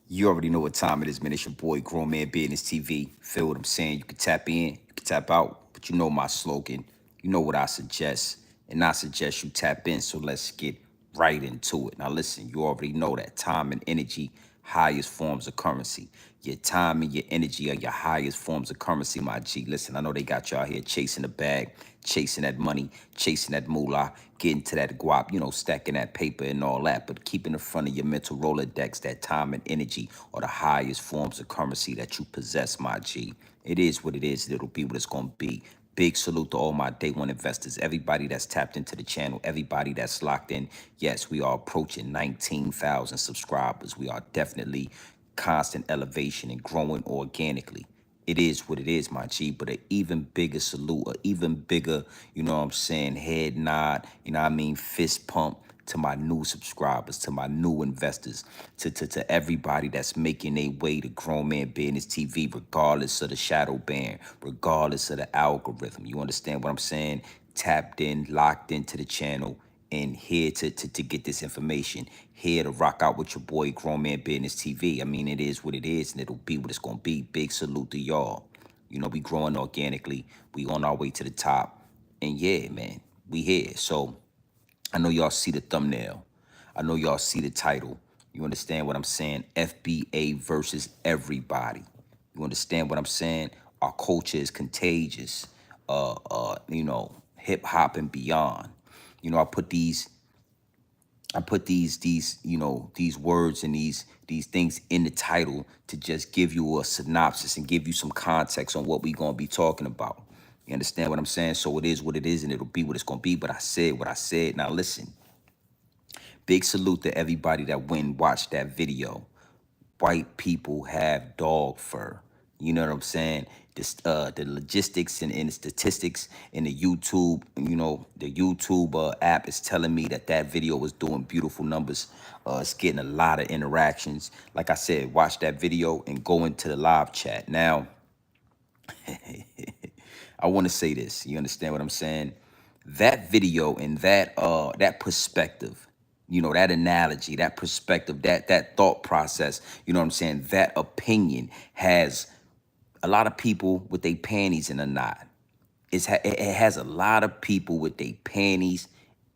You already know what time it is, man. It's your boy, Grown Man Business TV. Feel what I'm saying? You can tap in, you can tap out, but you know my slogan. You know what I suggest, and I suggest you tap in. So let's get right into it. Now, listen, you already know that time and energy, highest forms of currency. Your time and your energy are your highest forms of currency, my G. Listen, I know they got y'all here chasing the bag, chasing that money, chasing that moolah, getting to that guap, stacking that paper and all that. But keeping in front of your mental Rolodex, that time and energy are the highest forms of currency that you possess, my G. It is what it is. It'll be what it's going to be. Big salute to all my day one investors, everybody that's tapped into the channel, everybody that's locked in. Yes, we are approaching 19,000 subscribers. We are definitely constant elevation and growing organically. It is what it is, my G, but an even bigger salute, an even bigger, head nod, fist pump to my new subscribers, to my new investors, to everybody that's making their way to Grown Man Business TV, regardless of the shadow ban, regardless of the algorithm. You understand what I'm saying? Tapped in, locked into the channel, and here to get this information, here to rock out with your boy Grown Man Business TV. I mean, it is what it is, and it'll be what it's gonna be. Big salute to y'all. We growing organically. We on our way to the top. And yeah, man, we here. So I know y'all see the thumbnail. I know y'all see the title. You understand what I'm saying? FBA versus everybody. You understand what I'm saying? Our culture is contagious. Hip hop and beyond. I put these words and these things in the title to just give you a synopsis and give you some context on what we gonna be talking about. You understand what I'm saying? So it is what it is, and it'll be what it's gonna be. But I said what I said. Now listen, big salute to everybody that went and watched that video. White people have dog fur. You know what I'm saying? This the logistics and the statistics in the YouTube, the YouTube app is telling me that video was doing beautiful numbers. It's getting a lot of interactions. Like I said, watch that video and go into the live chat. Now, I want to say this. You understand what I'm saying? That video and that perspective, that analogy, that perspective, that thought process, you know what I'm saying? That opinion has a lot of people with their panties in a knot. It has a lot of people with their panties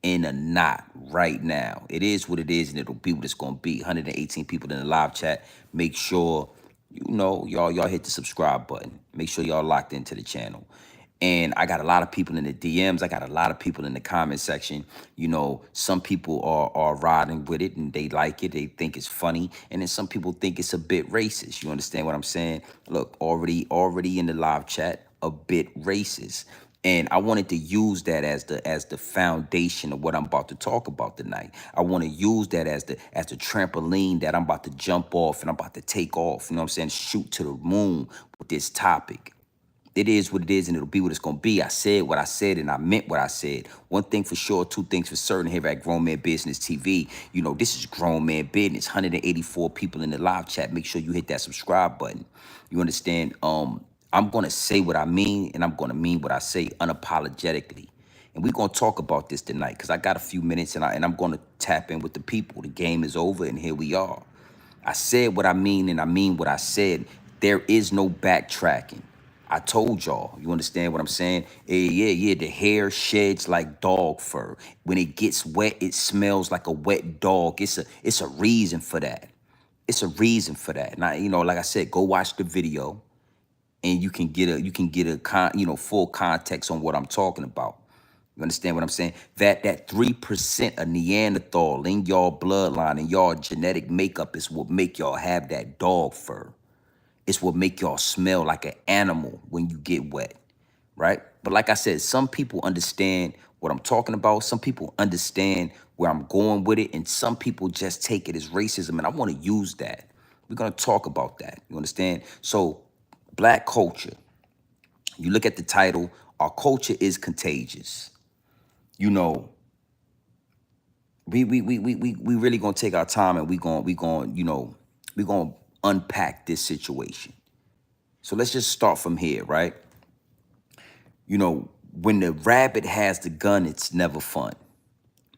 in a knot right now. It is what it is, and it'll be what it's gonna be. 118 people in the live chat. Make sure y'all hit the subscribe button. Make sure y'all locked into the channel. And I got a lot of people in the DMs. I got a lot of people in the comment section. Some people are riding with it and they like it. They think it's funny. And then some people think it's a bit racist. You understand what I'm saying? Look, already in the live chat, a bit racist. And I wanted to use that as the foundation of what I'm about to talk about tonight. I want to use that as the trampoline that I'm about to jump off and I'm about to take off. You know what I'm saying? Shoot to the moon with this topic. It is what it is, and it'll be what it's gonna be. I said what I said, and I meant what I said. One thing for sure, two things for certain here at Grown Man Business TV. This is Grown Man Business. 184 people in the live chat. Make sure you hit that subscribe button. You understand? I'm gonna say what I mean, and I'm gonna mean what I say unapologetically. And we're gonna talk about this tonight because I got a few minutes, and I'm gonna tap in with the people. The game is over, and here we are. I said what I mean, and I mean what I said. There is no backtracking. I told y'all. You understand what I'm saying? Yeah. The hair sheds like dog fur. When it gets wet, it smells like a wet dog. It's a reason for that. It's a reason for that. Now, like I said, go watch the video, and you can get a full context on what I'm talking about. You understand what I'm saying? That 3% of Neanderthal in y'all bloodline and y'all genetic makeup is what make y'all have that dog fur. It's what make y'all smell like an animal when you get wet, right? But like I said, some people understand what I'm talking about. Some people understand where I'm going with it, and some people just take it as racism, and I want to use that. We're going to talk about that. You understand? So, black culture. You look at the title, our culture is contagious. You know, we really gonna take our time, and we gonna unpack this situation. So let's just start from here, right? When the rabbit has the gun, it's never fun.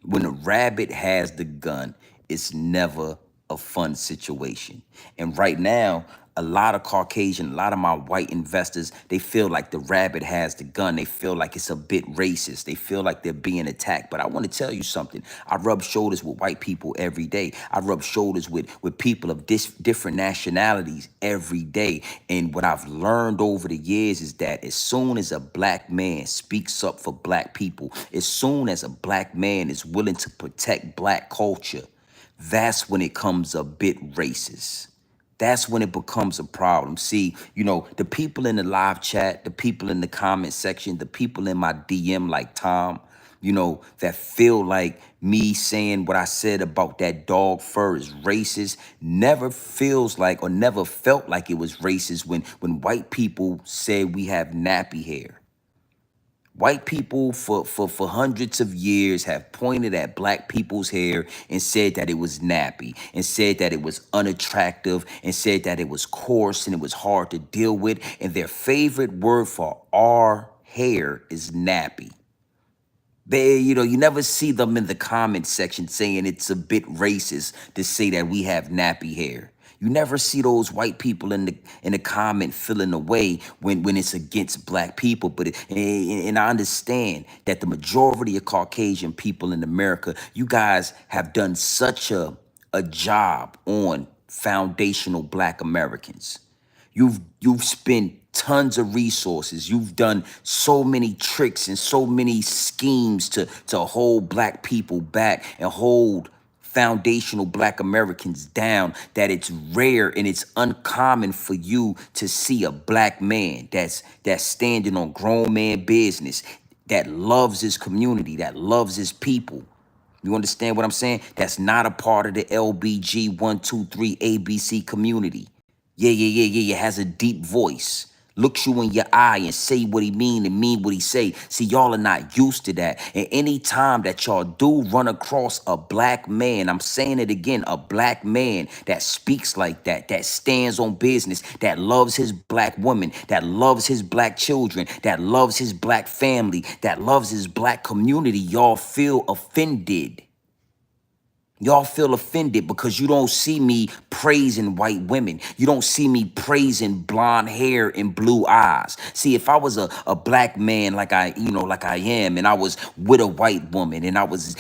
When the rabbit has the gun, it's never a fun situation. And right now, a lot of Caucasian, a lot of my white investors, they feel like the rabbit has the gun. They feel like it's a bit racist. They feel like they're being attacked. But I want to tell you something. I rub shoulders with white people every day. I rub shoulders with people of different nationalities every day. And what I've learned over the years is that as soon as a black man speaks up for black people, as soon as a black man is willing to protect black culture, that's when it comes a bit racist. That's when it becomes a problem. See, the people in the live chat, the people in the comment section, the people in my DM like Tom, that feel like me saying what I said about that dog fur is racist, never feels like or never felt like it was racist when white people said we have nappy hair. White people for hundreds of years have pointed at black people's hair and said that it was nappy, and said that it was unattractive, and said that it was coarse and it was hard to deal with. And their favorite word for our hair is nappy. You never see them in the comment section saying it's a bit racist to say that we have nappy hair. You never see those white people in the comment feeling away when it's against black people. And I understand that the majority of Caucasian people in America, you guys have done such a job on foundational black Americans. You've spent tons of resources. You've done so many tricks and so many schemes to hold black people back and hold foundational black Americans down, that it's rare and it's uncommon for you to see a black man that's standing on grown man business, that loves his community, that loves his people. You understand what I'm saying? That's not a part of the LBG 123 ABC community. Yeah. Has a deep voice. Looks you in your eye and say what he mean and mean what he say. See, y'all are not used to that. And any time that y'all do run across a black man, I'm saying it again, a black man that speaks like that stands on business, that loves his black woman, that loves his black children, that loves his black family, that loves his black community, y'all feel offended. Y'all feel offended because you don't see me praising white women. You don't see me praising blonde hair and blue eyes. See, if I was a black man like I am, and I was with a white woman, and I was,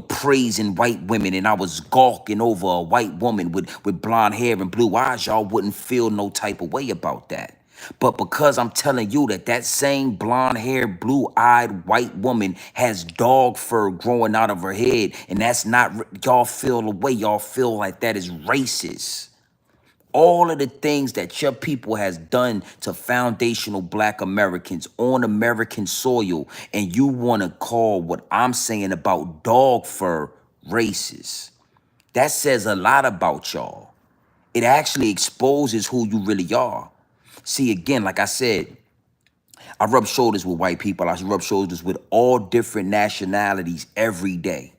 praising white women, and I was gawking over a white woman with blonde hair and blue eyes, y'all wouldn't feel no type of way about that. But because I'm telling you that same blonde-haired, blue-eyed white woman has dog fur growing out of her head, and that's not, y'all feel the way y'all feel like that is racist. All of the things that your people has done to foundational black Americans on American soil, and you want to call what I'm saying about dog fur racist. That says a lot about y'all. It actually exposes who you really are. See, again, like I said, I rub shoulders with white people. I rub shoulders with all different nationalities every day.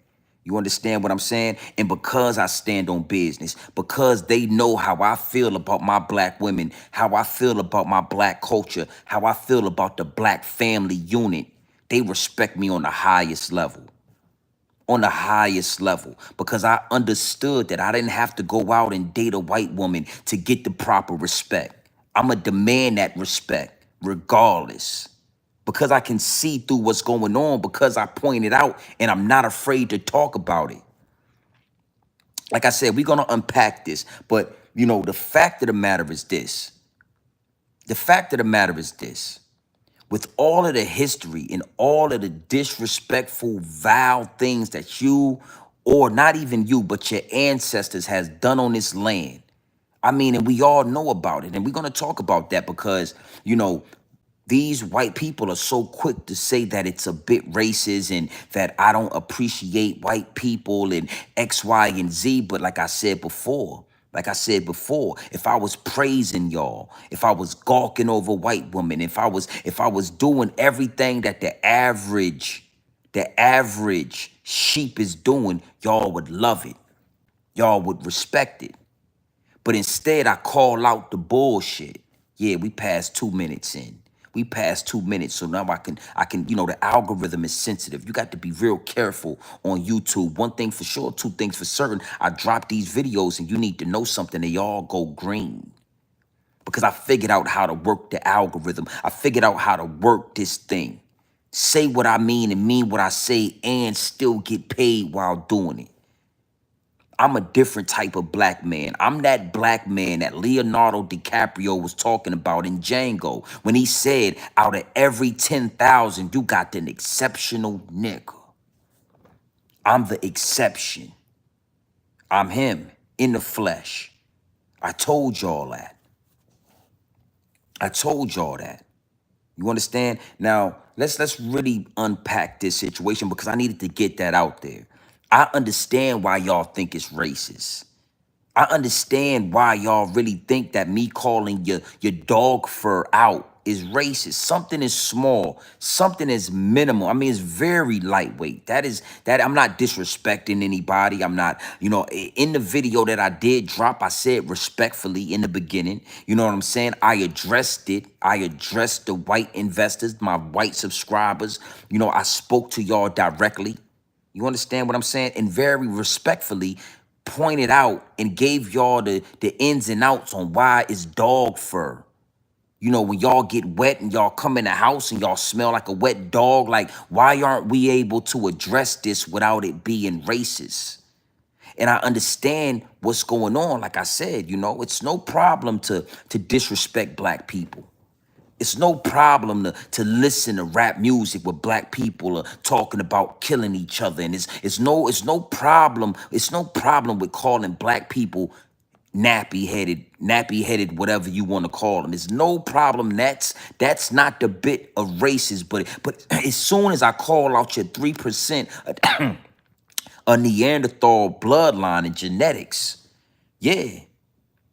You understand what I'm saying? And because I stand on business, because they know how I feel about my black women, how I feel about my black culture, how I feel about the black family unit, they respect me on the highest level. On the highest level, because I understood that I didn't have to go out and date a white woman to get the proper respect. I'ma demand that respect regardless, because I can see through what's going on, because I point it out and I'm not afraid to talk about it. Like I said, we're gonna unpack this, but the fact of the matter is this. The fact of the matter is this. With all of the history and all of the disrespectful, vile things that you, or not even you, but your ancestors has done on this land. I mean, and we all know about it. And we're going to talk about that because, these white people are so quick to say that it's a bit racist and that I don't appreciate white people and X, Y, and Z. But like I said before, if I was praising y'all, if I was gawking over white women, if I was doing everything that the average sheep is doing, y'all would love it. Y'all would respect it. But instead, I call out the bullshit. Yeah, we passed 2 minutes in. We passed 2 minutes, so now I can, the algorithm is sensitive. You got to be real careful on YouTube. One thing for sure, two things for certain. I drop these videos and you need to know something. They all go green because I figured out how to work the algorithm. I figured out how to work this thing. Say what I mean and mean what I say and still get paid while doing it. I'm a different type of black man. I'm that black man that Leonardo DiCaprio was talking about in Django when he said, out of every 10,000, you got an exceptional nigga. I'm the exception. I'm him in the flesh. I told y'all that. I told y'all that. You understand? Now, let's really unpack this situation because I needed to get that out there. I understand why y'all think it's racist. I understand why y'all really think that me calling your dog fur out is racist. Something is small, something is minimal. I mean, it's very lightweight. That I'm not disrespecting anybody. I'm not, in the video that I did drop, I said respectfully in the beginning. You know what I'm saying? I addressed it. I addressed the white investors, my white subscribers. I spoke to y'all directly. You understand what I'm saying? And very respectfully pointed out and gave y'all the ins and outs on why it's dog fur. When y'all get wet and y'all come in the house and y'all smell like a wet dog, like, why aren't we able to address this without it being racist? And I understand what's going on. Like I said, it's no problem to disrespect black people. It's no problem to listen to rap music where black people are talking about killing each other. And it's no problem. It's no problem with calling black people nappy-headed, whatever you want to call them. There's no problem. That's not the bit of racist. But as soon as I call out your 3% a Neanderthal bloodline and genetics, yeah.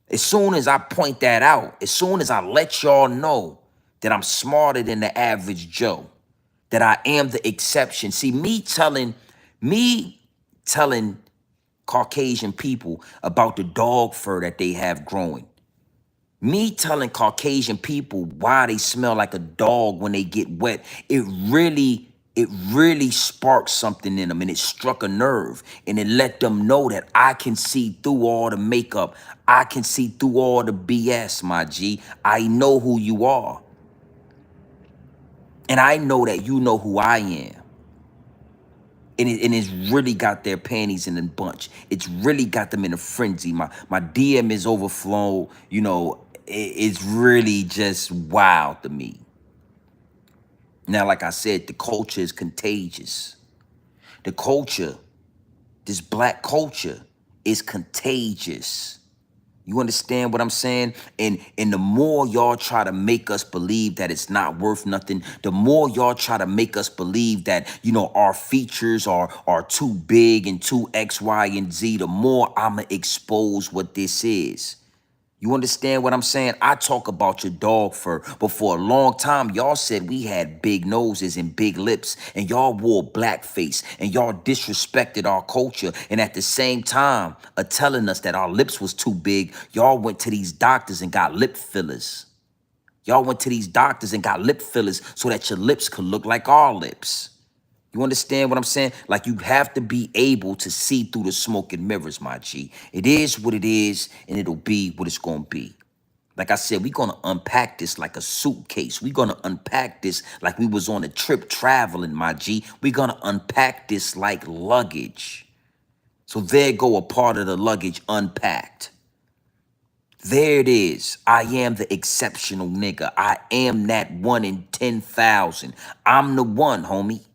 As soon as I point that out, as soon as I let y'all know that I'm smarter than the average Joe, that I am the exception. See, me telling Caucasian people about the dog fur that they have growing. Me telling Caucasian people why they smell like a dog when they get wet, it really sparked something in them, and it struck a nerve, and it let them know that I can see through all the makeup. I can see through all the BS, my G. I know who you are. And I know that you know who I am. And it's really got their panties in a bunch. It's really got them in a frenzy. My DM is overflow. It's really just wild to me. Now, like I said, the culture is contagious. The culture, this black culture, is contagious. You understand what I'm saying? And the more y'all try to make us believe that it's not worth nothing, the more y'all try to make us believe that, our features are too big and too X, Y, and Z, the more I'ma expose what this is. You understand what I'm saying? I talk about your dog fur, but for a long time, y'all said we had big noses and big lips, and y'all wore blackface, and y'all disrespected our culture. And at the same time of telling us that our lips was too big, y'all went to these doctors and got lip fillers. Y'all went to these doctors and got lip fillers so that your lips could look like our lips. You understand what I'm saying? Like, you have to be able to see through the smoke and mirrors, my G. It is what it is, and it'll be what it's going to be. Like I said, we're going to unpack this like a suitcase. We're going to unpack this like we was on a trip traveling, my G. We're going to unpack this like luggage. So there go a part of the luggage unpacked. There it is. I am the exceptional nigga. I am that 1 in 10,000. I'm the one, homie.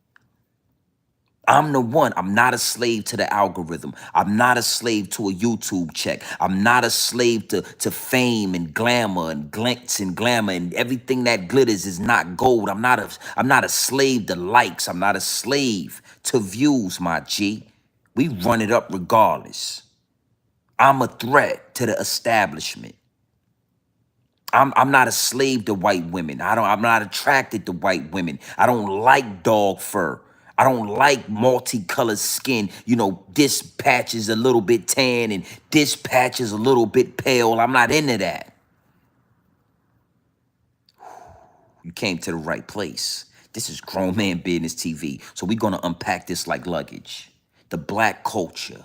I'm the one. I'm not a slave to the algorithm. I'm not a slave to a YouTube check. I'm not a slave to fame and glamour and glitz and glamour, and everything that glitters is not gold. I'm not a slave to likes. I'm not a slave to views, my G. We run it up regardless. I'm a threat to the establishment. I'm not a slave to white women. I'm not attracted to white women. I don't like dog fur. I don't like multicolored skin. This patch is a little bit tan and this patch is a little bit pale. I'm not into that. You came to the right place. This is Grown Man Business TV. So we're gonna unpack this like luggage. The black culture.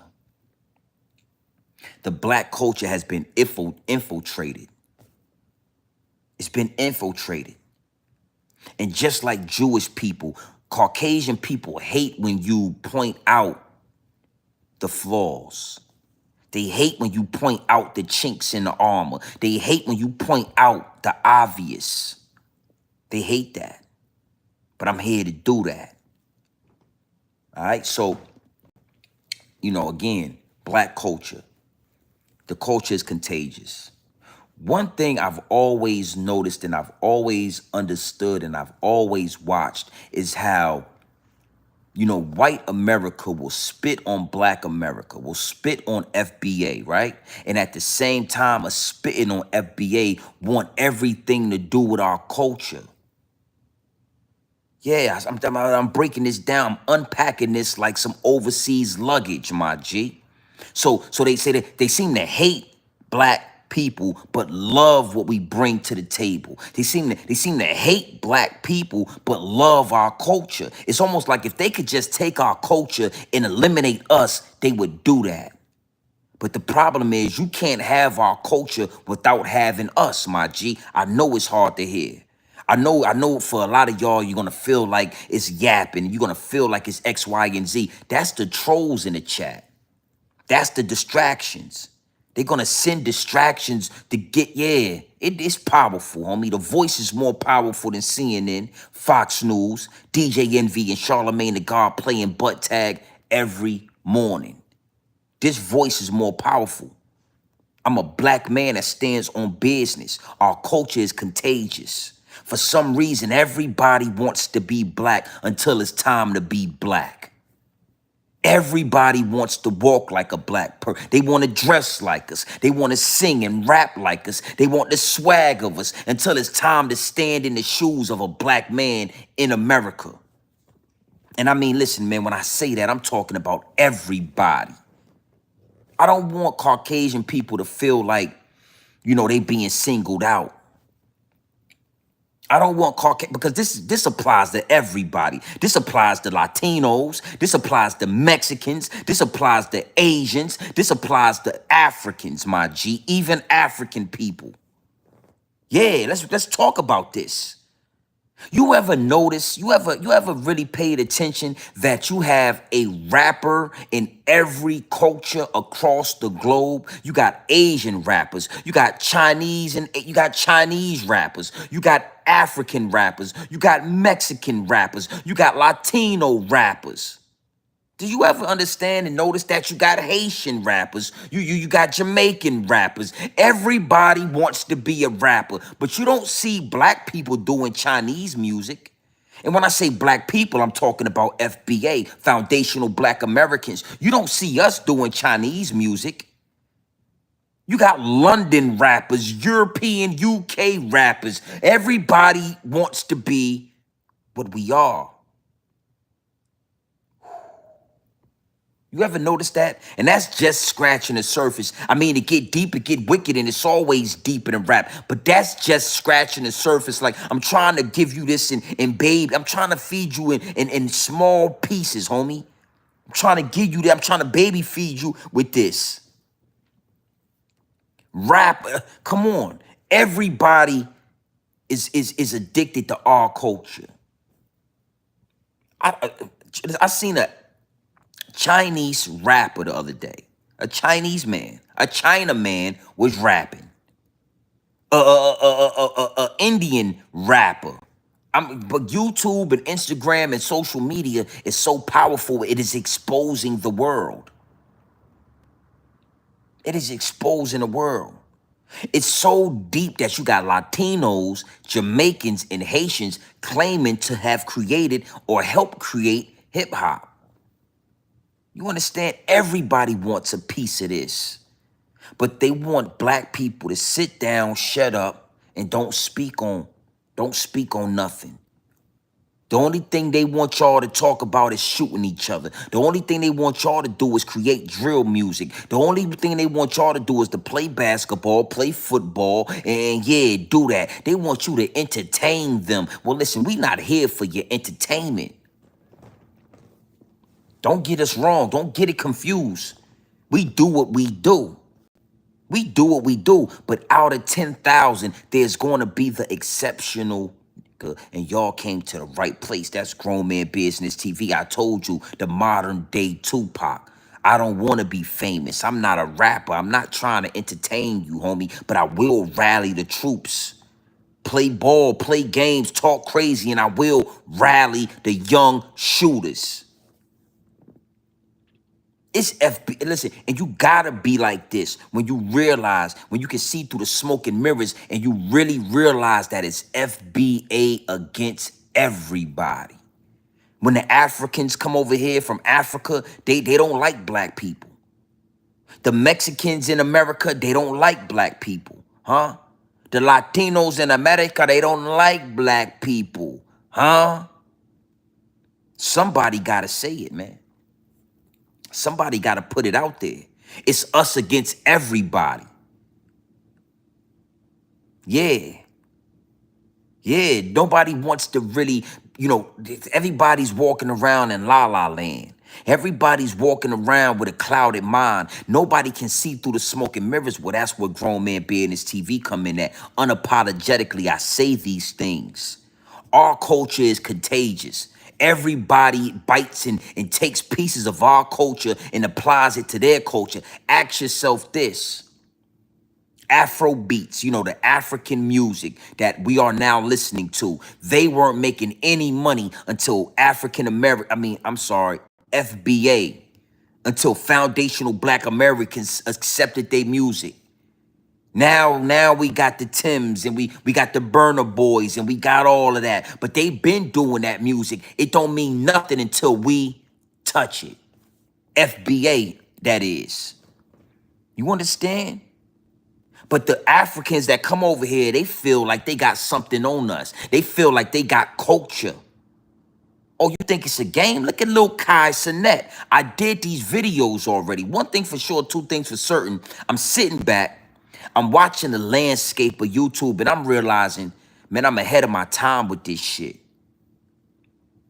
The black culture has been infiltrated. It's been infiltrated. And just like Jewish people, Caucasian people hate when you point out the flaws. They hate when you point out the chinks in the armor. They hate when you point out the obvious. They hate that. But I'm here to do that. All right? So, again, black culture. The culture is contagious. One thing I've always noticed and I've always understood and I've always watched is how, white America will spit on black America, will spit on FBA, right? And at the same time of spitting on FBA, want everything to do with our culture. Yeah, I'm breaking this down. I'm unpacking this like some overseas luggage, my G. So they say that they seem to hate black people, but love what we bring to the table. They seem to hate black people, but love our culture. It's almost like if they could just take our culture and eliminate us, they would do that. But the problem is you can't have our culture without having us, my G. I know it's hard to hear. I know for a lot of y'all, you're going to feel like it's yapping. You're going to feel like it's X, Y, and Z. That's the trolls in the chat. That's the distractions. They're going to send distractions to get, it's powerful, homie. The voice is more powerful than CNN, Fox News, DJ Envy, and Charlemagne the God playing butt tag every morning. This voice is more powerful. I'm a black man that stands on business. Our culture is contagious. For some reason, everybody wants to be black until it's time to be black. Everybody wants to walk like a black person. They want to dress like us. They want to sing and rap like us. They want the swag of us until it's time to stand in the shoes of a black man in America. And I mean, listen, man, when I say that, I'm talking about everybody. I don't want Caucasian people to feel like, they being singled out. I don't want Caucasian, because this applies to everybody. This applies to Latinos. This applies to Mexicans. This applies to Asians. This applies to Africans, my G, even African people. Yeah, let's talk about this. You ever notice, you ever really paid attention that you have a rapper in every culture across the globe? You got Asian rappers, you got Chinese rappers, you got African rappers, you got Mexican rappers, you got Latino rappers. Do you ever understand and notice that you got Haitian rappers, you got Jamaican rappers? Everybody wants to be a rapper, but you don't see black people doing Chinese music. And when I say black people, I'm talking about FBA, Foundational Black Americans. You don't see us doing Chinese music. You got London rappers, European, UK rappers. Everybody wants to be what we are. You ever notice that? And that's just scratching the surface. I mean, it get deep, it get wicked, and it's always deeper than rap. But that's just scratching the surface. Like, I'm trying to give you this in babe. I'm trying to feed you in small pieces, homie. I'm trying to give you that. I'm trying to baby feed you with this. Rap, come on. Everybody is addicted to our culture. I seen a Chinese rapper the other day. A Chinese man, a China man was rapping. Indian rapper. But YouTube and Instagram and social media is so powerful. It is exposing the world. It is exposing the world. It's so deep that you got Latinos, Jamaicans, and Haitians claiming to have created or helped create hip hop. You understand? Everybody wants a piece of this. But they want black people to sit down, shut up, and don't speak on nothing. The only thing they want y'all to talk about is shooting each other. The only thing they want y'all to do is create drill music. The only thing they want y'all to do is to play basketball, play football, and yeah, do that. They want you to entertain them. Well, listen, we not here for your entertainment. Don't get us wrong. Don't get it confused. We do what we do. We do what we do, but out of 10,000, there's going to be the exceptional. And y'all came to the right place. That's Grown Man Business TV. I told you, the modern day Tupac. I don't want to be famous. I'm not a rapper. I'm not trying to entertain you, homie, but I will rally the troops. Play ball, play games, talk crazy, and I will rally the young shooters. It's FB. Listen, and you gotta be like this when you realize, when you can see through the smoke and mirrors, and you really realize that it's FBA against everybody. When the Africans come over here from Africa, they don't like black people. The Mexicans in America, they don't like black people, huh? The Latinos in America, they don't like black people, huh? Somebody gotta say it, man. Somebody got to put it out there. It's us against everybody. Yeah. Yeah. Nobody wants to really, everybody's walking around in la la land. Everybody's walking around with a clouded mind. Nobody can see through the smoke and mirrors. Well, that's where Grown Man Business TV come in at. Unapologetically, I say these things. Our culture is contagious. Everybody bites and takes pieces of our culture and applies it to their culture. Ask yourself this. Afro beats, the African music that we are now listening to, they weren't making any money until FBA, until foundational black Americans accepted their music. Now we got the Tims and we got the Burner Boys and we got all of that. But they've been doing that music. It don't mean nothing until we touch it. FBA, that is. You understand? But the Africans that come over here, they feel like they got something on us. They feel like they got culture. Oh, you think it's a game? Look at Lil Kai Sinet. I did these videos already. One thing for sure, two things for certain. I'm sitting back. I'm watching the landscape of YouTube and I'm realizing, man, I'm ahead of my time with this shit.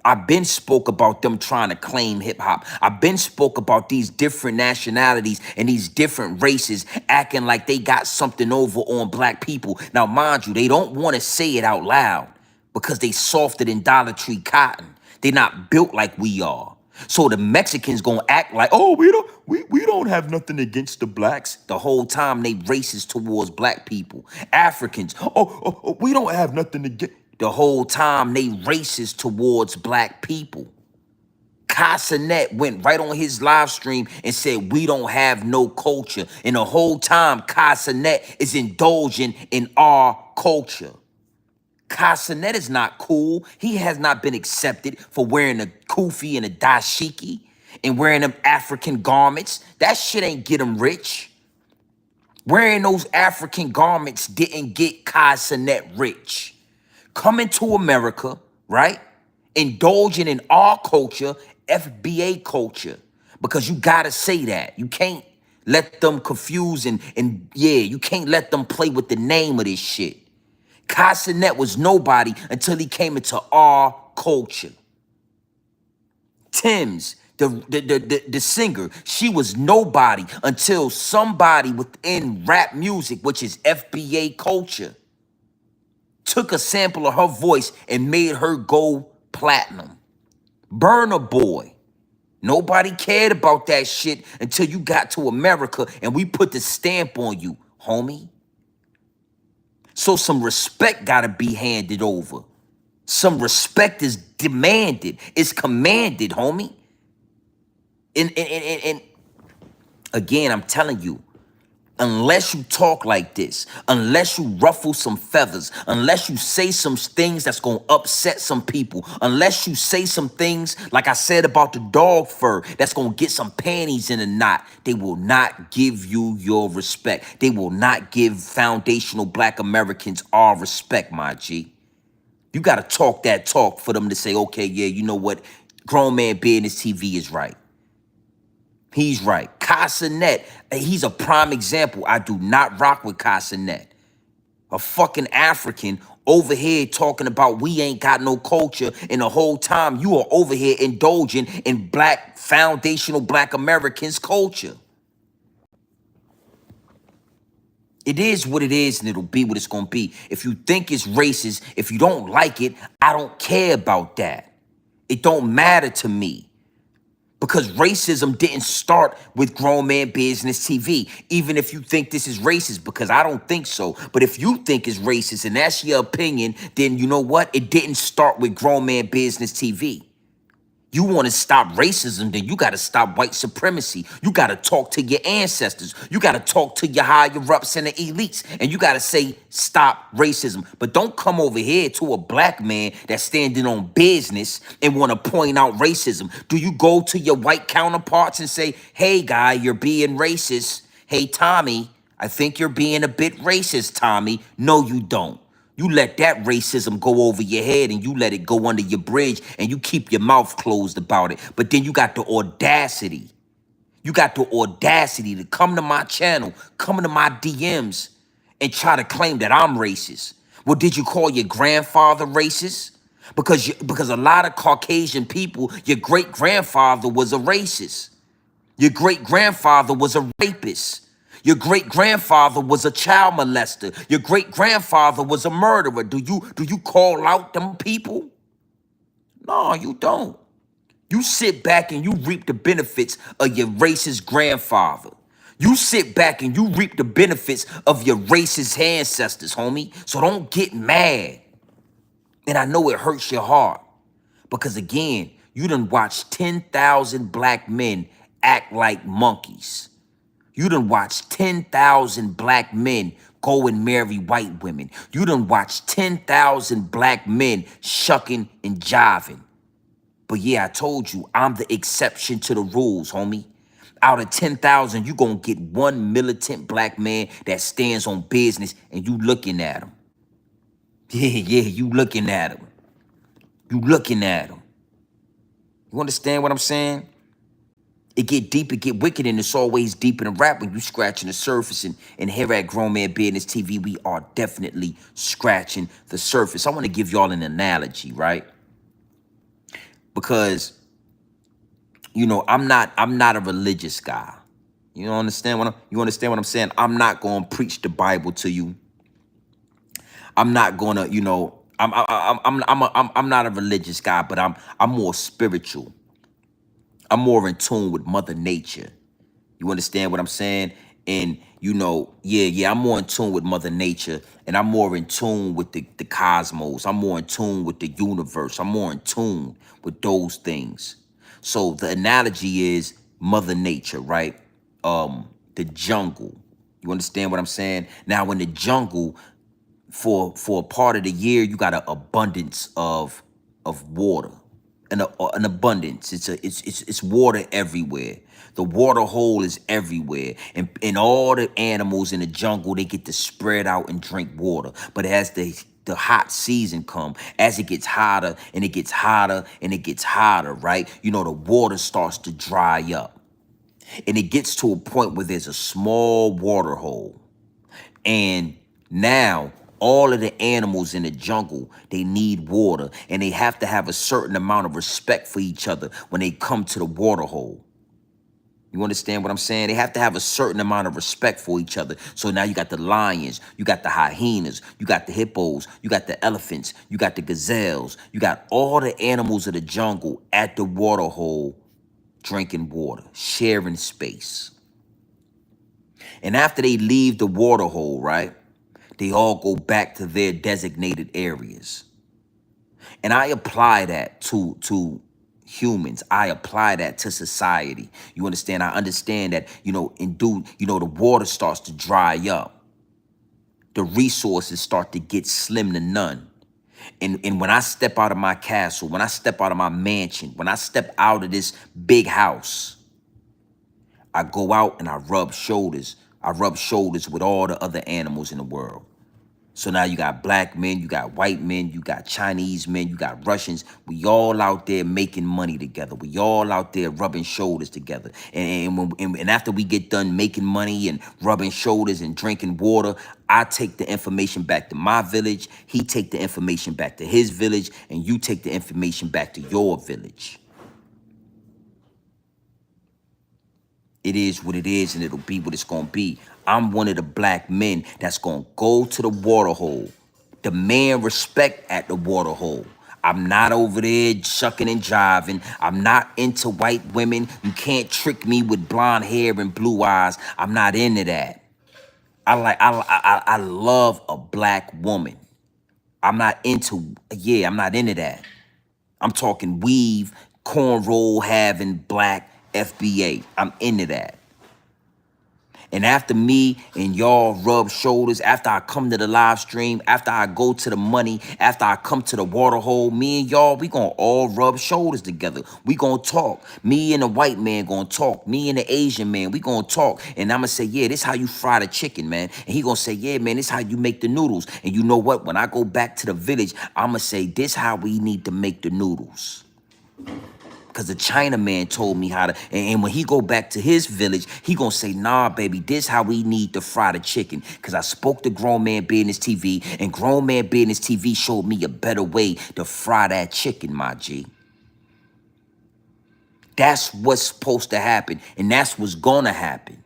I've been spoke about them trying to claim hip hop. I've been spoke about these different nationalities and these different races acting like they got something over on black people. Now, mind you, they don't want to say it out loud because they softer than Dollar Tree cotton. They're not built like we are. So the Mexicans gonna act like, oh, we don't have nothing against the blacks. The whole time they racist towards black people. Africans, we don't have nothing against. The whole time they racist towards black people. Casanet went right on his live stream and said, we don't have no culture. And the whole time Casanet is indulging in our culture. Casanet is not cool. He has not been accepted for wearing a kufi and a dashiki and wearing them African garments. That shit ain't get him rich. Wearing those African garments didn't get Casanet rich. Coming to America, right? Indulging in our culture, FBA culture. Because you gotta say that. You can't let them confuse and you can't let them play with the name of this shit. Casanet was nobody until he came into our culture. Tims, the singer, she was nobody until somebody within rap music, which is FBA culture, took a sample of her voice and made her go platinum. Burner Boy. Nobody cared about that shit until you got to America and we put the stamp on you, homie. So some respect gotta be handed over. Some respect is demanded. It's commanded, homie. And again, I'm telling you, unless you talk like this, unless you ruffle some feathers, unless you say some things that's going to upset some people, unless you say some things, like I said about the dog fur, that's going to get some panties in a knot, they will not give you your respect. They will not give foundational black Americans our respect, my G. You got to talk that talk for them to say, okay, yeah, you know what? Grown man business TV is right. He's right. Casanet, he's a prime example. I do not rock with Casanet. A fucking African over here talking about we ain't got no culture, and the whole time you are over here indulging in black, foundational black Americans' culture. It is what it is, and it'll be what it's gonna be. If you think it's racist, if you don't like it, I don't care about that. It don't matter to me. Because racism didn't start with Grown Man Business TV. Even if you think this is racist, because I don't think so. But if you think it's racist and that's your opinion, then you know what? It didn't start with Grown Man Business TV. You want to stop racism, then you got to stop white supremacy. You got to talk to your ancestors. You got to talk to your higher ups and the elites. And you got to say, stop racism. But don't come over here to a black man that's standing on business and want to point out racism. Do you go to your white counterparts and say, hey, guy, you're being racist. Hey, Tommy, I think you're being a bit racist, Tommy. No, you don't. You let that racism go over your head and you let it go under your bridge and you keep your mouth closed about it. But then you got the audacity. You got the audacity to come to my channel, come to my DMs and try to claim that I'm racist. Well, did you call your grandfather racist? Because a lot of Caucasian people, your great-grandfather was a racist. Your great-grandfather was a rapist. Your great-grandfather was a child molester. Your great-grandfather was a murderer. Do you call out them people? No, you don't. You sit back and you reap the benefits of your racist grandfather. You sit back and you reap the benefits of your racist ancestors, homie. So don't get mad. And I know it hurts your heart. Because again, you done watched 10,000 black men act like monkeys. You done watched 10,000 black men go and marry white women. You done watched 10,000 black men shucking and jiving. But yeah, I told you, I'm the exception to the rules, homie. Out of 10,000, you gonna get one militant black man that stands on business and you looking at him. Yeah, you looking at him. You looking at him. You understand what I'm saying? It get deep, it get wicked, and it's always deep in the rap when you scratching the surface. And here at Grown Man Business TV, we are definitely scratching the surface. I want to give y'all an analogy, right? Because, you know, I'm not a religious guy. You understand what I'm saying? I'm not gonna preach the Bible to you. I'm not gonna, you know, I'm not a religious guy, but I'm more spiritual. I'm more in tune with Mother Nature. You understand what I'm saying? And, you know, yeah, I'm more in tune with Mother Nature, and I'm more in tune with the cosmos. I'm more in tune with the universe. I'm more in tune with those things. So the analogy is Mother Nature, right? The jungle. You understand what I'm saying? Now, in the jungle, for a part of the year, you got an abundance of water, an abundance. It's water everywhere. The water hole is everywhere, and all the animals in the jungle, they get to spread out and drink water. But as the hot season come, as it gets hotter and it gets hotter and it gets hotter, right? You know, the water starts to dry up, and it gets to a point where there's a small water hole. And now all of the animals in the jungle, they need water, and they have to have a certain amount of respect for each other when they come to the water hole. You understand what I'm saying? They have to have a certain amount of respect for each other. So now you got the lions, you got the hyenas, you got the hippos, you got the elephants, you got the gazelles, you got all the animals of the jungle at the water hole drinking water, sharing space. And after they leave the water hole, right, they all go back to their designated areas. And I apply that to humans. I apply that to society. You understand? I understand that, you know, the water starts to dry up. The resources start to get slim to none. And when I step out of my castle, when I step out of my mansion, when I step out of this big house, I go out and I rub shoulders. I rub shoulders with all the other animals in the world. So now you got black men, you got white men, you got Chinese men, you got Russians. We all out there making money together. We all out there rubbing shoulders together. And after we get done making money and rubbing shoulders and drinking water, I take the information back to my village. He take the information back to his village, and you take the information back to your village. It is what it is, and it'll be what it's gonna be. I'm one of the black men that's gonna go to the water hole, demand respect at the water hole. I'm not over there shucking and jiving. I'm not into white women. You can't trick me with blonde hair and blue eyes. I'm not into that. I love a black woman. I'm not into, yeah, I'm not into that. I'm talking weave, cornrow having black FBA. I'm into that. And after me and y'all rub shoulders, after I come to the live stream, after I go to the money, after I come to the water hole, me and y'all, we gonna all rub shoulders together. We gonna talk. Me and the white man gonna talk. Me and the Asian man, we gonna talk. And I'm gonna say, yeah, this how you fry the chicken, man. And he gonna say, yeah, man, this how you make the noodles. And you know what? When I go back to the village, I'm gonna say, this how we need to make the noodles. Because the Chinaman told me how to, and when he go back to his village, he gonna say, nah, baby, this how we need to fry the chicken. Because I spoke to Grown Man Business TV, and Grown Man Business TV showed me a better way to fry that chicken, my G. That's what's supposed to happen, and that's what's gonna happen.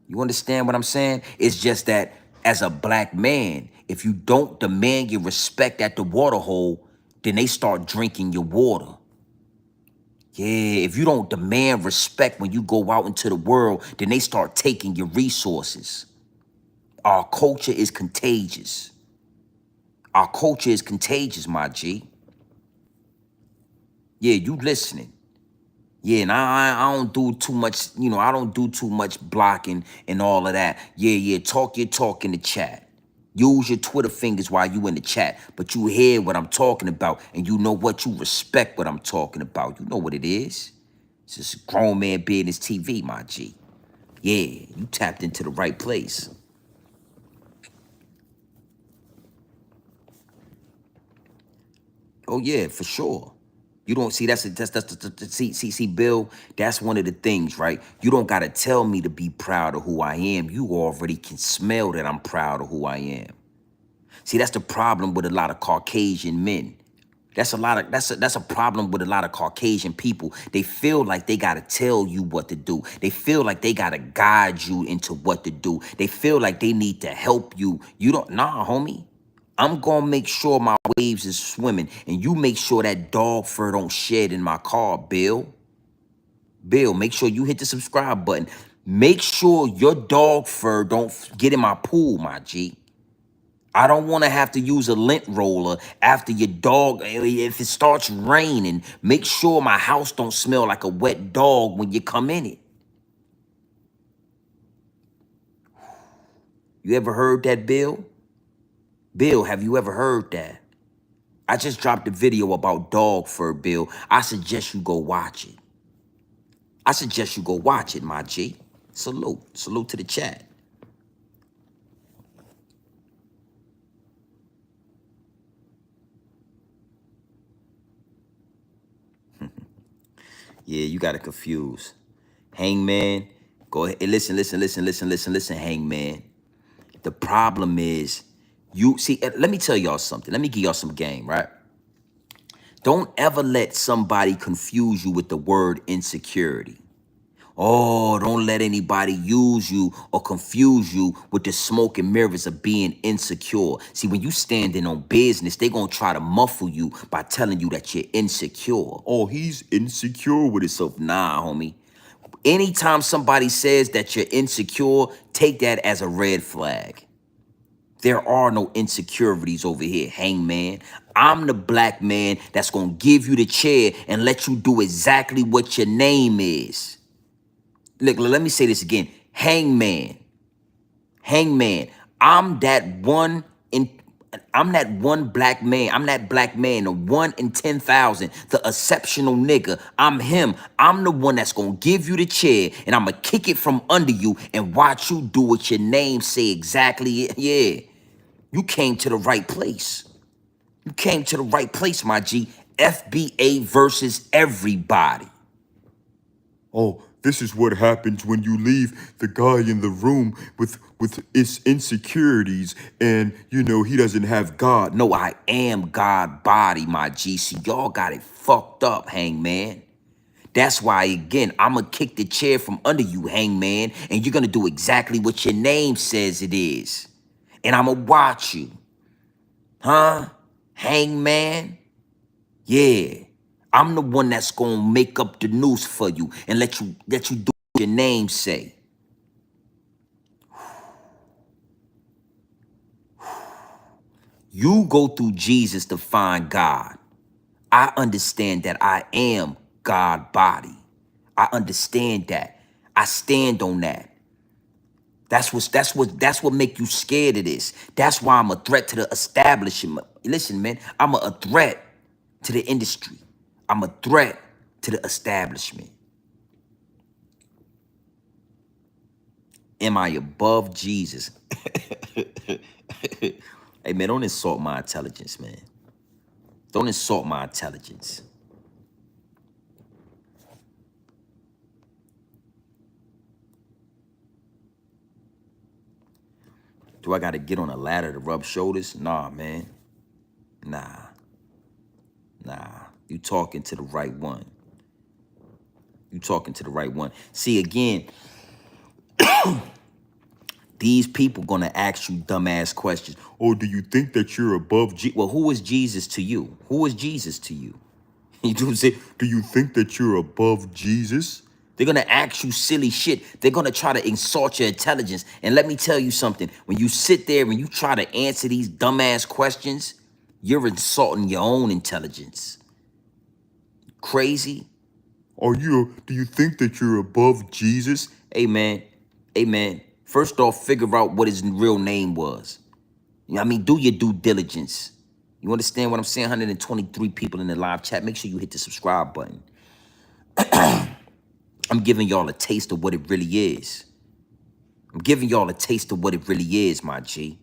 You understand what I'm saying? It's just that as a black man, if you don't demand your respect at the water hole, then they start drinking your water. Yeah, if you don't demand respect when you go out into the world, then they start taking your resources. Our culture is contagious. Our culture is contagious, my G. Yeah, you listening. Yeah, and I don't do too much, you know, I don't do too much blocking and all of that. Yeah, talk your talk in the chat. Use your Twitter fingers while you in the chat, but you hear what I'm talking about, and you know what, you respect what I'm talking about. You know what it is. It's just Grown Man Business TV, my G. Yeah, you tapped into the right place. Oh yeah, for sure. You don't see see, Bill, that's one of the things, right? You don't gotta tell me to be proud of who I am. You already can smell that I'm proud of who I am. See, that's the problem with a lot of Caucasian men. That's a problem with a lot of Caucasian people. They feel like they gotta tell you what to do. They feel like they gotta guide you into what to do. They feel like they need to help you. You don't, nah, homie. I'm gonna make sure my waves is swimming, and you make sure that dog fur don't shed in my car, Bill. Bill, make sure you hit the subscribe button. Make sure your dog fur don't get in my pool, my G. I don't want to have to use a lint roller after your dog. If it starts raining, make sure my house don't smell like a wet dog when you come in it. You ever heard that, Bill? Bill, have you ever heard that? I just dropped a video about dog fur, Bill. I suggest you go watch it. I suggest you go watch it, my G. Salute. Salute to the chat. Yeah, you got to confuse. Hangman, go ahead. Listen, Hangman. The problem is, you see, let me tell y'all something. Let me give y'all some game, right? Don't ever let somebody confuse you with the word insecurity. Oh, don't let anybody use you or confuse you with the smoke and mirrors of being insecure. See, when you standing on business, they gonna try to muffle you by telling you that you're insecure. Oh, he's insecure with himself. Nah, homie. Anytime somebody says that you're insecure, take that as a red flag. There are no insecurities over here, Hangman. I'm the black man that's gonna give you the chair and let you do exactly what your name is. Look, let me say this again. Hangman. Hangman. I'm that one in I'm that one black man. I'm that black man, the 1 in 10,000, the exceptional nigga. I'm him. I'm the one that's gonna give you the chair, and I'm gonna kick it from under you and watch you do what your name say exactly. Yeah. You came to the right place. You came to the right place, my G. FBA versus everybody. Oh, this is what happens when you leave the guy in the room with his insecurities and, you know, he doesn't have God. No, I am God body, my G. See, y'all got it fucked up, Hangman. That's why, again, I'ma kick the chair from under you, Hangman, and you're gonna do exactly what your name says it is. And I'ma watch you. Huh? Hangman? Yeah. I'm the one that's gonna make up the news for you and let you do what your name say. You go through Jesus to find God. I understand that I am God body. I understand that. I stand on that. That's what make you scared of this. That's why I'm a threat to the establishment. Listen, man, I'm a threat to the industry. I'm a threat to the establishment. Am I above Jesus? Hey, man, don't insult my intelligence, man. Don't insult my intelligence. Do I got to get on a ladder to rub shoulders? Nah, man. Nah. You talking to the right one. You talking to the right one. See, again, these people gonna ask you dumbass questions. Oh, do you think that you're above Well, who is Jesus to you? Who is Jesus to you? You do say, Do you think that you're above Jesus? they're gonna ask you silly shit. They're gonna try to insult your intelligence. And let me tell you something. When you sit there and you try to answer these dumbass questions, you're insulting your own intelligence. Crazy? Do you think that you're above Jesus? Amen. Amen. First off, figure out what his real name was. You know what I mean? Do your due diligence. You understand what I'm saying? 123 people in the live chat. Make sure you hit the subscribe button. I'm giving y'all a taste of what it really is. I'm giving y'all a taste of what it really is, my G.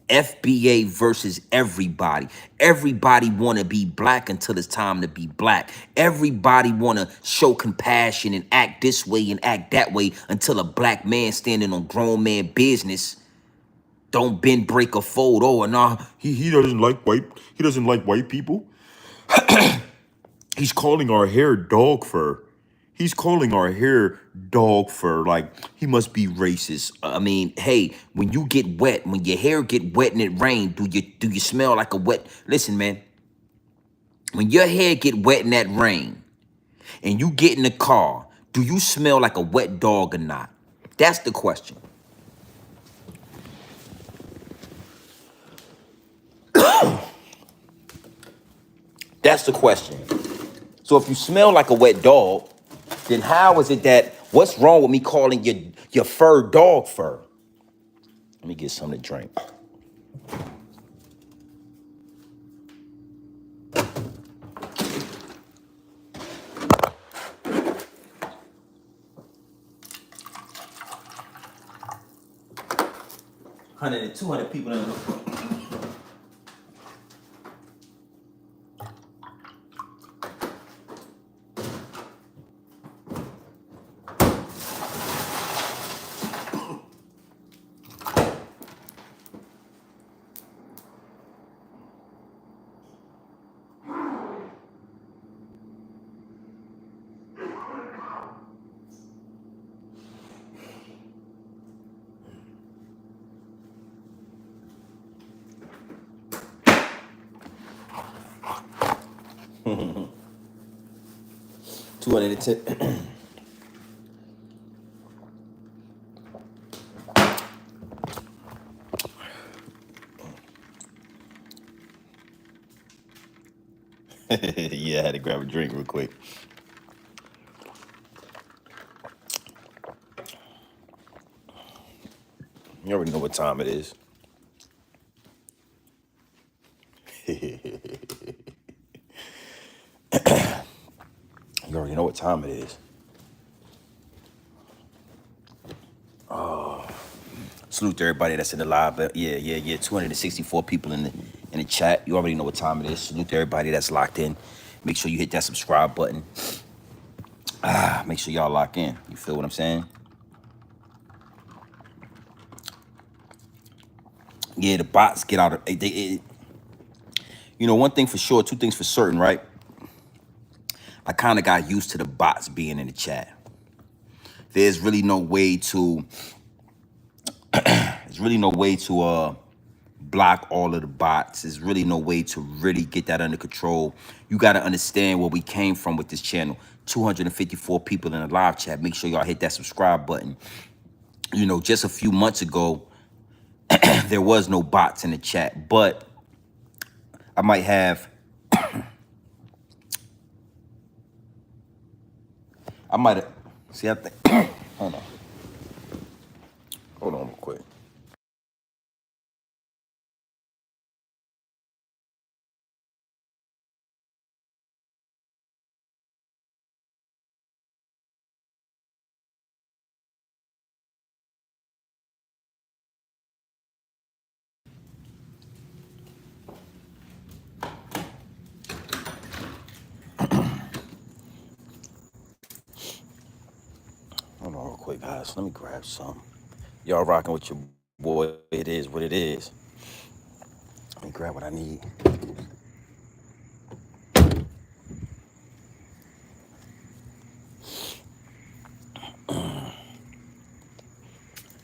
FBA versus everybody. Everybody want to be black until it's time to be black. Everybody want to show compassion and act this way and act that way until a black man standing on grown man business don't bend, break, or fold. Oh, and He doesn't like white people. He's calling our hair dog fur. He's calling our hair dog fur. Like, he must be racist. I mean, hey, when you get wet, when your hair get wet and it rain, do you smell like a wet? Listen, man, when your hair get wet in that rain and you get in the car, do you smell like a wet dog or not? That's the question. That's the question. So if you smell like a wet dog, then how is it that, what's wrong with me calling your fur dog fur? Let me get something to drink. Hundred and 200 people in the room. Mm-hmm. 210. Yeah, I had to grab a drink real quick. You already know what time it is. You already know what time it is. Salute to everybody that's in the live. Yeah. 264 people in the chat. You already know what time it is. Salute to everybody that's locked in. Make sure you hit that subscribe button. Make sure y'all lock in. You feel what I'm saying? Yeah, the bots get out of you know, one thing for sure, two things for certain, right? I kind of got used to the bots being in the chat. There's really no way to block all of the bots. There's really no way to really get that under control. You got to understand where we came from with this channel. 254 people in the live chat. Make sure y'all hit that subscribe button. You know, just a few months ago, there was no bots in the chat, but I might have, see, I think, hold on. Hold on real quick. Hold on real quick, guys. Let me grab some. Y'all rocking with your boy. It is what it is. Let me grab what I need.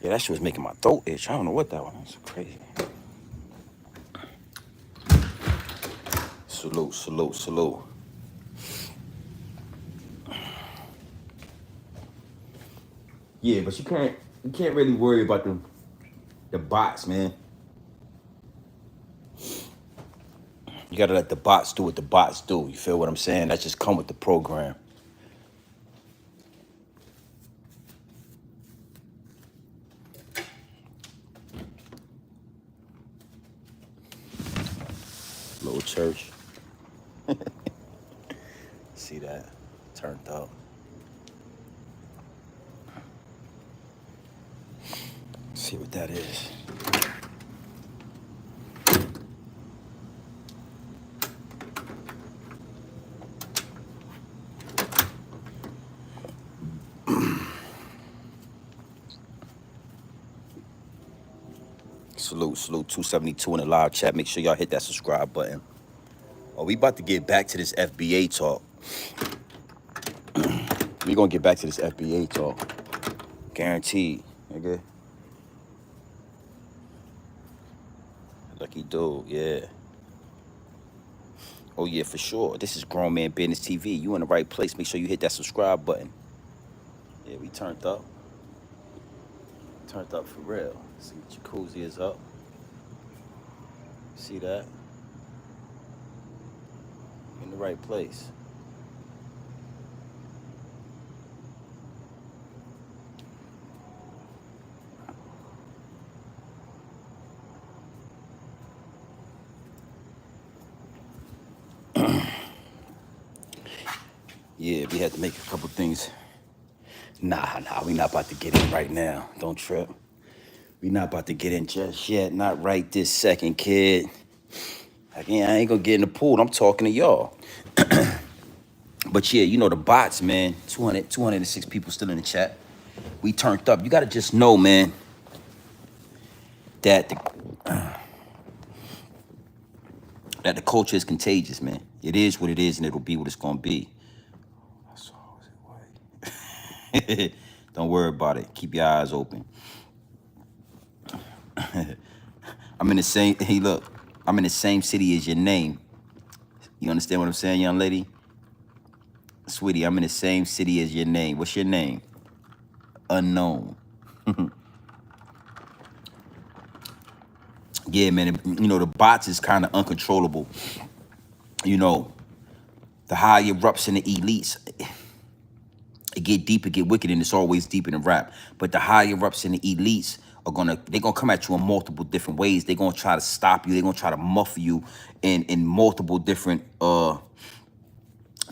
Yeah, that shit was making my throat itch. I don't know what that was. It's crazy. Salute. Yeah, but you can't really worry about the bots, man. You gotta let the bots do what the bots do. You feel what I'm saying? That just come with the program. Little church. See that? Turned up. See what that is. Salute 272 in the live chat. Make sure y'all hit that subscribe button. Oh, we about to get back to this FBA talk. We gonna get back to this FBA talk. Guaranteed, nigga. Lucky dude, yeah. Oh yeah, for sure. This is Grown Man Business TV. You in the right place. Make sure you hit that subscribe button. Yeah, we turned up. Turned up for real. See, jacuzzi is up. See that? In the right place. Yeah, we had to make a couple things. Nah, we not about to get in right now. Don't trip. We not about to get in just yet. Not right this second, kid. Again, I ain't gonna get in the pool. I'm talking to y'all. But yeah, you know the bots, man. 206 people still in the chat. We turned up. You gotta just know, man, that that the culture is contagious, man. It is what it is, and it'll be what it's gonna be. Don't worry about it. Keep your eyes open. I'm in the same. Hey, look. I'm in the same city as your name. You understand what I'm saying, young lady? Sweetie, I'm in the same city as your name. What's your name? Unknown. Yeah, man. You know the bots is kind of uncontrollable. You know, the high erupts and the elites. It get deep, it get wicked, and it's always deep in the rap. But the higher ups and the elites they're gonna come at you in multiple different ways. They're gonna try to stop you. They're gonna try to muffle you in multiple different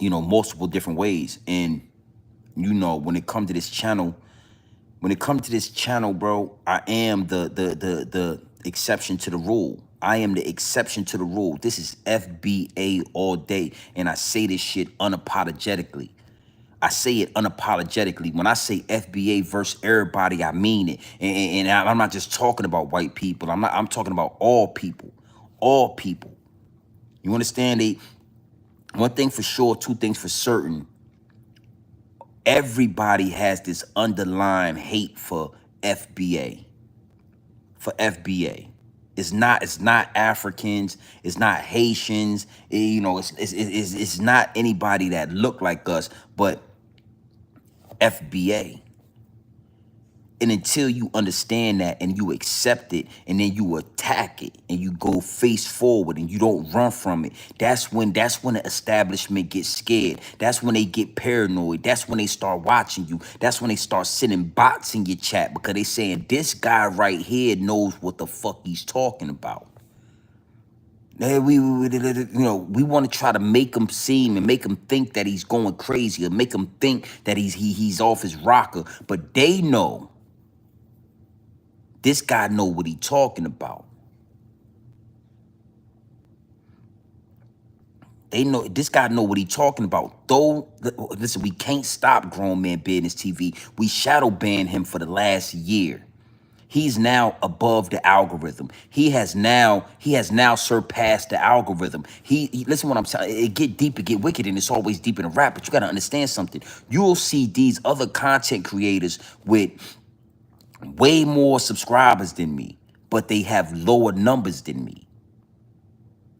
multiple different ways. And you know, when it comes to this channel, When it comes to this channel, bro, I am the exception to the rule. I am the exception to the rule. This is FBA all day, and I say this shit unapologetically. I say it unapologetically. When I say FBA versus everybody, I mean it. And I'm not just talking about white people. I'm talking about all people. All people. You understand? One thing for sure, two things for certain. Everybody has this underlying hate for FBA. For FBA. It's not Africans, it's not Haitians, you know, it's not anybody that look like us, but FBA. And until you understand that and you accept it and then you attack it and you go face forward and you don't run from it, that's when the establishment gets scared. That's when they get paranoid. That's when they start watching you. That's when they start sending bots in your chat because they saying this guy right here knows what the fuck he's talking about. We want to try to make him seem and make him think that he's going crazy or make him think that he's off his rocker, but they know. This guy know what he talking about. They know this guy know what he talking about. Though, listen, we can't stop Grown Man Business TV. We shadow banned him for the last year. He's now above the algorithm. He has now surpassed the algorithm. He listen what I'm saying. It get deep, it get wicked, and it's always deep in the rap. But you gotta understand something. You'll see these other content creators with way more subscribers than me, but they have lower numbers than me.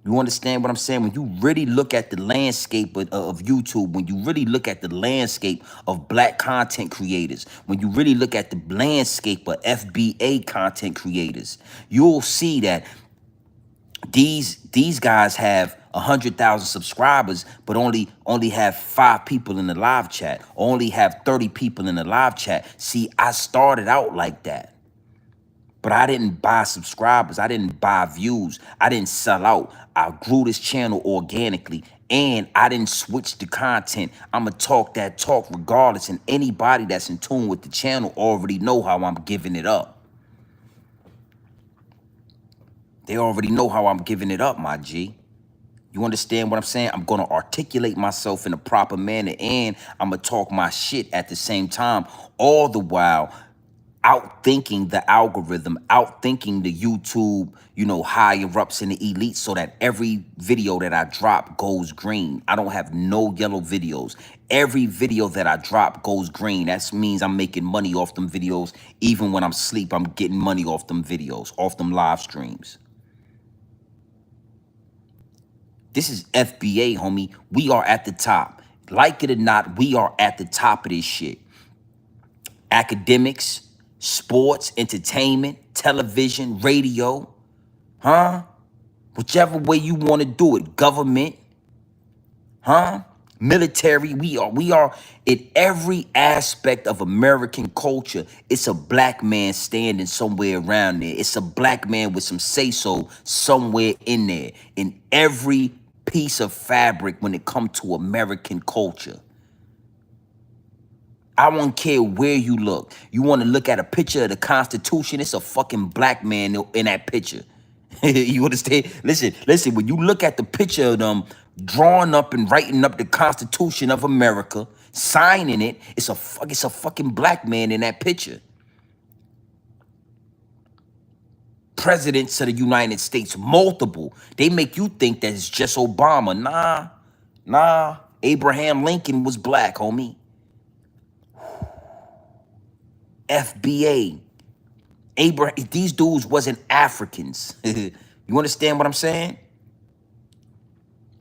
You understand what I'm saying? When you really look at the landscape of YouTube, when you really look at the landscape of black content creators, when you really look at the landscape of FBA content creators, you'll see that these guys have 100,000 subscribers, but only have 5 people in the live chat, only have 30 people in the live chat. See, I started out like that. But I didn't buy subscribers. I didn't buy views. I didn't sell out. I grew this channel organically. And I didn't switch the content. I'ma talk that talk regardless. And anybody that's in tune with the channel already know how I'm giving it up. They already know how I'm giving it up, my G. You understand what I'm saying? I'm going to articulate myself in a proper manner. And I'm going to talk my shit at the same time. All the while outthinking the algorithm, outthinking the YouTube, higher ups and the elites so that every video that I drop goes green. I don't have no yellow videos. Every video that I drop goes green. That means I'm making money off them videos. Even when I'm asleep, I'm getting money off them videos, off them live streams. This is FBA, homie. We are at the top. Like it or not, we are at the top of this shit. Academics, sports, entertainment, television, radio, whichever way you want to do it. Government, military. We are in every aspect of American culture. It's a black man standing somewhere around there. It's a black man with some say-so somewhere in there. In every piece of fabric when it comes to American culture. I won't care where you look. You want to look at a picture of the Constitution, it's a fucking black man in that picture. You understand? Listen, when you look at the picture of them drawing up and writing up the Constitution of America, signing it, it's a fucking black man in that picture. Presidents of the United States, multiple. They make you think that it's just Obama. Nah. Abraham Lincoln was black, homie. FBA. These dudes wasn't Africans. You understand what I'm saying?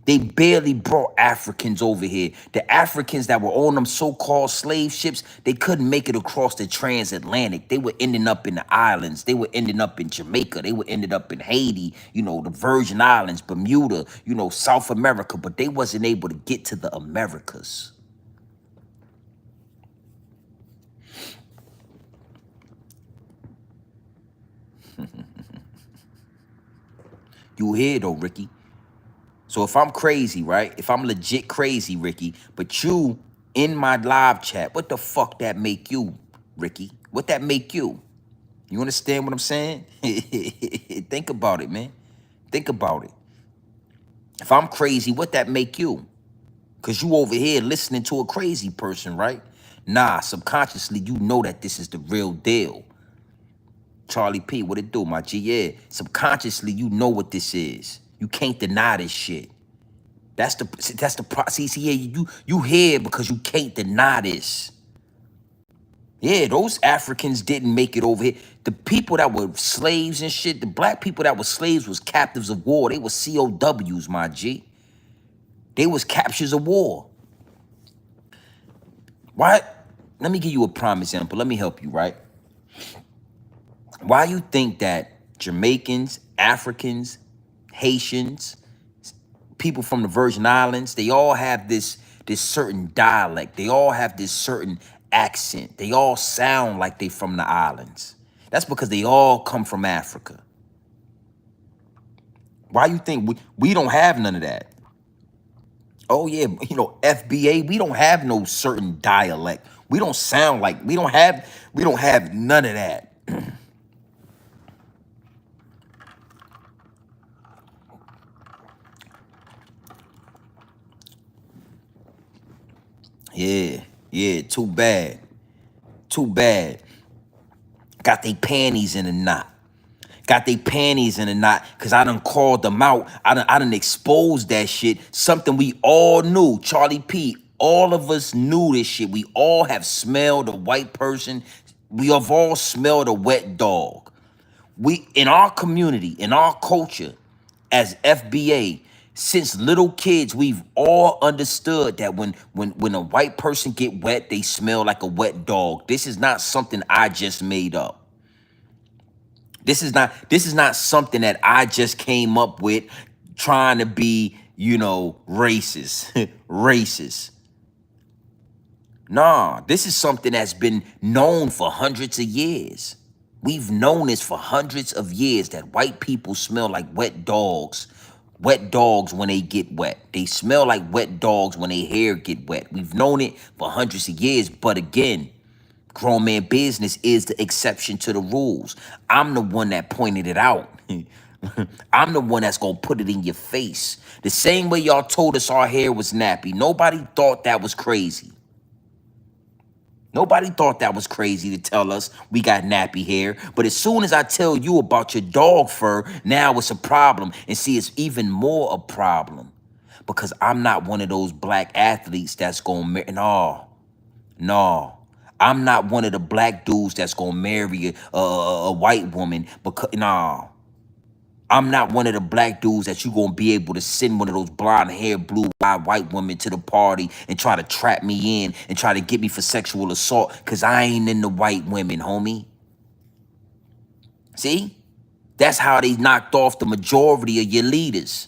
They barely brought Africans over here. The Africans that were on them so-called slave ships, they couldn't make it across the transatlantic. They were ending up in the islands. They were ending up in Jamaica. They were ended up in Haiti, the Virgin Islands, Bermuda, South America, but they wasn't able to get to the Americas. You hear though, Ricky? So if I'm crazy, right? If I'm legit crazy, Ricky, but you in my live chat, what the fuck that make you, Ricky? What that make you? You understand what I'm saying? Think about it, man. Think about it. If I'm crazy, what that make you? Cause you over here listening to a crazy person, right? Nah, subconsciously you know that this is the real deal. Charlie P, what it do, my G? Yeah, subconsciously you know what this is. You can't deny this shit. See, yeah, you here because you can't deny this. Yeah, those Africans didn't make it over here. The people that were slaves and shit, the black people that were slaves was captives of war. They were COWs, my G. They was captures of war. Why? Let me give you a prime example. Let me help you, right? Why you think that Jamaicans, Africans, Haitians, people from the Virgin Islands, they all have this certain dialect. They all have this certain accent. They all sound like they from the islands. That's because they all come from Africa. Why you think we don't have none of that? Oh yeah, you know, FBA, we don't have no certain dialect. We don't sound like we don't have none of that. Yeah, yeah, too bad. Too bad. Got they panties in a knot. Got they panties in a knot because I done called them out. I done exposed that shit. Something we all knew. Charlie P, all of us knew this shit. We all have smelled a white person. We have all smelled a wet dog. We, in our community, in our culture, as FBA, since little kids, we've all understood that when a white person get wet, they smell like a wet dog. This is not something I just made up. This is not something that I just came up with trying to be, you know, racist. Racist. Nah, this is something that's been known for hundreds of years. We've known this for hundreds of years that white people smell like wet dogs. Wet dogs when they get wet. They smell like wet dogs when their hair get wet. We've known it for hundreds of years, but again, grown man business is the exception to the rules. I'm the one that pointed it out. I'm the one that's gonna put it in your face. The same way y'all told us our hair was nappy. Nobody thought that was crazy. Nobody thought that was crazy to tell us we got nappy hair. But as soon as I tell you about your dog fur, now it's a problem. And see, it's even more a problem because I'm not one of those black athletes that's going to, no. I'm not one of the black dudes that's going to marry a white woman because, no. I'm not one of the black dudes that you gonna be able to send one of those blonde hair, blue-eyed white women to the party and try to trap me in and try to get me for sexual assault because I ain't into white women, homie. See? That's how they knocked off the majority of your leaders.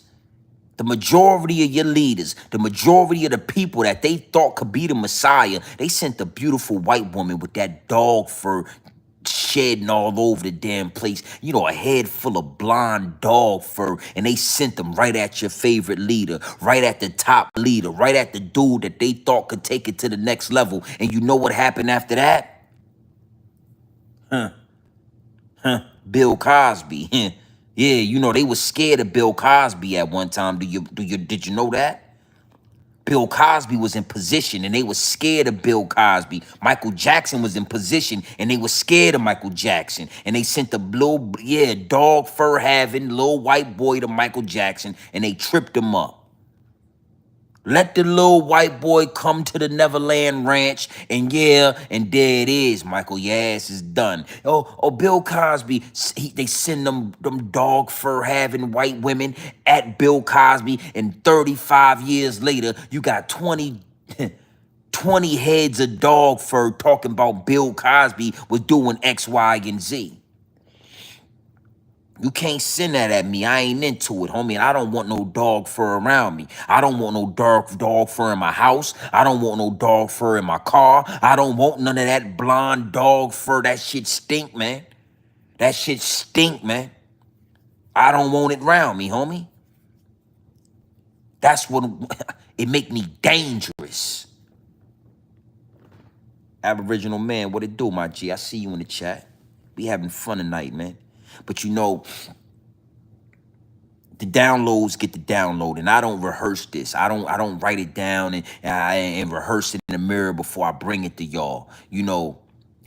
The majority of your leaders, the majority of the people that they thought could be the Messiah, they sent the beautiful white woman with that dog fur shedding all over the damn place. You know, a head full of blonde dog fur, and they sent them right at your favorite leader, right at the top leader, right at the dude that they thought could take it to the next level. And you know what happened after that? Bill Cosby. Yeah, you know, they was scared of Bill Cosby at one time. Did you know that? Bill Cosby was in position and they were scared of Bill Cosby. Michael Jackson was in position and they were scared of Michael Jackson. And they sent the little, yeah, dog fur having little white boy to Michael Jackson and they tripped him up. Let the little white boy come to the Neverland Ranch, and yeah, and there it is, Michael. Your ass is done. Oh, Bill Cosby. They send them dog fur having white women at Bill Cosby, and 35 years later, you got 20 heads of dog fur talking about Bill Cosby was doing X, Y, and Z. You can't send that at me. I ain't into it, homie. I don't want no dog fur around me. I don't want no dog fur in my house. I don't want no dog fur in my car. I don't want none of that blonde dog fur. That shit stink, man. That shit stink, man. I don't want it around me, homie. That's what it make me dangerous. Aboriginal man, what it do, my G? I see you in the chat. We having fun tonight, man. But you know, the downloads get the download, and I don't rehearse this. I don't write it down and rehearse it in the mirror before I bring it to y'all. You know,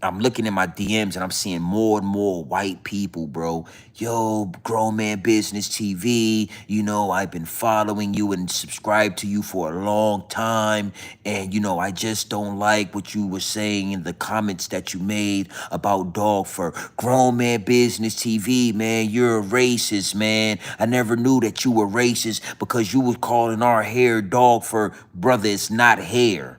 I'm looking at my DMs and I'm seeing more and more white people, bro. Yo, Grown Man Business TV, you know, I've been following you and subscribed to you for a long time. And, you know, I just don't like what you were saying in the comments that you made about dog fur. Grown Man Business TV, man, you're a racist, man. I never knew that you were racist because you were calling our hair dog fur. Brother, it's not hair.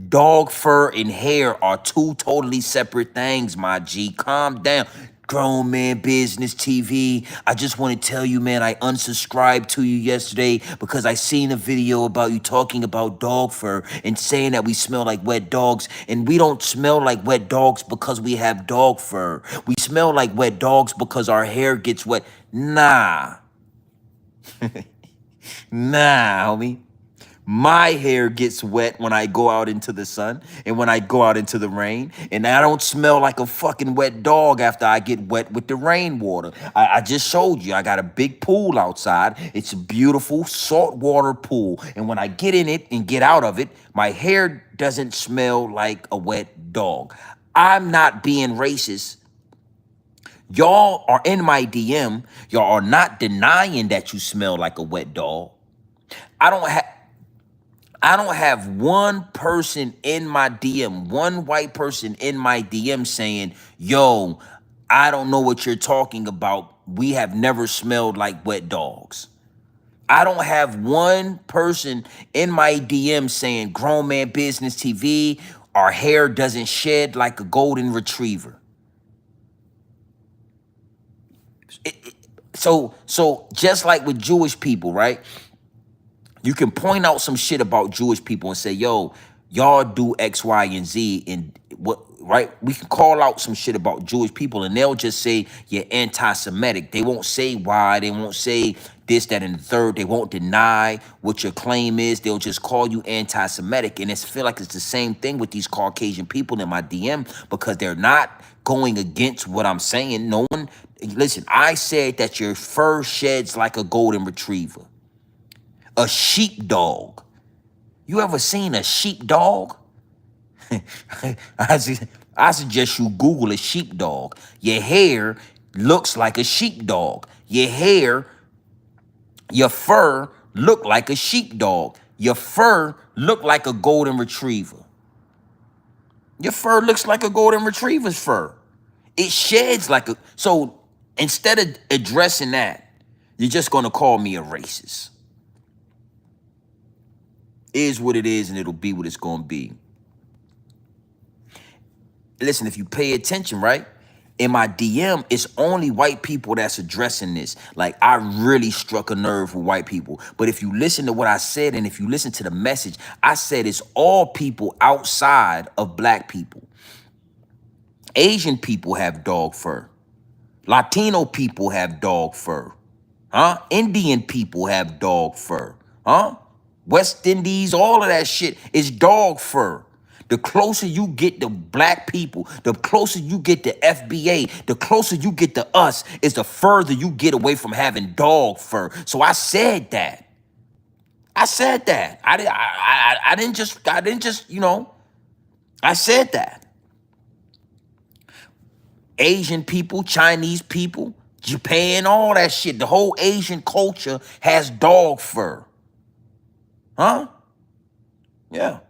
Dog fur and hair are two totally separate things, my G. Calm down. Grown Man Business TV. I just want to tell you, man, I unsubscribed to you yesterday because I seen a video about you talking about dog fur and saying that we smell like wet dogs. And we don't smell like wet dogs because we have dog fur. We smell like wet dogs because our hair gets wet. Nah. Nah, homie. My hair gets wet when I go out into the sun and when I go out into the rain. And I don't smell like a fucking wet dog after I get wet with the rainwater. I just showed you. I got a big pool outside. It's a beautiful saltwater pool. And when I get in it and get out of it, my hair doesn't smell like a wet dog. I'm not being racist. Y'all are in my DM. Y'all are not denying that you smell like a wet dog. I don't have one person in my DM, one white person in my DM saying, yo, I don't know what you're talking about. We have never smelled like wet dogs. I don't have one person in my DM saying, Grown Man Business TV, our hair doesn't shed like a golden retriever. So just like with Jewish people, right? You can point out some shit about Jewish people and say, yo, y'all do X, Y, and Z. And what, right? We can call out some shit about Jewish people and they'll just say you're anti-Semitic. They won't say why. They won't say this, that, and the third. They won't deny what your claim is. They'll just call you anti-Semitic. And I feel like it's the same thing with these Caucasian people in my DM because they're not going against what I'm saying. No one, listen, I said that your fur sheds like a golden retriever. A sheepdog. You ever seen a sheepdog? I suggest you Google a sheepdog. Your hair looks like a sheepdog. Your fur look like a sheepdog. Your fur look like a golden retriever. Your fur looks like a golden retriever's fur. It sheds like a, so instead of addressing that, you're just gonna call me a racist. Is what it is and it'll be what it's gonna be. Listen, if you pay attention, right? In my DM, it's only white people that's addressing this. Like, I really struck a nerve with white people. But if you listen to what I said and if you listen to the message, I said it's all people outside of black people. Asian people have dog fur. Latino people have dog fur. Huh? Indian people have dog fur. Huh? West Indies, all of that shit is dog fur. The closer you get to black people, the closer you get to FBA, the closer you get to us, is the further you get away from having dog fur. So I said that. I said that. I didn't just, you know, I said that. Asian people, Chinese people, Japan, all that shit. The whole Asian culture has dog fur. Huh? Yeah.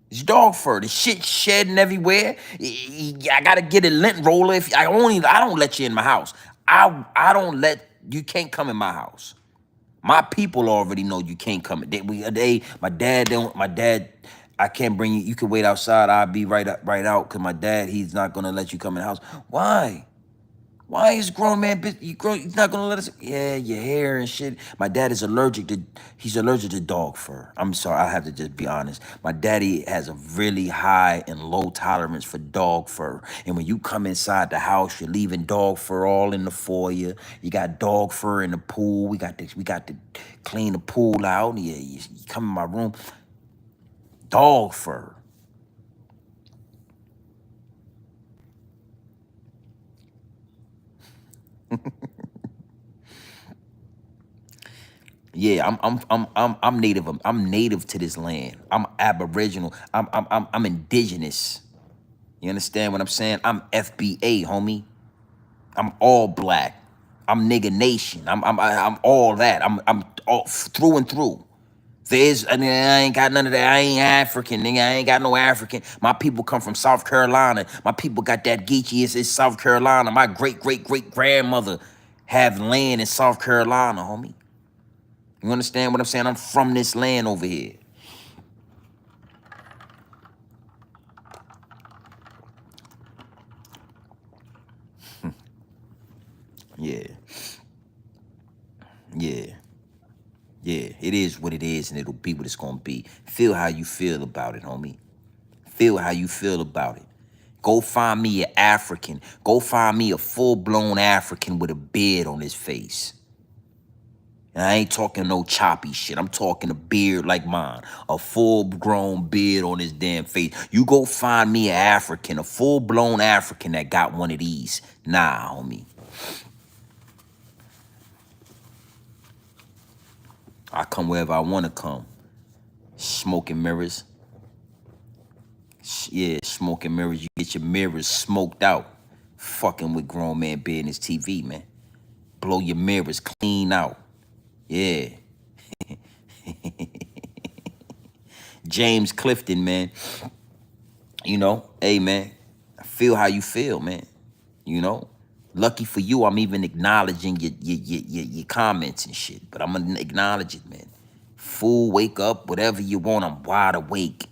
It's dog fur. The shit shedding everywhere. I gotta get a lint roller. If I don't let you in my house. I don't let you can't come in my house. My people already know you can't come. My dad. I can't bring you. You can wait outside. I'll be right out. Cause my dad, he's not gonna let you come in the house. Why? Why is grown man he's not gonna let us? Yeah, your hair and shit. My dad is he's allergic to dog fur. I'm sorry, I have to just be honest. My daddy has a really high and low tolerance for dog fur. And when you come inside the house, you're leaving dog fur all in the foyer. You got dog fur in the pool. We got to clean the pool out. Yeah, you come in my room. Dog fur. Yeah, I'm native. I'm native to this land. I'm aboriginal. I'm indigenous. You understand what I'm saying? I'm FBA, homie. I'm all black. I'm nigga nation. I'm all that. I'm all through and through. I mean, I ain't got none of that. I ain't African, nigga. I ain't got no African. My people come from South Carolina. My people got that Geechee. It's South Carolina. My great grandmother have land in South Carolina, homie. You understand what I'm saying? I'm from this land over here. Yeah, yeah, yeah. It is what it is, and it'll be what it's gonna be. Feel how you feel about it, homie. Feel how you feel about it. Go find me an African. Go find me a full-blown African with a beard on his face. And I ain't talking no choppy shit. I'm talking a beard like mine. A full-grown beard on his damn face. You go find me an African, a full-blown African that got one of these. Nah, homie. I come wherever I want to come. Smoking mirrors. Yeah, smoking mirrors. You get your mirrors smoked out. Fucking with grown man business TV, man. Blow your mirrors clean out. Yeah. James Clifton, man. You know, hey, man. I feel how you feel, man. You know? Lucky for you, I'm even acknowledging your comments and shit. But I'm going to acknowledge it, man. Fool, wake up, whatever you want, I'm wide awake.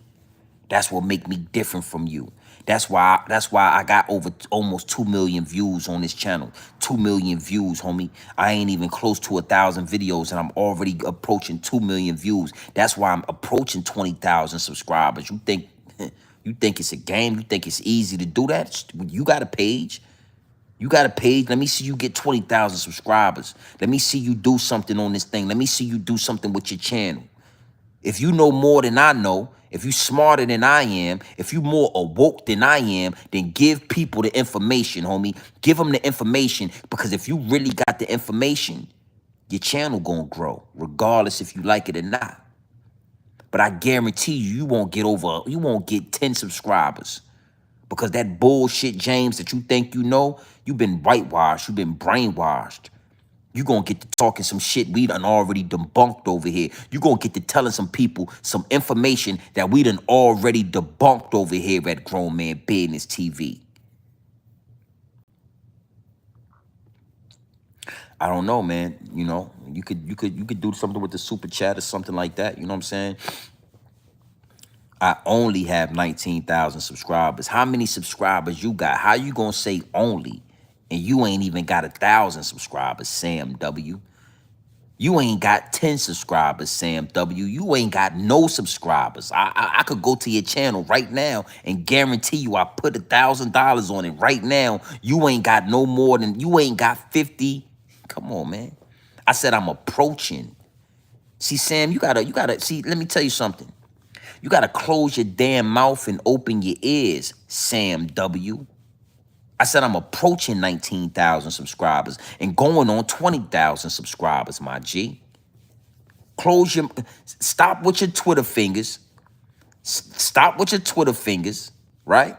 That's what make me different from you. That's why I got over almost 2 million views on this channel. 2 million views, homie. I ain't even close to 1,000 videos and I'm already approaching 2 million views. That's why I'm approaching 20,000 subscribers. You think you think it's a game? You think it's easy to do that? You got a page. You got a page. Let me see you get 20,000 subscribers. Let me see you do something on this thing. Let me see you do something with your channel. If you know more than I know, if you smarter than I am, if you more awoke than I am, then give people the information, homie. Give them the information, because if you really got the information, your channel gonna grow, regardless if you like it or not. But I guarantee you, you won't get 10 subscribers. Because that bullshit, James, that you think you know, you've been whitewashed, you've been brainwashed. You gonna get to talking some shit we done already debunked over here. You gonna get to telling some people some information that we done already debunked over here at Grown Man Business TV. I don't know, man. You know, you could do something with the super chat or something like that. You know what I'm saying? I only have 19,000 subscribers. How many subscribers you got? How you gonna say only? And you ain't even got 1,000 subscribers, Sam W. You ain't got 10 subscribers, Sam W. You ain't got no subscribers. I could go to your channel right now and guarantee you I put $1,000 on it right now. You ain't got no more than, you ain't got 50. Come on, man. I said I'm approaching. See, Sam, you gotta, see, let me tell you something. You gotta close your damn mouth and open your ears, Sam W. I said I'm approaching 19,000 subscribers and going on 20,000 subscribers, my G. Stop with your Twitter fingers. Stop with your Twitter fingers, right?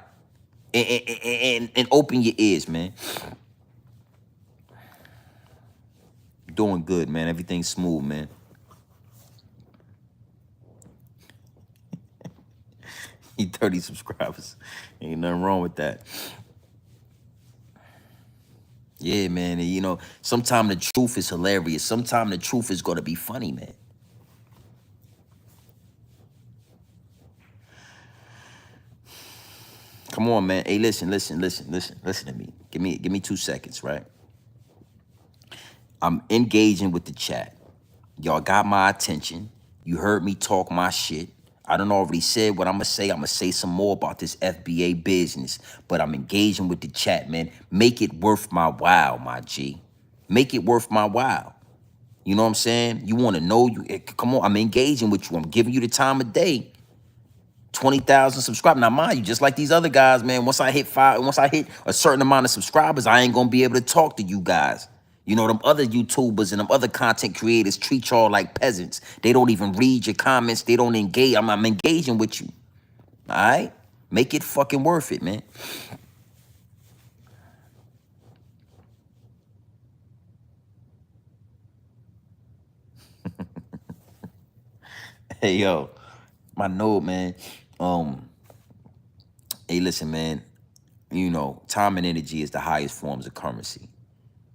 And open your ears, man. Doing good, man. Everything's smooth, man. Need 30 subscribers. Ain't nothing wrong with that. Yeah, man. And, you know, sometimes the truth is hilarious. Sometimes the truth is gonna be funny, man. Come on, man. Hey, listen to me. Give me 2 seconds, right? I'm engaging with the chat. Y'all got my attention. You heard me talk my shit. I done already said what I'm gonna say. I'm gonna say some more about this FBA business, but I'm engaging with the chat, man. Make it worth my while, my G. Make it worth my while. You know what I'm saying? You want to know, come on, I'm engaging with you. I'm giving you the time of day. 20,000 subscribers. Now, mind you, just like these other guys, man, once I hit a certain amount of subscribers, I ain't gonna be able to talk to you guys. You know, them other YouTubers and them other content creators treat y'all like peasants. They don't even read your comments. They don't engage. I'm engaging with you. All right? Make it fucking worth it, man. Hey, yo, my note, man. Um, hey, listen, man. You know, time and energy is the highest forms of currency.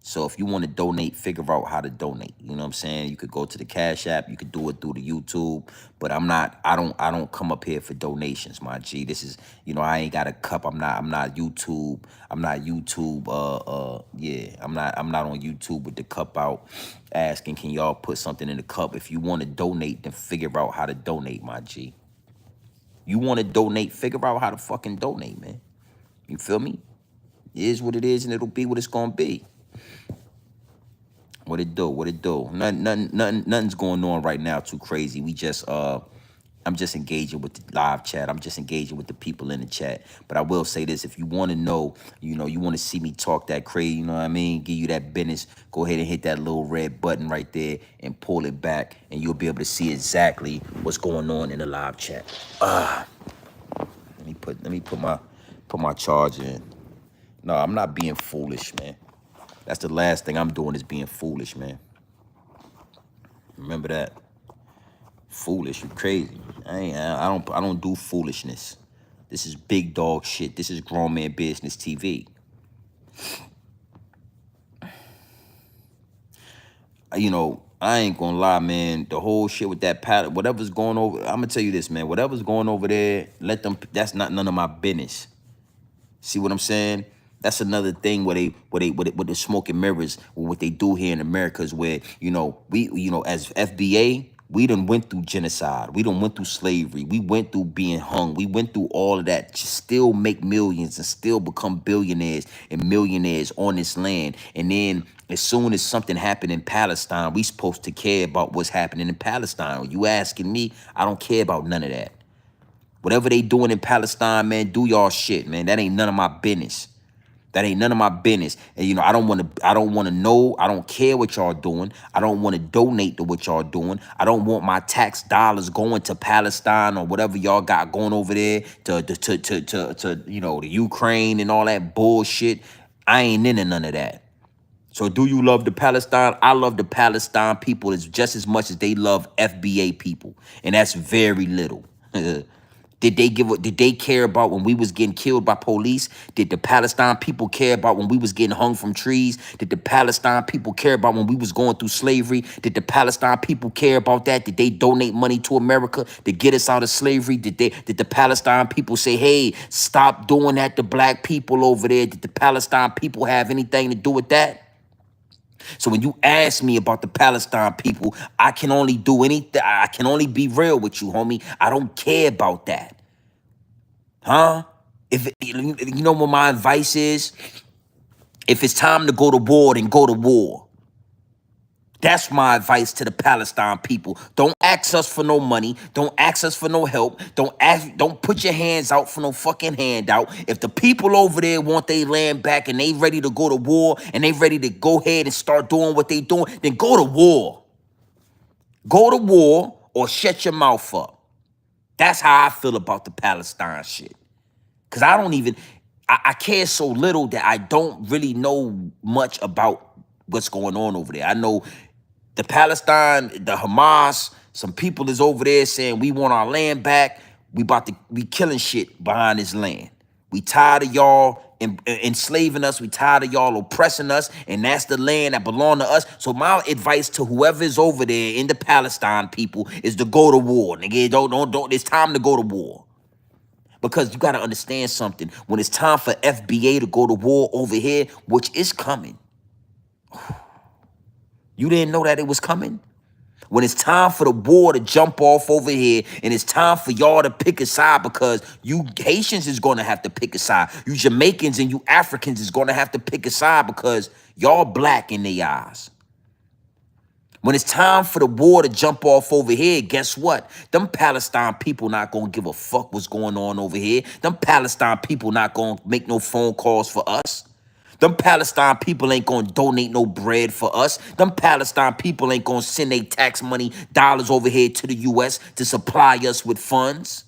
So if you want to donate, figure out how to donate. You know what I'm saying? You could go to the Cash App, you could do it through the YouTube, but I don't come up here for donations, my G. This is, you know, I ain't got a cup. I'm not YouTube. Yeah, I'm not on YouTube with the cup out asking, can y'all put something in the cup? If you want to donate, then figure out how to donate, my G. You want to donate, figure out how to fucking donate, man. You feel me? It is what it is and it'll be what it's gonna be. What it do? What it do? Nothing's going on right now too crazy. I'm just engaging with the live chat. I'm just engaging with the people in the chat. But I will say this: if you want to know, you know, you want to see me talk that crazy, you know what I mean? Give you that business. Go ahead and hit that little red button right there and pull it back, and you'll be able to see exactly what's going on in the live chat. Let me put my charger in. No, I'm not being foolish, man. That's the last thing I'm doing is being foolish, man. Remember that. Foolish, you crazy. I don't do foolishness. This is big dog shit. This is grown man business TV. You know, I ain't gonna lie, man. The whole shit with that pallet, whatever's going over, I'm gonna tell you this, man. Whatever's going over there, let them. That's not none of my business. See what I'm saying? That's another thing with the smoke and mirrors. What they do here in America is where, you know, as FBA, we done went through genocide. We done went through slavery. We went through being hung. We went through all of that to still make millions and still become billionaires and millionaires on this land. And then as soon as something happened in Palestine, we supposed to care about what's happening in Palestine. You asking me, I don't care about none of that. Whatever they doing in Palestine, man, do y'all shit, man. That ain't none of my business. That ain't none of my business. And you know, I don't want to know. I don't care what y'all doing. I don't want to donate to what y'all doing. I don't want my tax dollars going to Palestine or whatever y'all got going over there to you know, the Ukraine and all that bullshit. I ain't into none of that. So do you love the Palestine? I love the Palestine people as just as much as they love FBA people. And that's very little. Did they care about when we was getting killed by police? Did the Palestine people care about when we was getting hung from trees? Did the Palestine people care about when we was going through slavery? Did the Palestine people care about that? Did they donate money to America to get us out of slavery? Did the Palestine people say, hey, stop doing that to black people over there? Did the Palestine people have anything to do with that? So when you ask me about the Palestine people, I can only do anything. I can only be real with you, homie. I don't care about that. Huh? If you know what my advice is, if it's time to go to war, then go to war. That's my advice to the Palestine people. Don't ask us for no money. Don't ask us for no help. Don't put your hands out for no fucking handout. If the people over there want their land back and they ready to go to war and they ready to go ahead and start doing what they doing, then go to war. Go to war or shut your mouth up. That's how I feel about the Palestine shit. Because I care so little that I don't really know much about what's going on over there. I know the Palestine, the Hamas, some people is over there saying we want our land back. We about to be killing shit behind this land. We tired of y'all enslaving us. We tired of y'all oppressing us. And that's the land that belong to us. So my advice to whoever is over there in the Palestine people is to go to war. Nigga, don't. It's time to go to war. Because you got to understand something. When it's time for FBA to go to war over here, which is coming. You didn't know that it was coming? When it's time for the war to jump off over here and it's time for y'all to pick a side, because you Haitians is going to have to pick a side. You Jamaicans and you Africans is going to have to pick a side because y'all black in their eyes. When it's time for the war to jump off over here, guess what? Them Palestine people not going to give a fuck what's going on over here. Them Palestine people not going to make no phone calls for us. Them Palestine people ain't gonna donate no bread for us. Them Palestine people ain't gonna send their tax money dollars over here to the US to supply us with funds.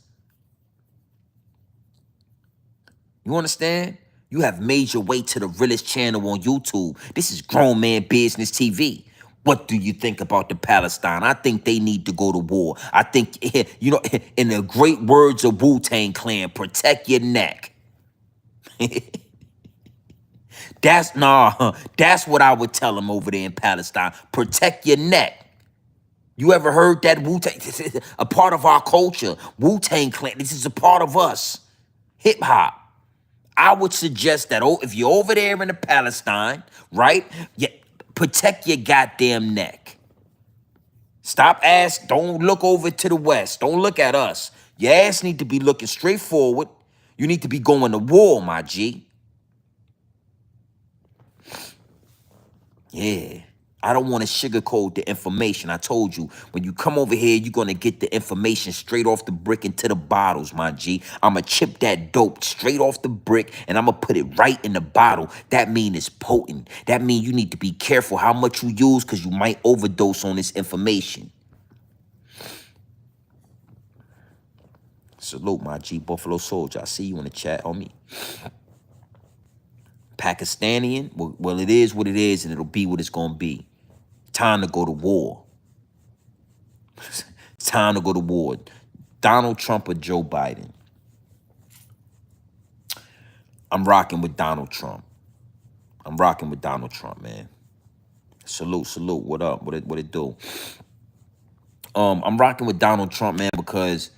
You understand? You have made your way to the Realest channel on YouTube. This is Grown Man Business TV. What do you think about the Palestine? I think they need to go to war. I think, you know, in the great words of Wu-Tang Clan, protect your neck. That's what I would tell them over there in Palestine. Protect your neck. You ever heard that Wu-Tang? This is a part of our culture. Wu-Tang Clan, this is a part of us. Hip hop. I would suggest that if you're over there in the Palestine, right, protect your goddamn neck. Don't look over to the West. Don't look at us. Your ass need to be looking straight forward. You need to be going to war, my G. Yeah. I don't want to sugarcoat the information. I told you, when you come over here, you're going to get the information straight off the brick into the bottles, my G. I'm going to chip that dope straight off the brick, and I'm going to put it right in the bottle. That mean it's potent. That mean you need to be careful how much you use, because you might overdose on this information. Salute, my G. Buffalo Soldier. I see you in the chat on me. Pakistani, well, it is what it is, and it'll be what it's going to be. Time to go to war. It's time to go to war. Donald Trump or Joe Biden? I'm rocking with Donald Trump. I'm rocking with Donald Trump, man. Salute. What up? What it do? I'm rocking with Donald Trump, man, because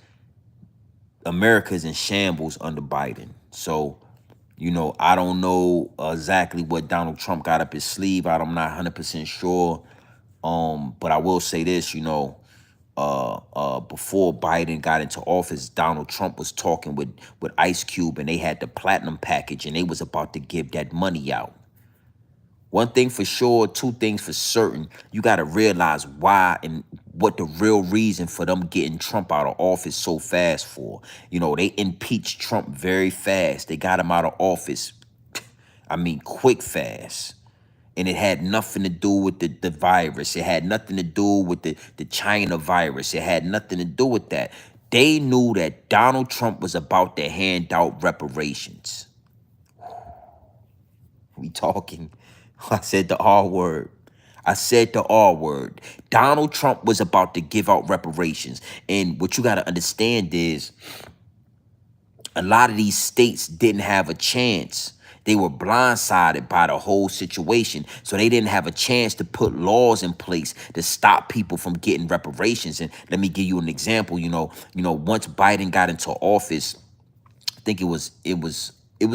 America's in shambles under Biden. So, you know, I don't know exactly what Donald Trump got up his sleeve. I'm not 100% sure. But I will say this, you know, before Biden got into office, Donald Trump was talking with Ice Cube, and they had the platinum package, and they was about to give that money out. One thing for sure, two things for certain, you got to realize why and what the real reason for them getting Trump out of office so fast for. You know, they impeached Trump very fast. They got him out of office, I mean, quick fast. And it had nothing to do with the virus. It had nothing to do with the China virus. It had nothing to do with that. They knew that Donald Trump was about to hand out reparations. We talking. I said the R word. I said the R word. Donald Trump was about to give out reparations. And what you got to understand is a lot of these states didn't have a chance. They were blindsided by the whole situation. So they didn't have a chance to put laws in place to stop people from getting reparations. And let me give you an example. You know, once Biden got into office, I think it was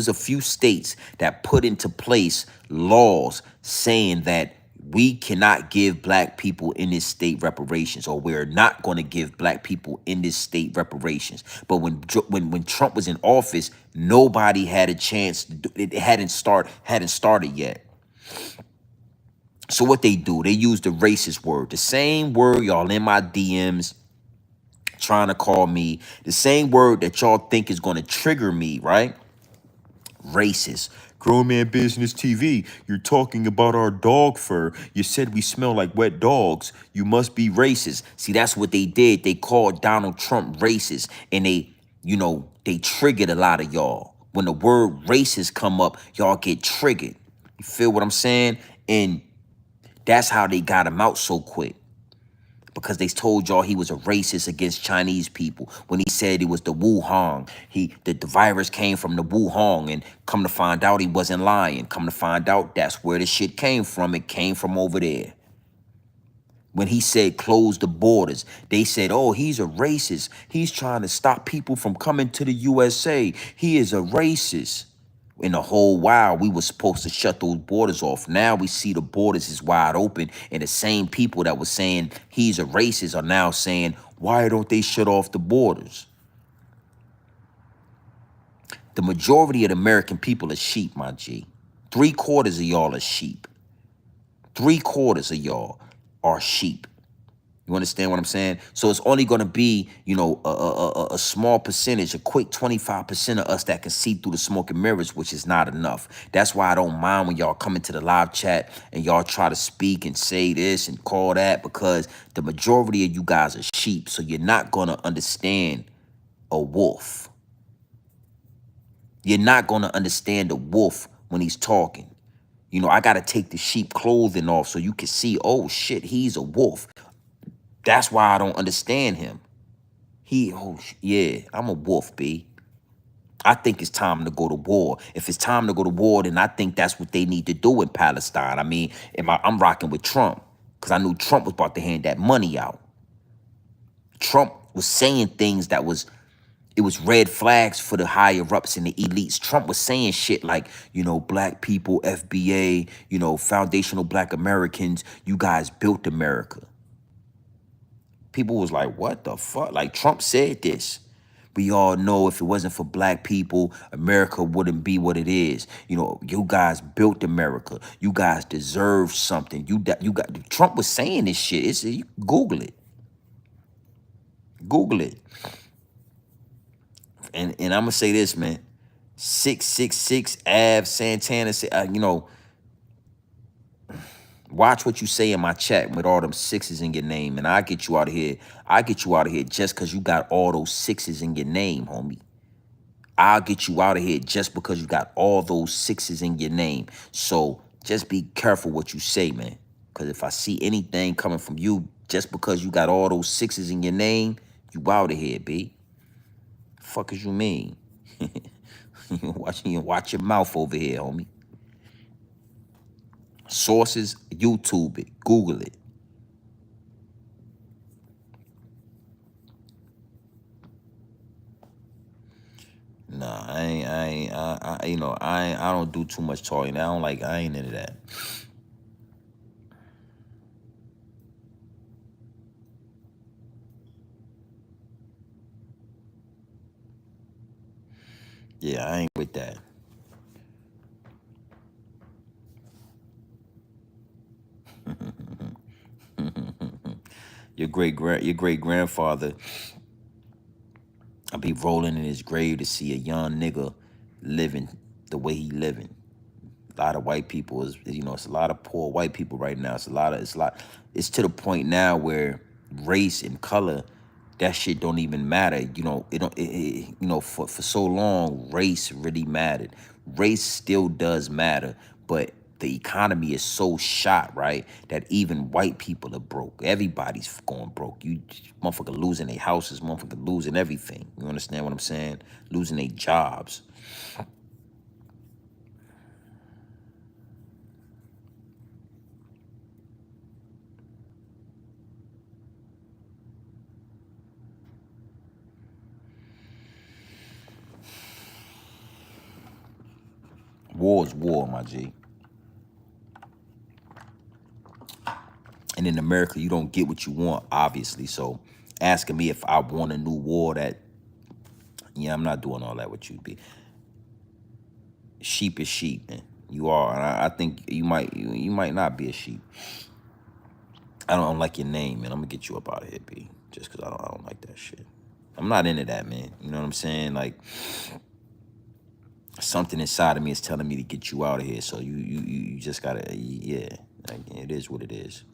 a few states that put into place laws saying that we cannot give black people in this state reparations, or we're not going to give black people in this state reparations. But when Trump was in office, nobody had a chance to do it. It hadn't started yet. So what they do, they use the racist word, the same word y'all in my DMs trying to call me, the same word that y'all think is going to trigger me, right? Racist. Grown Man Business TV, you're talking about our dog fur. You said we smell like wet dogs. You must be racist. See, that's what they did. They called Donald Trump racist, and they triggered a lot of y'all. When the word racist come up, y'all get triggered. You feel what I'm saying? And that's how they got him out so quick. Because they told y'all he was a racist against Chinese people when he said it was the Wuhan. The virus came from the Wuhan, and come to find out he wasn't lying. Come to find out that's where the shit came from. It came from over there. When he said close the borders, they said, oh, he's a racist. He's trying to stop people from coming to the USA. He is a racist. In the whole while, we were supposed to shut those borders off. Now we see the borders is wide open, and the same people that were saying he's a racist are now saying, why don't they shut off the borders? The majority of the American people are sheep, my G. 3/4 of y'all are sheep. 3/4 of y'all are sheep. You understand what I'm saying? So it's only going to be, you know, a small percentage, a quick 25% of us that can see through the smoke and mirrors, which is not enough. That's why I don't mind when y'all come into the live chat and y'all try to speak and say this and call that, because the majority of you guys are sheep. So you're not going to understand a wolf. You're not going to understand a wolf when he's talking. You know, I got to take the sheep clothing off so you can see, oh shit, he's a wolf. That's why I don't understand him. Yeah, I'm a wolf, B. I think it's time to go to war. If it's time to go to war, then I think that's what they need to do in Palestine. I mean, I'm rocking with Trump because I knew Trump was about to hand that money out. Trump was saying things it was red flags for the higher ups and the elites. Trump was saying shit like, you know, black people, FBA, you know, foundational black Americans, you guys built America. People was like, what the fuck? Like, Trump said this. We all know if it wasn't for black people, America wouldn't be what it is. You know, you guys built America. You guys deserve something. You got Trump was saying this shit. You Google it. Google it. And I'm gonna say this, man. 666 Ave Santana. You know, watch what you say in my chat with all them sixes in your name, and I get you out of here. I get you out of here just because you got all those sixes in your name, homie. I'll get you out of here just because you got all those sixes in your name. So just be careful what you say, man. Because if I see anything coming from you just because you got all those sixes in your name, you out of here, B. Fuck as you mean? Watch your mouth over here, homie. Sources, YouTube it, Google it. Nah, you know, I don't do too much talking. I ain't into that. Yeah, I ain't with that. Your great grandfather, I'll be rolling in his grave to see a young nigga living the way he living. A lot of white people you know, it's a lot of poor white people right now. It's to the point now where race and color, that shit don't even matter. You know, you know, for so long, race really mattered. Race still does matter, but the economy is so shot, right, that even white people are broke. Everybody's going broke. You motherfucker losing their houses, motherfucker losing everything. You understand what I'm saying? Losing their jobs. War is war, my G. And in America, you don't get what you want, obviously. So asking me if I want a new war, yeah, I'm not doing all that with you, B. Sheep is sheep, man. You are, and I think you might not be a sheep. I don't like your name, man. I'm gonna get you up out of here, B. Just because I don't like that shit. I'm not into that, man. You know what I'm saying? Like, something inside of me is telling me to get you out of here. So you just gotta, yeah. Like, it is what it is.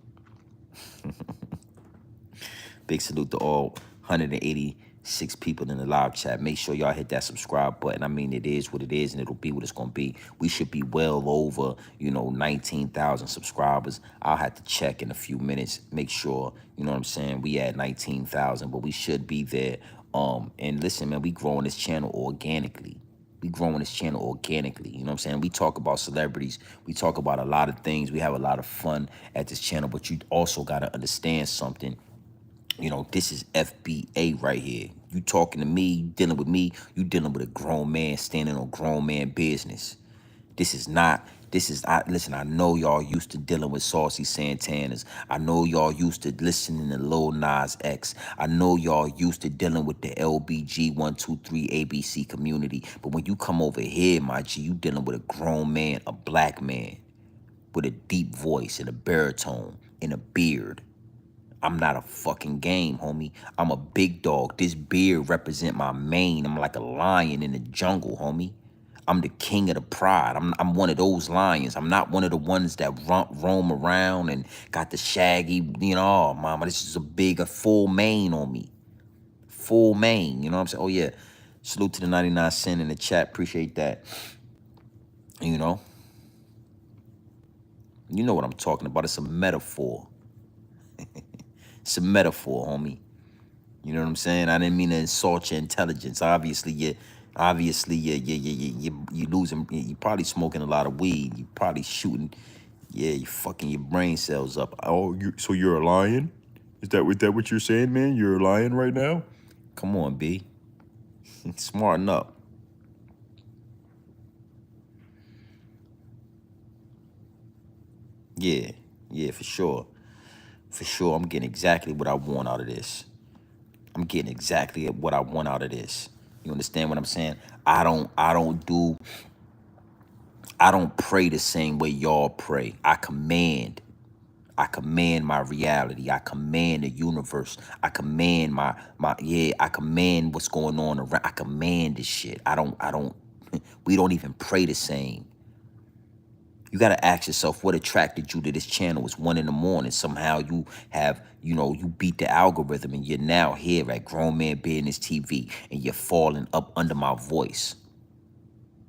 Big salute to all 186 people in the live chat. Make sure y'all hit that subscribe button. I mean, it is what it is, and it'll be what it's gonna be. We should be well over, you know, 19,000 subscribers. I'll have to check in a few minutes, make sure, you know what I'm saying, we at 19,000, but we should be there. And listen, man, we growing this channel organically. We growing this channel organically. You know what I'm saying? We talk about celebrities. We talk about a lot of things. We have a lot of fun at this channel, but you also got to understand something. You know, this is FBA right here. You talking to me, you dealing with me, you dealing with a grown man standing on grown man business. Listen, I know y'all used to dealing with Saucy Santanas. I know y'all used to listening to Lil Nas X. I know y'all used to dealing with the LBG 123 ABC community. But when you come over here, my G, you dealing with a grown man, a black man with a deep voice and a baritone and a beard. I'm not a fucking game, homie. I'm a big dog. This beard represent my mane. I'm like a lion in the jungle, homie. I'm the king of the pride. I'm one of those lions. I'm not one of the ones that roam around and got the shaggy, oh, mama, this is a full mane on me. Full mane, you know what I'm saying? Oh, yeah. Salute to the 99 cent in the chat. Appreciate that. You know? You know what I'm talking about. It's a metaphor. It's a metaphor, homie. You know what I'm saying? I didn't mean to insult your intelligence. You losing. You probably smoking a lot of weed. You probably shooting. Yeah, you fucking your brain cells up. Oh, so you're a lion? Is that what you're saying, man? You're a lion right now? Come on, B. Smarten up. Yeah, yeah, for sure. For sure, I'm getting exactly what I want out of this. I'm getting exactly what I want out of this. You understand what I'm saying? I don't pray the same way y'all pray. I command my reality. I command the universe. I command I command what's going on around. I command this shit. We don't even pray the same. You got to ask yourself what attracted you to this channel. It's 1 in the morning. Somehow you have, you beat the algorithm and you're now here at Grown Man Business TV and you're falling up under my voice.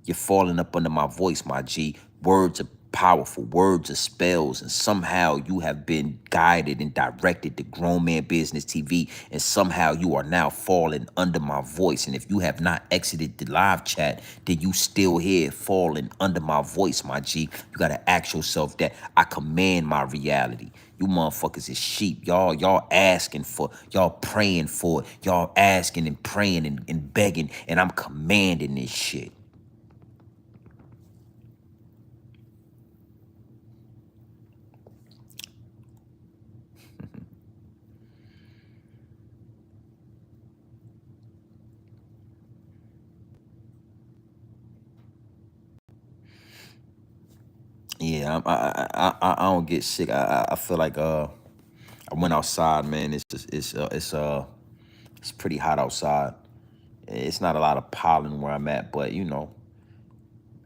You're falling up under my voice, my G. Words are powerful. Words are spells. And somehow you have been guided and directed to Grown Man Business TV. And somehow you are now falling under my voice. And if you have not exited the live chat, then you still here falling under my voice, my G. You got to ask yourself that. I command my reality. You motherfuckers is sheep. Y'all asking for, y'all praying for it. Y'all asking and praying and begging. And I'm commanding this shit. Yeah, I don't get sick. I feel like I went outside, man. It's pretty hot outside. It's not a lot of pollen where I'm at, but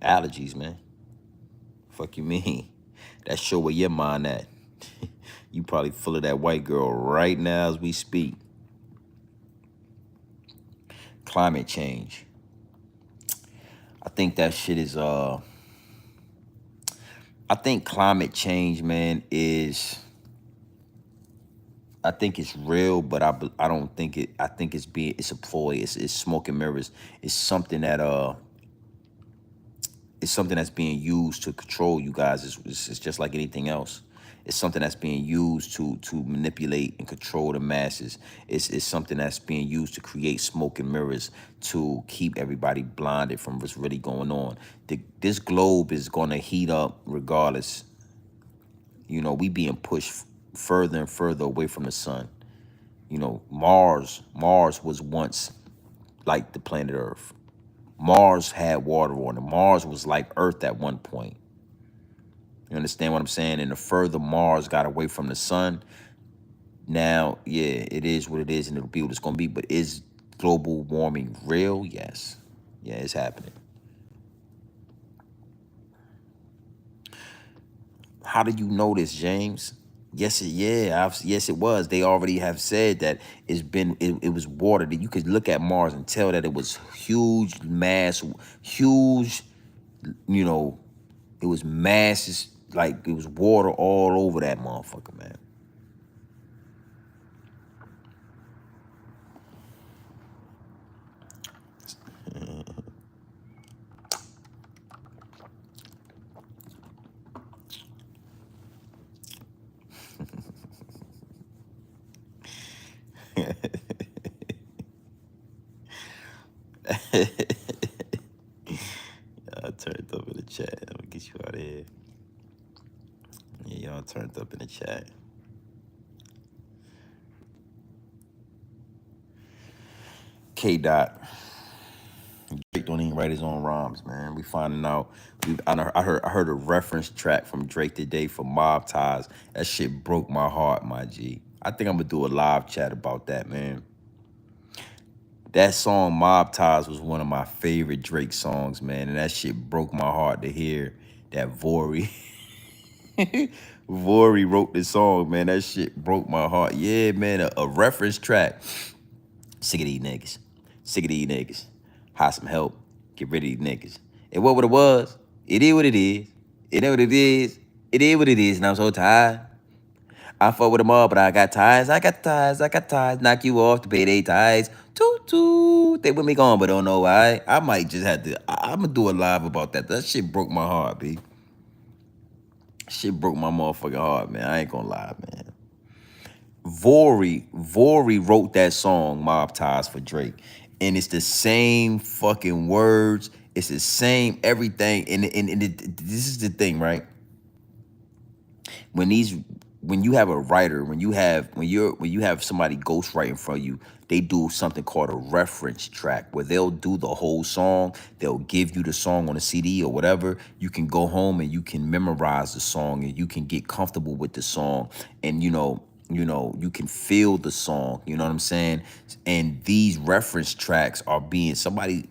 allergies, man. Fuck you mean? That's sure where your mind at. You probably full of that white girl right now as we speak. Climate change. I think that shit is I think climate change, man, I think it's real, but I don't think it. I think it's a ploy. It's smoke and mirrors. It's something that it's something that's being used to control you guys. It's just like anything else. It's something that's being used to manipulate and control the masses. It's something that's being used to create smoke and mirrors to keep everybody blinded from what's really going on. This globe is going to heat up regardless. We being pushed further and further away from the sun. Mars was once like the planet Earth. Mars had water on it. Mars was like Earth at one point. You understand what I'm saying? And the further Mars got away from the sun, now, yeah, it is what it is and it'll be what it's going to be. But is global warming real? Yes. Yeah, it's happening. How did you know this, James? Yes, it was. They already have said that it was water. That you could look at Mars and tell that it was huge, you know, it was masses, like it was water all over that motherfucker, man. Y'all turned up in the chat. I'm gonna get you out of here. Yeah, y'all turned up in the chat. K Dot. Drake don't even write his own rhymes, man. We finding out. I heard a reference track from Drake today for Mob Ties. That shit broke my heart, my G. I think I'm gonna do a live chat about that, man. That song Mob Ties was one of my favorite Drake songs, man. And that shit broke my heart to hear that Vori. Vori wrote the song, man. That shit broke my heart. Yeah, man, a reference track. Sick of these niggas. Sick of these niggas. Hire some help. Get rid of these niggas. And what it was, it is what it is. It is what it is. It is what it is. And I'm so tired. I fuck with them all, but I got ties. I got ties. I got ties. Knock you off to pay they ties. Toot toot. They with me gone, but don't know why. I might just have to. I'm gonna do a live about that. That shit broke my heart, B. Shit broke my motherfucking heart, man. I ain't gonna lie, man. Vori wrote that song, Mob Ties, for Drake. And it's the same fucking words. It's the same everything. And this is the thing, right? when these when you have a writer, when you have somebody ghostwriting for you, they do something called a reference track where they'll do the whole song. They'll give you the song on a CD or whatever. You can go home and you can memorize the song and you can get comfortable with the song, and you can feel the song. You know what I'm saying? And these reference tracks are being somebody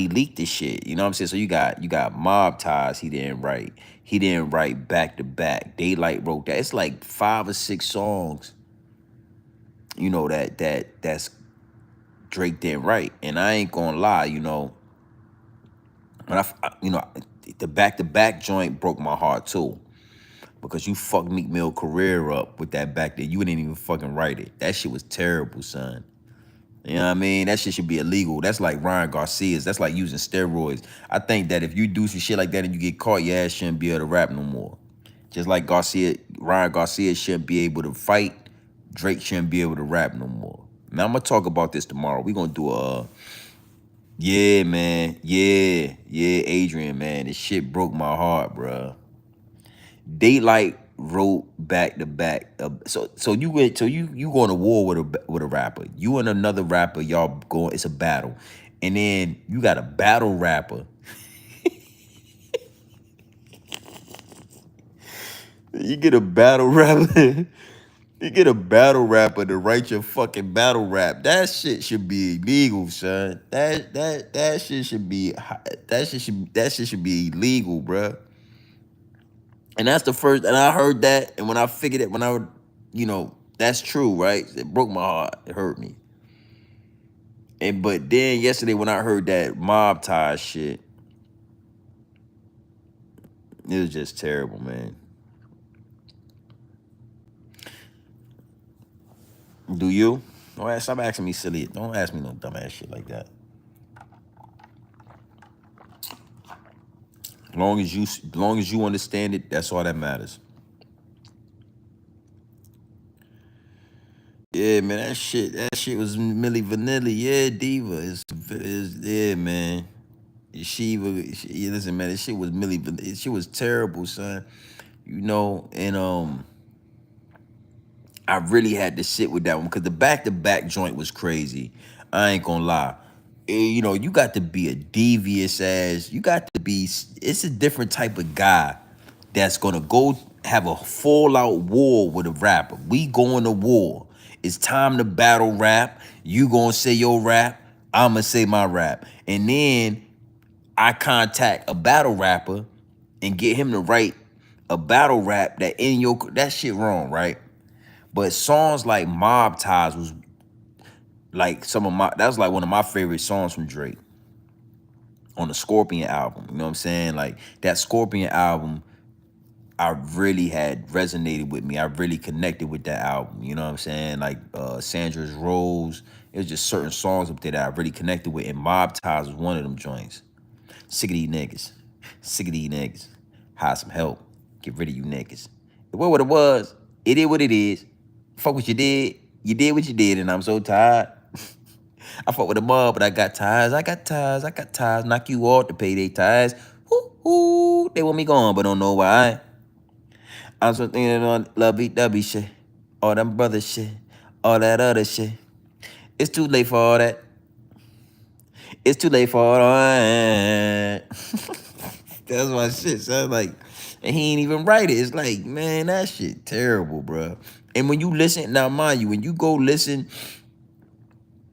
leaked this shit. You know what I'm saying? So you got Mob Ties, he didn't write. He didn't write back to back. Daylight wrote that. It's like 5 or 6 songs, that's Drake didn't write. And I ain't gonna lie, when the back to back joint broke my heart too. Because you fucked Meek Mill career up with that back there. You didn't even fucking write it. That shit was terrible, son. You know what I mean? That shit should be illegal. That's like Ryan Garcia's. That's like using steroids. I think that if you do some shit like that and you get caught, your ass shouldn't be able to rap no more. Just like Ryan Garcia shouldn't be able to fight, Drake shouldn't be able to rap no more. Now I'm gonna talk about this tomorrow. We gonna do yeah, man. Yeah, Adrian, man. This shit broke my heart, bruh. Daylight wrote back to back. So you going to war with a rapper. You and another rapper, y'all going. It's a battle, and then you got a battle rapper. You get a battle rapper. You get a battle rapper to write your fucking battle rap. That shit should be illegal, son. That shit should be that shit should be illegal, bruh. And that's the first, and I heard that, and when I figured it, that's true, right? It broke my heart. It hurt me. But then yesterday when I heard that Mob Ties shit, it was just terrible, man. Do you? Stop asking me silly. Don't ask me no dumbass shit like that. As long as you understand it, that's all that matters. Yeah, man, that shit was Milli Vanilli. Yeah, Diva. Yeah, man. Listen, man, this shit was Milli Vanilli. Shit was terrible, son. And I really had to sit with that one because the back-to-back joint was crazy. I ain't gonna lie. You got to be a devious ass. You got to be. It's a different type of guy that's gonna go have a full-out war with a rapper. We going to war. It's time to battle rap. You gonna say your rap. I'ma say my rap. And then I contact a battle rapper and get him to write a battle rap that shit wrong, right? But songs like Mob Ties was like that was like one of my favorite songs from Drake on the Scorpion album. You know what I'm saying? Like that Scorpion album, I really had resonated with me. I really connected with that album. You know what I'm saying? Like Sandra's Rose. It was just certain songs up there that I really connected with. And Mob Ties was one of them joints. Sick of these niggas. Sick of these niggas. Hire some help. Get rid of you niggas. What it was, it is what it is. Fuck what you did. You did what you did, and I'm so tired. I fuck with the mob, but I got ties. I got ties. I got ties. Knock you off to pay their ties. Woo. They want me gone, but don't know why. I'm so thinking on lovey-dovey shit. All them brother shit. All that other shit. It's too late for all that. It's too late for all that. That's my shit, son. Like, and he ain't even write it. It's like, man, that shit terrible, bro. And when you listen, now mind you, when you go listen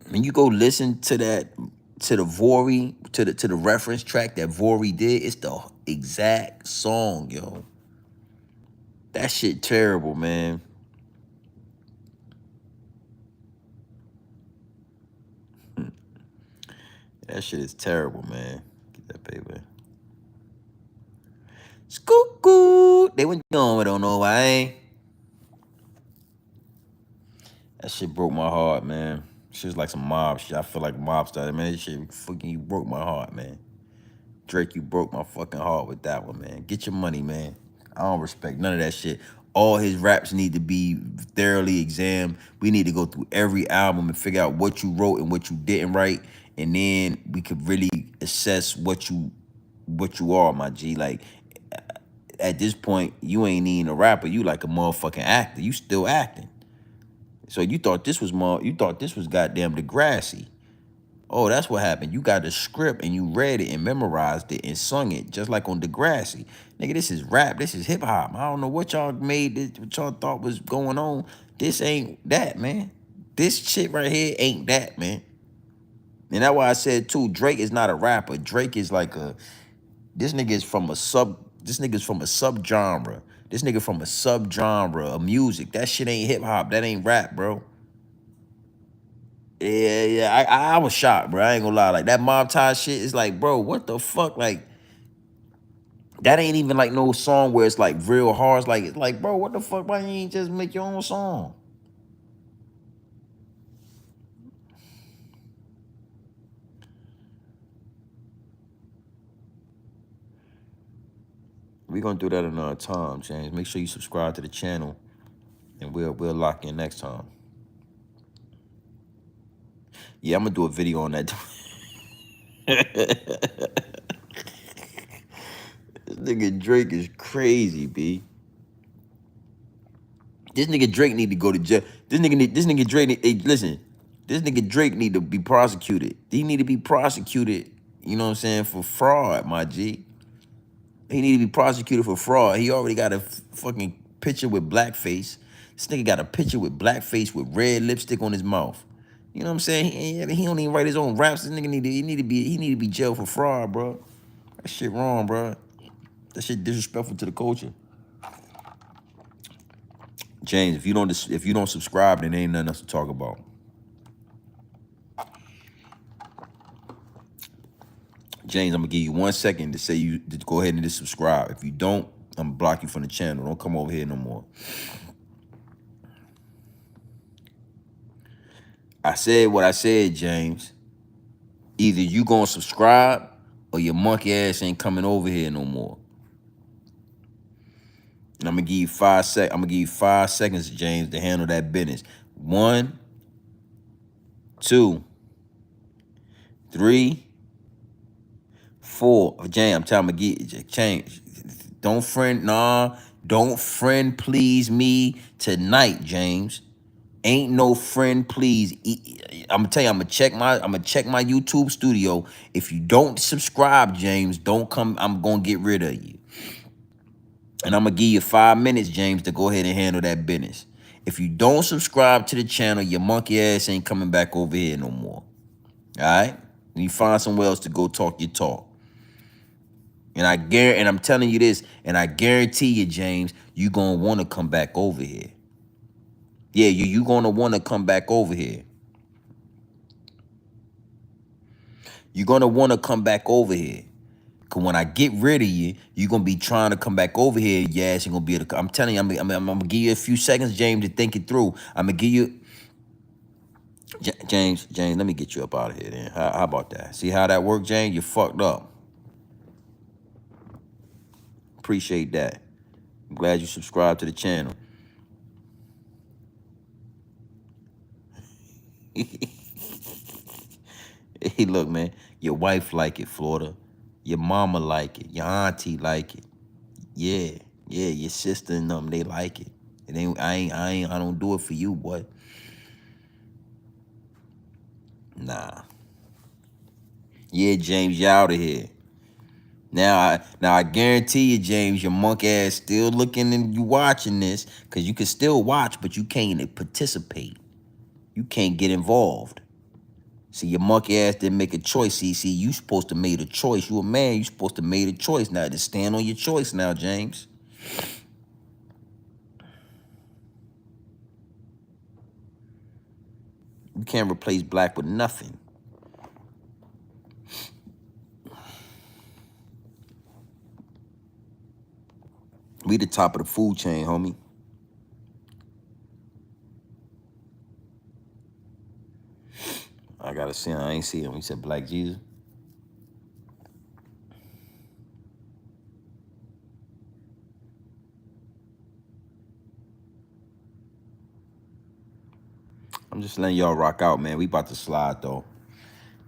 to that, to the Vori, to the reference track that Vori did, it's the exact song, yo. That shit terrible, man. That shit is terrible, man. Get that paper. Skoo. They went on, I don't know why. That shit broke my heart, man. Shit's like some mob shit. I feel like mob style, man. This shit fucking, you broke my heart, man. Drake, you broke my fucking heart with that one, man. Get your money, man. I don't respect none of that shit. All his raps need to be thoroughly examined. We need to go through every album and figure out what you wrote and what you didn't write, and then we could really assess what you are, my G. Like, at this point, you ain't even a rapper. You like a motherfucking actor. You still acting. So you thought this was goddamn Degrassi. Oh, that's what happened. You got the script and you read it and memorized it and sung it just like on Degrassi. Nigga, this is rap. This is hip hop. I don't know what y'all made this, what y'all thought was going on. This ain't that, man. This shit right here ain't that, man. And that's why I said too, Drake is not a rapper. Drake is like this nigga is from a subgenre. This nigga from a subgenre of music. That shit ain't hip hop. That ain't rap, bro. Yeah. I was shocked, bro. I ain't gonna lie. Like that mob tie shit is like, bro, what the fuck? Like, that ain't even like no song where it's like real hard. It's like, bro, what the fuck? Why you ain't just make your own song? We gonna do that another time, James. Make sure you subscribe to the channel, and we'll lock in next time. Yeah, I'm gonna do a video on that. This nigga Drake is crazy, B. This nigga Drake need to go to jail. This nigga Drake hey, listen. This nigga Drake need to be prosecuted. He need to be prosecuted, you know what I'm saying, for fraud, my G. He need to be prosecuted for fraud. He already got a fucking picture with blackface. This nigga got a picture with blackface with red lipstick on his mouth. You know what I'm saying? He don't even write his own raps. This nigga need to be jailed for fraud, bro. That shit wrong, bro. That shit disrespectful to the culture. James, if you don't subscribe, then ain't nothing else to talk about. James, I'm gonna give you 1 second to say you to go ahead and just subscribe. If you don't, I'm gonna block you from the channel. Don't come over here no more. I said what I said, James. Either you gonna subscribe or your monkey ass ain't coming over here no more. And I'm gonna give you 5 seconds, James, to handle that business. 1, 2, 3, 4. James, I'm telling you, get change. Don't friend please me tonight, James. Ain't no friend please. I'm gonna tell you, I'm gonna check my YouTube studio. If you don't subscribe, James, don't come. I'm gonna get rid of you. And I'm gonna give you 5 minutes, James, to go ahead and handle that business. If you don't subscribe to the channel, your monkey ass ain't coming back over here no more. All right? You find somewhere else to go talk your talk. And I'm telling you this, and I guarantee you, James, you gonna want to come back over here. Yeah, you gonna want to come back over here. You're gonna want to come back over here. Cause when I get rid of you, you're gonna be trying to come back over here. Yes, you're gonna be able to. I'm telling you, I'm gonna give you a few seconds, James, to think it through. I'm gonna give you, James. Let me get you up out of here. Then how about that? See how that worked, James? You fucked up. Appreciate that. I'm glad you subscribed to the channel. Hey, look, man. Your wife like it, Florida. Your mama like it. Your auntie like it. Yeah, your sister and them, they like it. It ain't, I don't do it for you, boy. Nah. Yeah, James, you out of here. Now I guarantee you, James, your monkey ass still looking and you watching this, cause you can still watch, but you can't participate. You can't get involved. See, your monkey ass didn't make a choice. See, you supposed to made a choice. You a man, you supposed to made a choice. Now just stand on your choice now, James. You can't replace black with nothing. We the top of the food chain, homie. I gotta see him. I ain't see him. He said Black Jesus. I'm just letting y'all rock out, man. We about to slide though.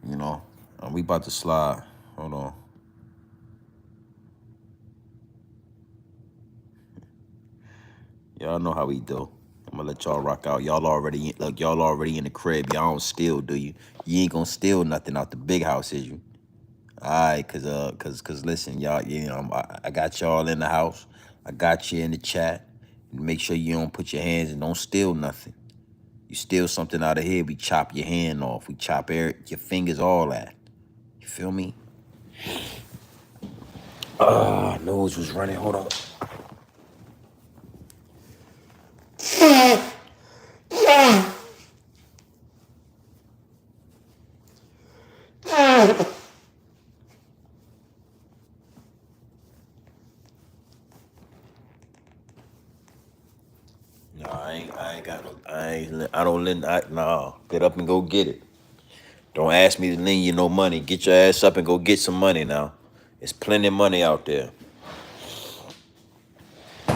You know, we about to slide. Hold on. Y'all know how we do. I'm gonna let y'all rock out. Y'all already look. Y'all already in the crib. Y'all don't steal, do you? You ain't gonna steal nothing out the big house, is you? All right, cause listen, y'all. You know, I got y'all in the house. I got you in the chat. Make sure you don't put your hands and don't steal nothing. You steal something out of here, we chop your hand off. We chop your fingers, all that. You feel me? Nose was running. Hold on. No, I ain't got no. I don't lend. Nah, get up and go get it. Don't ask me to lend you no money. Get your ass up and go get some money now. There's plenty of money out there.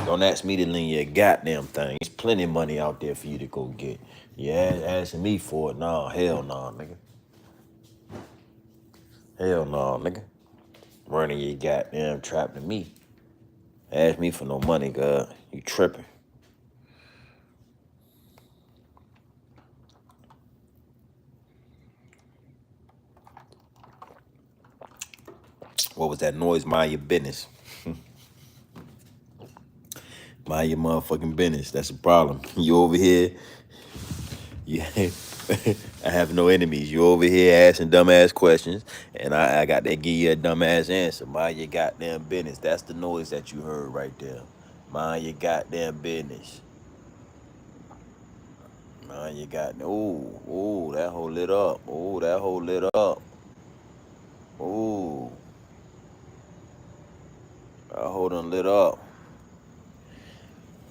Don't ask me to lend you a goddamn thing. There's plenty of money out there for you to go get. You asking me for it? No, hell no, nigga. Hell no, nigga. Running your goddamn trap to me. Ask me for no money, God. You tripping. What was that noise? Mind your business. Mind your motherfucking business. That's the problem. You over here. You, I have no enemies. You over here asking dumbass questions, and I got to give you a dumbass answer. Mind your goddamn business. That's the noise that you heard right there. Mind your goddamn business. Mind your goddamn. Ooh, that hole lit up. Ooh, that hole lit up. Ooh, that hole done lit up.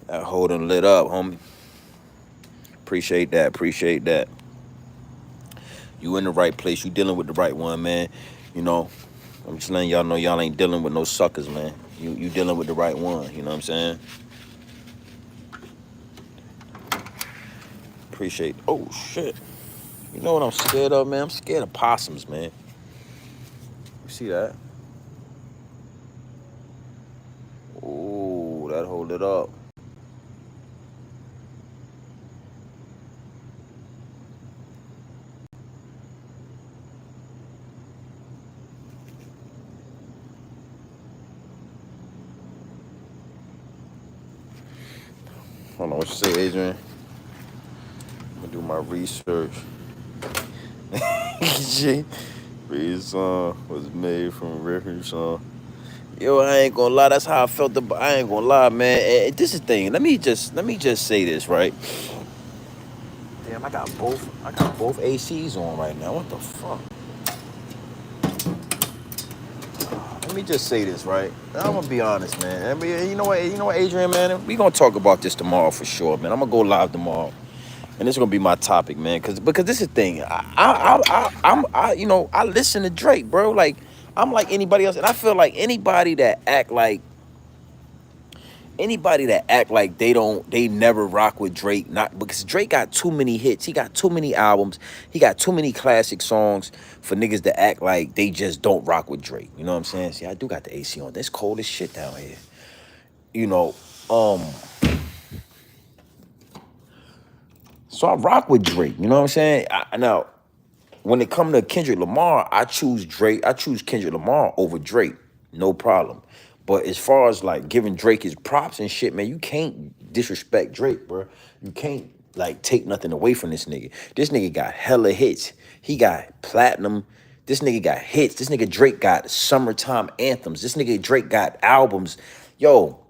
That hole done lit up, homie. Appreciate that. Appreciate that. You in the right place. You dealing with the right one, man. You know, I'm just letting y'all know y'all ain't dealing with no suckers, man. You dealing with the right one. You know what I'm saying? Appreciate. Oh shit. You know what I'm scared of, man? I'm scared of possums, man. You see that? Ooh, that hold it up. Hold on, what you say, Adrian? I'm gonna do my research. Reed song was made from record song. Yo, I ain't gonna lie. That's how I felt. I ain't gonna lie, man. This is the thing. Let me just say this, right? Damn, I got both ACs on right now. What the fuck? Let me just say this, right? I'm gonna be honest, man. I mean, you know what, Adrian, man. We gonna talk about this tomorrow for sure, man. I'm gonna go live tomorrow, and this is gonna be my topic, man. Because this is the thing. I listen to Drake, bro. Like I'm like anybody else, and I feel like anybody that act like they never rock with Drake, not because Drake got too many hits, he got too many albums, he got too many classic songs for niggas to act like they just don't rock with Drake. You know what I'm saying? See, I do got the AC on. It's cold as shit down here. You know, so I rock with Drake. You know what I'm saying? Now, when it comes to Kendrick Lamar, I choose Kendrick Lamar over Drake. no problem. But as far as like giving Drake his props and shit, man, you can't disrespect Drake, bro. You can't like take nothing away from this nigga. This nigga got hella hits. He got platinum. This nigga got hits. This nigga Drake got summertime anthems. This nigga Drake got albums. Yo,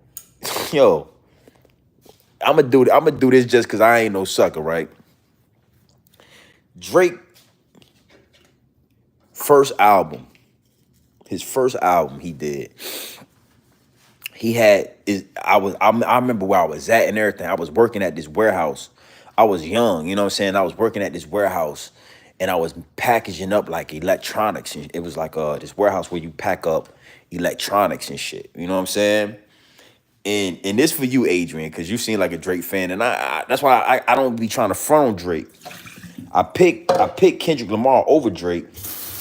yo, I'ma do this just cause I ain't no sucker, right? Drake first album, his first album he did. He had is I remember where I was at and everything. I was working at this warehouse. I was young, you know what I'm saying? I was working at this warehouse and I was packaging up like electronics. And it was like this warehouse where you pack up electronics and shit. You know what I'm saying? And this for you, Adrian, because you seem like a Drake fan, and I that's why I don't be trying to front on Drake. I pick Kendrick Lamar over Drake,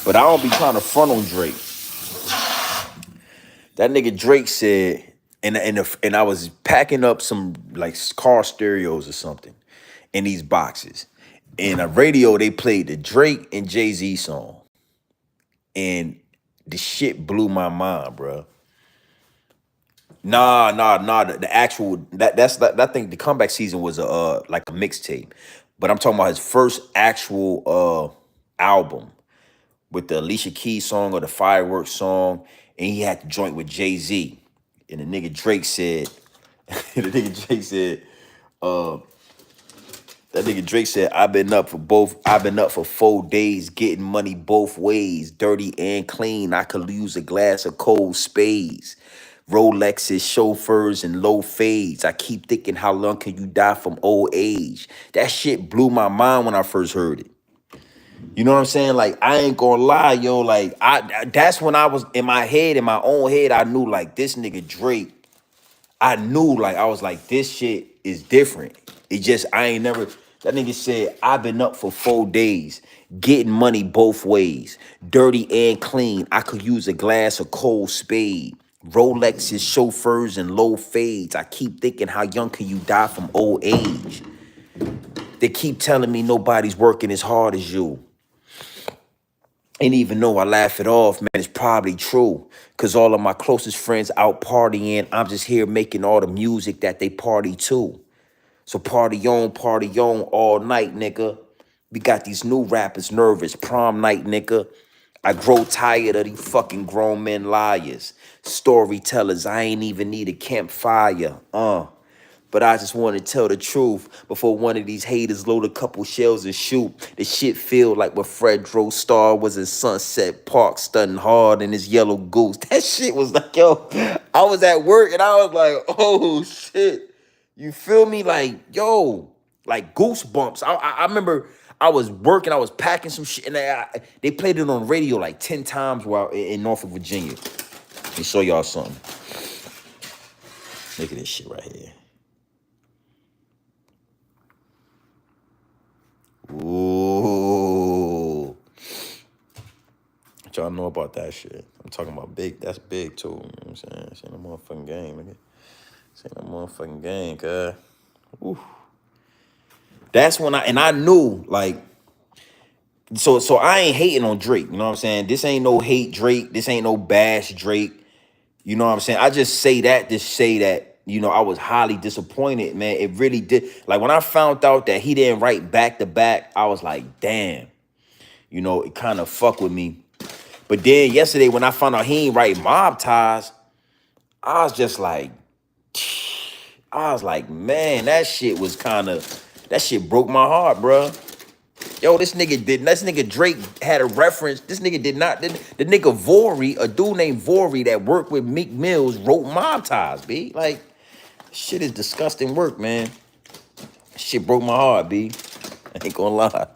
but I don't be trying to front on Drake. That nigga Drake said, and I was packing up some like car stereos or something in these boxes. In a radio, they played the Drake and Jay-Z song, and the shit blew my mind, bro. Nah. The actual that thing. The comeback season was a like a mixtape, but I'm talking about his first actual album with the Alicia Keys song or the Fireworks song, and he had to joint with Jay-Z. And the nigga Drake said, uh, that nigga Drake said, I've been up for 4 days, getting money both ways, dirty and clean. I could use a glass of cold spades. Rolexes, chauffeurs, and low fades. I keep thinking, how long can you die from old age? That shit blew my mind when I first heard it. You know what I'm saying? Like, I ain't gonna lie, yo. Like, that's when I was in my head, in my own head, I knew like this nigga Drake. I knew like I was like, this shit is different. It just I ain't never that nigga said, I've been up for 4 days, getting money both ways, dirty and clean. I could use a glass of cold spade. Rolexes, chauffeurs, and low fades. I keep thinking, how young can you die from old age? They keep telling me nobody's working as hard as you. And even though I laugh it off, man, it's probably true. Cause all of my closest friends out partying, I'm just here making all the music that they party to. So party on all night, nigga. We got these new rappers nervous, prom night, nigga. I grow tired of these fucking grown men liars. Storytellers, I ain't even need a campfire. But I just want to tell the truth before one of these haters load a couple shells and shoot. The shit feel like when Fredro Starr was in Sunset Park stunning hard in his yellow goose. That shit was like, yo, I was at work and I was like, oh shit. You feel me? Like, yo, like goosebumps. I remember I was working, I was packing some shit, and they played it on radio like 10 times while in Norfolk, Virginia. Let me show y'all something. Look at this shit right here. Ooh. What y'all know about that shit? I'm talking about big. That's big too. You know what I'm saying? This ain't a motherfucking game, nigga. This ain't a motherfucking game, cuz. Ooh. That's when I knew, like, so I ain't hating on Drake. You know what I'm saying? This ain't no hate Drake. This ain't no bash Drake. You know what I'm saying? I just say that to say that, you know, I was highly disappointed, man. It really did. Like, when I found out that he didn't write back to back, I was like, damn. You know, it kind of fucked with me. But then yesterday, when I found out he ain't write Mob Ties, I was just like, man, that shit broke my heart, bruh. Yo, this nigga Drake had a reference. This nigga did not. The nigga Vori, a dude named Vori that worked with Meek Mills, wrote Mob Ties, B. Like, shit is disgusting work, man. Shit broke my heart, B. I ain't gonna lie.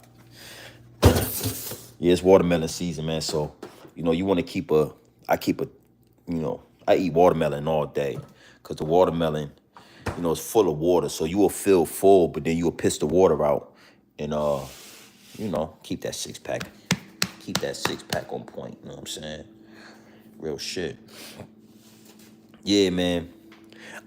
Yeah, it's watermelon season, man. So, you know, you want to I eat watermelon all day. Because the watermelon, you know, it's full of water. So you will feel full, but then you will piss the water out. And, you know, keep that six pack. Keep that six pack on point. You know what I'm saying? Real shit. Yeah, man.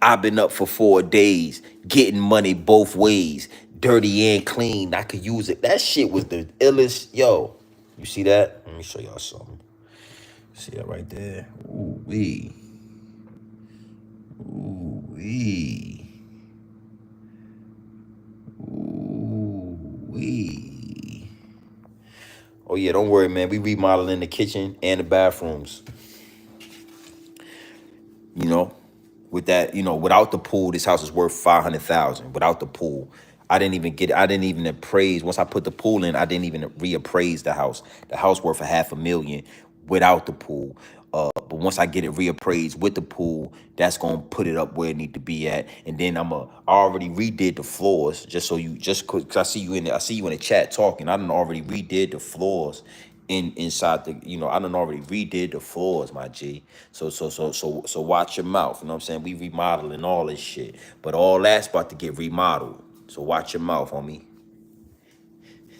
I've been up for 4 days, getting money both ways, dirty and clean. I could use it. That shit was the illest. Yo, you see that? Let me show y'all something. See that right there? Ooh wee. Ooh wee. Ooh wee. Oh yeah, don't worry, man. We remodeling the kitchen and the bathrooms. You know, with that, you know, without the pool, this house is worth 500,000. Without the pool, I didn't even appraise. Once I put the pool in, I didn't even reappraise the house. The house worth a 500,000 without the pool. But once I get it reappraised with the pool, that's gonna put it up where it need to be at. And then I already redid the floors just so you cause I see you in there. I see you in the chat talking. I done already redid the floors inside the, you know, I done already redid the floors, my G. So watch your mouth. You know what I'm saying? We remodeling all this shit. But all that's about to get remodeled. So watch your mouth, homie.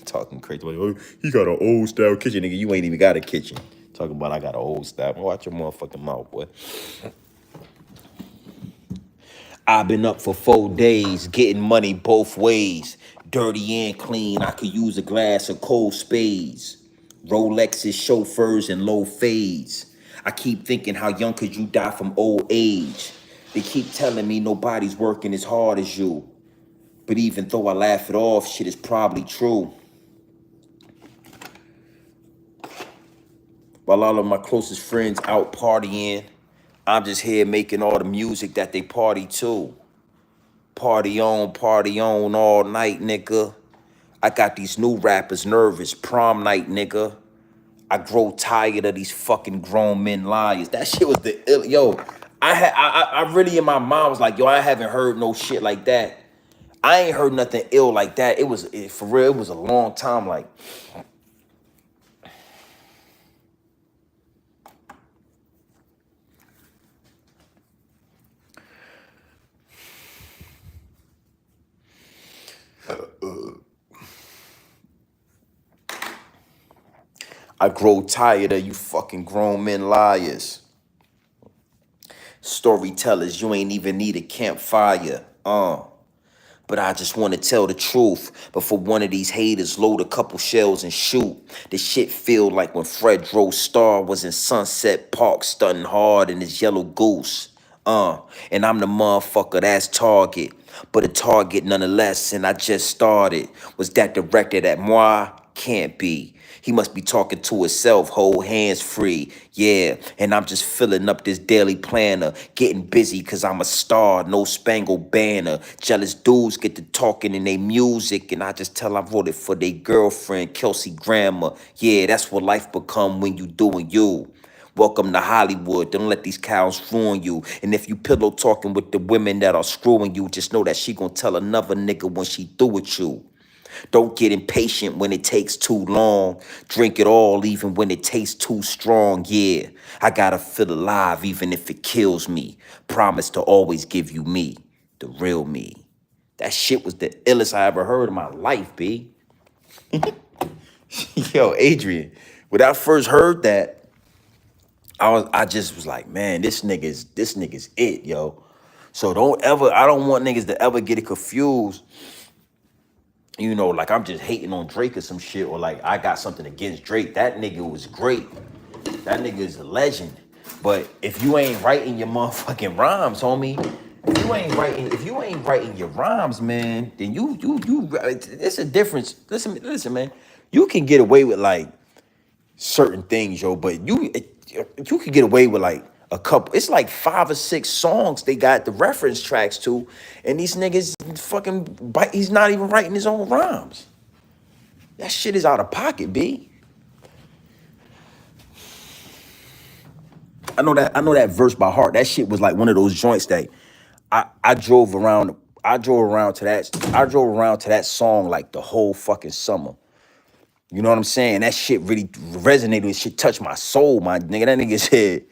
Talking crazy. Like, oh, he got an old style kitchen, nigga. You ain't even got a kitchen. Talking about I got an old style. Watch your motherfucking mouth, boy. I've been up for 4 days, getting money both ways. Dirty and clean, I could use a glass of cold spades. Rolexes, chauffeurs, and low fades. I keep thinking how young could you die from old age? They keep telling me nobody's working as hard as you. But even though I laugh it off, shit is probably true. While all of my closest friends out partying, I'm just here making all the music that they party to. Party on all night, nigga. I got these new rappers nervous, prom night, nigga. I grow tired of these fucking grown men liars. That shit was the ill, yo. I really in my mind was like, yo, I haven't heard no shit like that. I ain't heard nothing ill like that. For real, it was a long time. Like, I grow tired of you fucking grown men liars. Storytellers, you ain't even need a campfire. But I just want to tell the truth before one of these haters load a couple shells and shoot. This shit feel like when Fredro Starr was in Sunset Park stunting hard in his yellow goose. And I'm the motherfucker that's target. But a target nonetheless, and I just started. Was that directed at moi? Can't be. He must be talking to himself, hold hands free. Yeah, and I'm just filling up this daily planner, getting busy cause I'm a star, no spangled banner. Jealous dudes get to talking in they music, and I just tell I wrote it for they girlfriend, Kelsey Grammer. Yeah, that's what life become when you doing you. Welcome to Hollywood. Don't let these cows ruin you. And if you pillow talking with the women that are screwing you, just know that she gonna tell another nigga when she through with you. Don't get impatient when it takes too long. Drink it all even when it tastes too strong. Yeah, I gotta feel alive even if it kills me. Promise to always give you me, the real me. That shit was the illest I ever heard in my life, B. Yo, Adrian, when I first heard that, I just was like, man, this nigga's it, yo. So I don't want niggas to ever get it confused. You know, like I'm just hating on Drake or some shit, or like I got something against Drake. That nigga was great. That nigga is a legend. But if you ain't writing your motherfucking rhymes, homie, if you ain't writing your rhymes, man, then you it's a difference. Listen, man. You can get away with like certain things, yo, but you can get away with like a couple. It's like 5 or 6 songs they got the reference tracks to, and these niggas fucking he's not even writing his own rhymes. That shit is out of pocket, B. I know that verse by heart. That shit was like one of those joints that I drove around. I drove around to that song like the whole fucking summer. You know what I'm saying? That shit really resonated. Shit touched my soul, my nigga. That nigga said,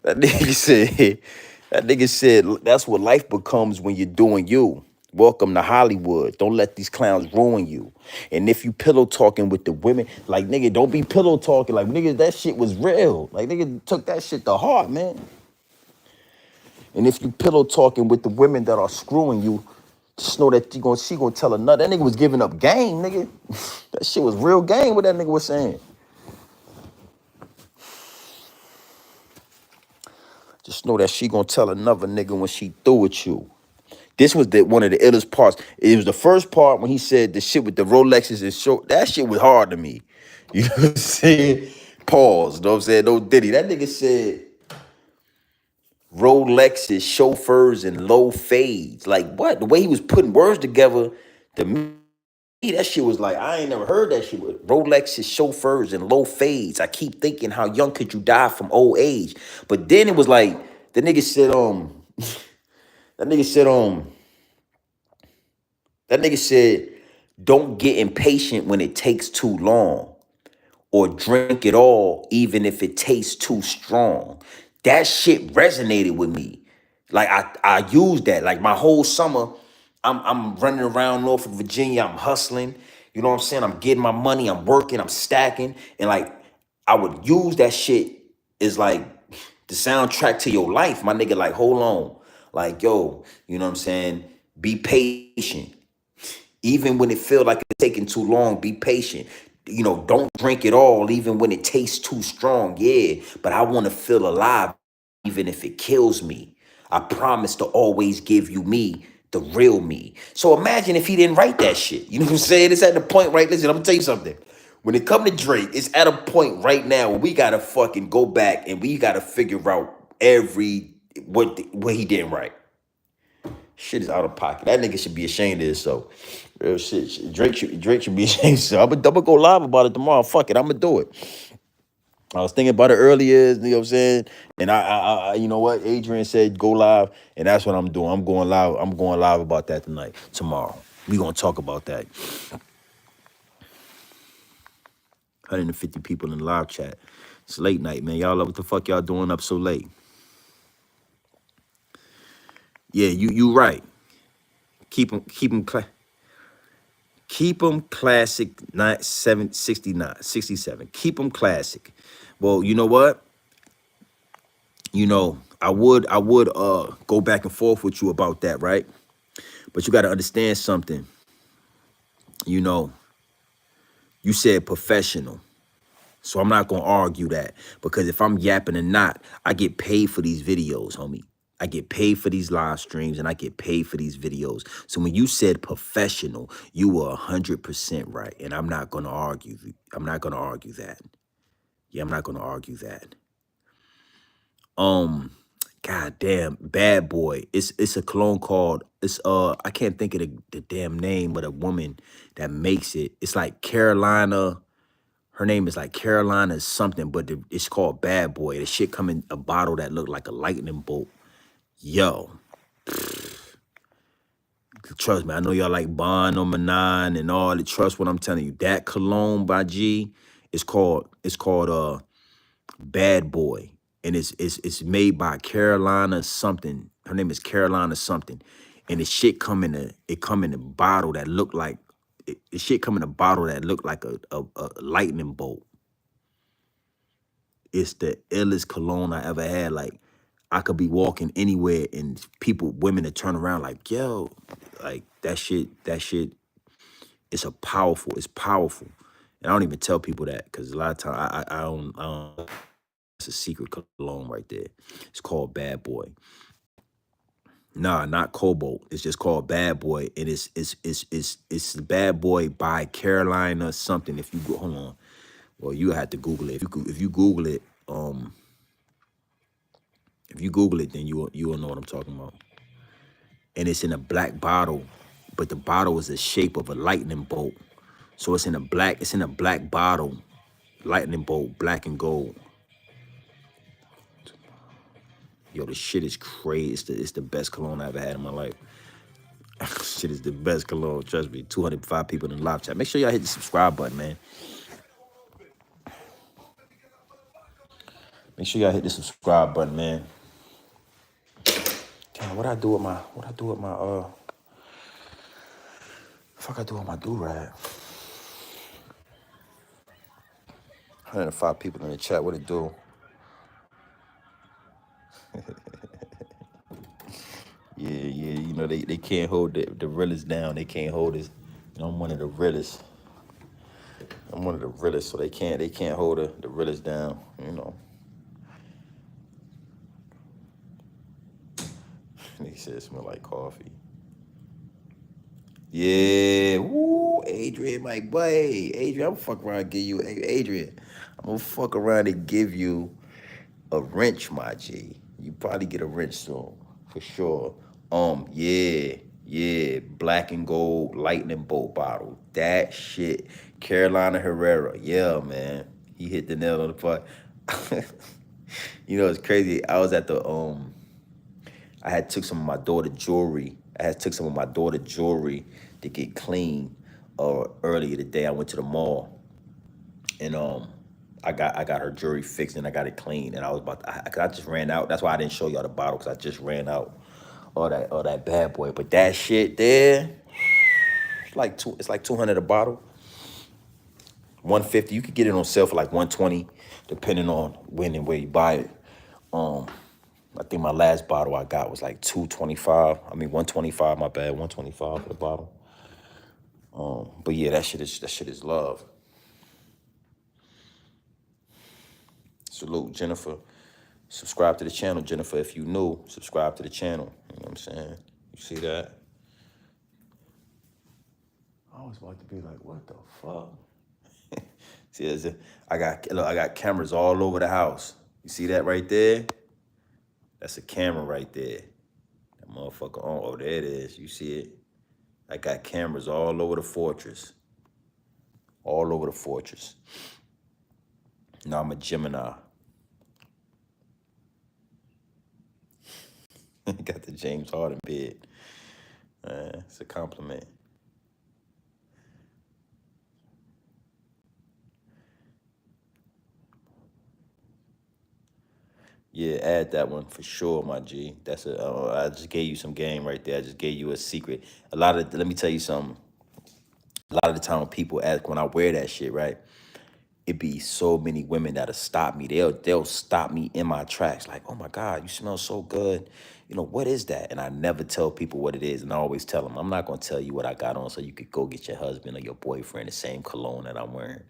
that nigga said, that's what life becomes when you're doing you. Welcome to Hollywood. Don't let these clowns ruin you. And if you pillow talking with the women, like nigga, don't be pillow talking. Like nigga, that shit was real. Like nigga took that shit to heart, man. And if you pillow talking with the women that are screwing you, just know that she gonna tell another. That nigga was giving up game, nigga. That shit was real game. What that nigga was saying. Just know that she gonna tell another nigga when she through with you. This was one of the illest parts. It was the first part when he said the shit with the Rolexes and show. That shit was hard to me. You know what I'm saying? Pause. You know what I'm saying? No Diddy. That nigga said Rolexes, chauffeurs, and low fades. Like what? The way he was putting words together, to me, that shit was like, I ain't never heard that shit. Rolexes, chauffeurs, and low fades. I keep thinking, how young could you die from old age? But then it was like, the nigga said, that nigga said, that nigga said, don't get impatient when it takes too long, or drink it all even if it tastes too strong. That shit resonated with me. Like I used that. Like my whole summer, I'm running around Norfolk, Virginia, I'm hustling. You know what I'm saying? I'm getting my money, I'm working, I'm stacking. And like I would use that shit as like the soundtrack to your life. My nigga, like, hold on. Like, yo, you know what I'm saying? Be patient. Even when it feels like it's taking too long, be patient. You know, don't drink it all, even when it tastes too strong. Yeah, but I want to feel alive, even if it kills me. I promise to always give you me, the real me. So imagine if he didn't write that shit. You know what I'm saying? It's at the point, right? Listen, I'm gonna tell you something. When it come to Drake, it's at a point right now where we gotta fucking go back and we gotta figure out what he didn't write. Shit is out of pocket. That nigga should be ashamed of himself. Real shit. Drake should be ashamed of himself. I'm gonna go live about it tomorrow. Fuck it, I'm gonna do it. I was thinking about it earlier, you know what I'm saying? And you know what? Adrian said go live, and that's what I'm doing. I'm going live. I'm going live about that tomorrow. We gonna talk about that. 150 people in the live chat. It's late night, man. Y'all, what the fuck y'all doing up so late? Yeah, you right. Keep them classic 67. Keep them classic. Well, you know what? You know, I would go back and forth with you about that, right? But you got to understand something. You know, you said professional. So I'm not going to argue that, because if I'm yapping or not, I get paid for these videos, homie. I get paid for these live streams and I get paid for these videos. So when you said professional, you were 100% right. And I'm not going to argue. I'm not going to argue that. Yeah, I'm not going to argue that. God damn, Bad Boy. It's a cologne called, I can't think of the damn name of the woman that makes it. It's like Carolina. Her name is like Carolina something, but it's called Bad Boy. The shit come in a bottle that looked like a lightning bolt. Yo, trust me, I know y'all like Bond Number 9 and all the trust what I'm telling you. That cologne by G is called Bad Boy. And it's made by Carolina something. Her name is Carolina something. And the shit come in a bottle that look like the shit come in a bottle that looked like a lightning bolt. It's the illest cologne I ever had. Like, I could be walking anywhere and women to turn around like, yo, like that shit, it's powerful. And I don't even tell people that, because a lot of times I don't, it's a secret cologne right there. It's called Bad Boy. Nah, not Cobalt. It's just called Bad Boy. And it's Bad Boy by Carolina something. If you go, hold on. Well, you have to Google it. If you Google it, then you will know what I'm talking about. And it's in a black bottle, but the bottle is the shape of a lightning bolt. So it's in a black bottle, lightning bolt, black and gold. Yo, this shit is crazy. It's the best cologne I ever had in my life. Shit is the best cologne. Trust me. 205 people in the live chat. Make sure y'all hit the subscribe button, man. Make sure y'all hit the subscribe button, man. Damn, what I do with my fuck I do with my do-rag? 105 people in the chat. What it do? Yeah, you know, they can't hold the realest down. They can't hold this. You know, I'm one of the realest. So they can't hold the realest down, you know. He said it smell like coffee. Yeah, woo, Adrian, my boy. Adrian, I'm gonna fuck around and give you, hey, Adrian, I'm gonna fuck around and give you a wrench, my G. You probably get a wrench soon, for sure. Yeah, black and gold lightning bolt bottle. That shit, Carolina Herrera. Yeah, man, he hit the nail on the park. You know, it's crazy. I was at the I had took some of my daughter jewelry. I had took some of my daughter jewelry to get clean. Earlier today, I went to the mall and I got her jewelry fixed and I got it clean. And I was about to, cause I just ran out. That's why I didn't show y'all the bottle because I just ran out. All that bad boy. But that shit there, it's like 200 a bottle. 150. You could get it on sale for like 120, depending on when and where you buy it. I think my last bottle I got was like 225. I mean 125, my bad, 125 for the bottle. But yeah, that shit is love. Salute, Jennifer. Subscribe to the channel, Jennifer. If you new, subscribe to the channel. You know what I'm saying? You see that? I was about to be like, what the fuck? See, I got cameras all over the house. You see that right there? That's a camera right there. That motherfucker on. Oh, there it is. You see it? I got cameras all over the fortress. All over the fortress. Now I'm a Gemini. Got the James Harden bed. It's a compliment. Yeah, add that one for sure, my G. That's I just gave you some game right there. I just gave you a secret. Let me tell you something. A lot of the time when people ask when I wear that shit, right? It be so many women that'll stop me. They'll stop me in my tracks, like, oh my God, you smell so good. You know, what is that? And I never tell people what it is. And I always tell them, I'm not gonna tell you what I got on so you could go get your husband or your boyfriend the same cologne that I'm wearing.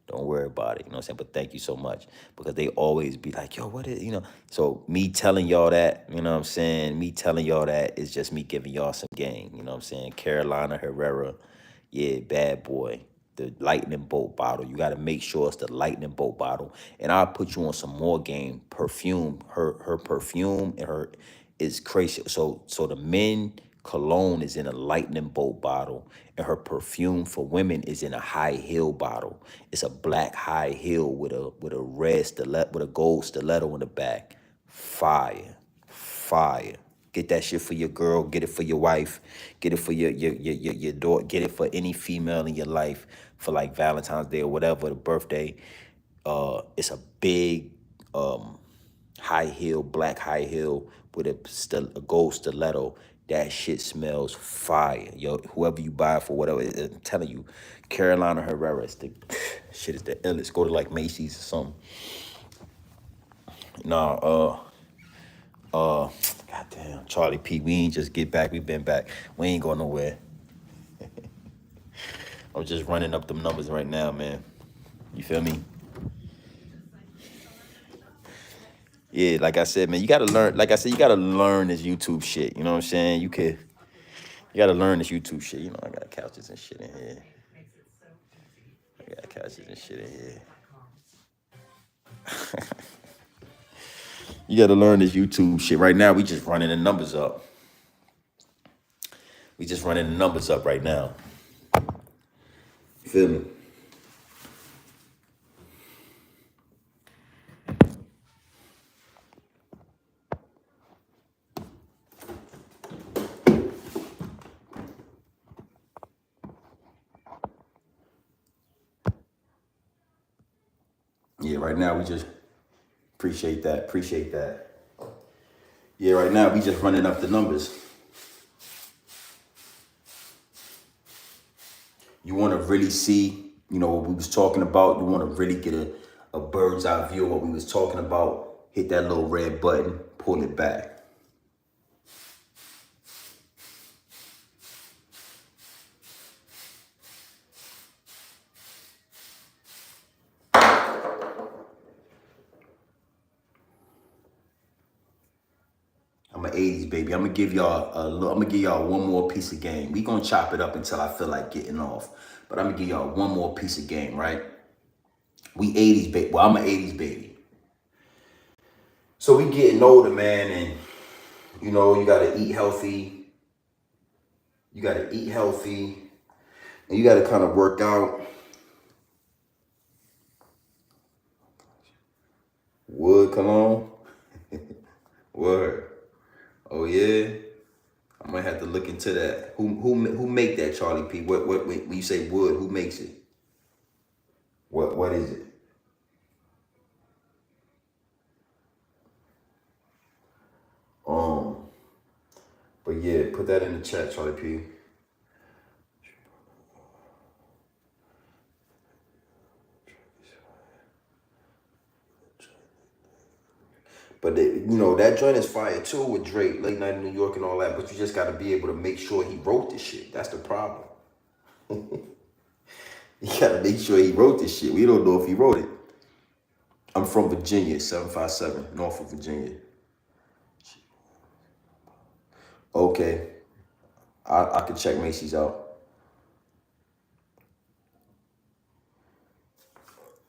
Don't worry about it. You know what I'm saying? But thank you so much. Because they always be like, yo, what is, you know? So me telling y'all that, you know what I'm saying? Me telling y'all that is just me giving y'all some game. You know what I'm saying? Carolina Herrera, yeah, bad boy. The lightning bolt bottle. You got to make sure it's the lightning bolt bottle. And I'll put you on some more game. Perfume. Her perfume and her is crazy. So the men cologne is in a lightning bolt bottle, and her perfume for women is in a high heel bottle. It's a black high heel with a red stiletto, with a gold stiletto in the back. Fire. Fire. Get that shit for your girl. Get it for your wife. Get it for your daughter. Get it for any female in your life for like Valentine's Day or whatever, the birthday. It's a big high heel, black high heel with a gold stiletto. That shit smells fire. Yo, whoever you buy it for, whatever, I'm telling you, Carolina Herrera, shit is the illest. Go to like Macy's or something. Nah, goddamn, Charlie P. We ain't just get back. We been back. We ain't going nowhere. I'm just running up them numbers right now, man. You feel me? Yeah, like I said, man, you gotta learn. Like I said, you gotta learn this YouTube shit. You know what I'm saying? You gotta learn this YouTube shit. You know, I got couches and shit in here. I got couches and shit in here. You gotta learn this YouTube shit. Right now, we just running the numbers up. We just running the numbers up right now. You feel me? Yeah, right now we just appreciate that. Appreciate that. Yeah, right now we just running up the numbers. You want to really see, you know, what we was talking about. You want to really get a bird's eye view of what we was talking about. Hit that little red button, pull it back. I'm an 80s 80s, baby. I'm gonna give y'all I'm gonna give y'all one more piece of game. We gonna chop it up until I feel like getting off. But I'm gonna give y'all one more piece of game, right? We 80s baby. Well, I'm an 80s baby. So we getting older, man, and you know, you gotta eat healthy. You gotta eat healthy. And you gotta kind of work out. Wood, come on. Word. Oh yeah. I might have to look into that. Who make that, Charlie P? What when you say wood, who makes it? What is it? Um, but yeah, put that in the chat, Charlie P. But you know, that joint is fire too with Drake, Late Night in New York and all that. But you just gotta be able to make sure he wrote this shit. That's the problem. You gotta make sure he wrote this shit. We don't know if he wrote it. I'm from Virginia, 757, Norfolk, Virginia. Okay. I could check Macy's out.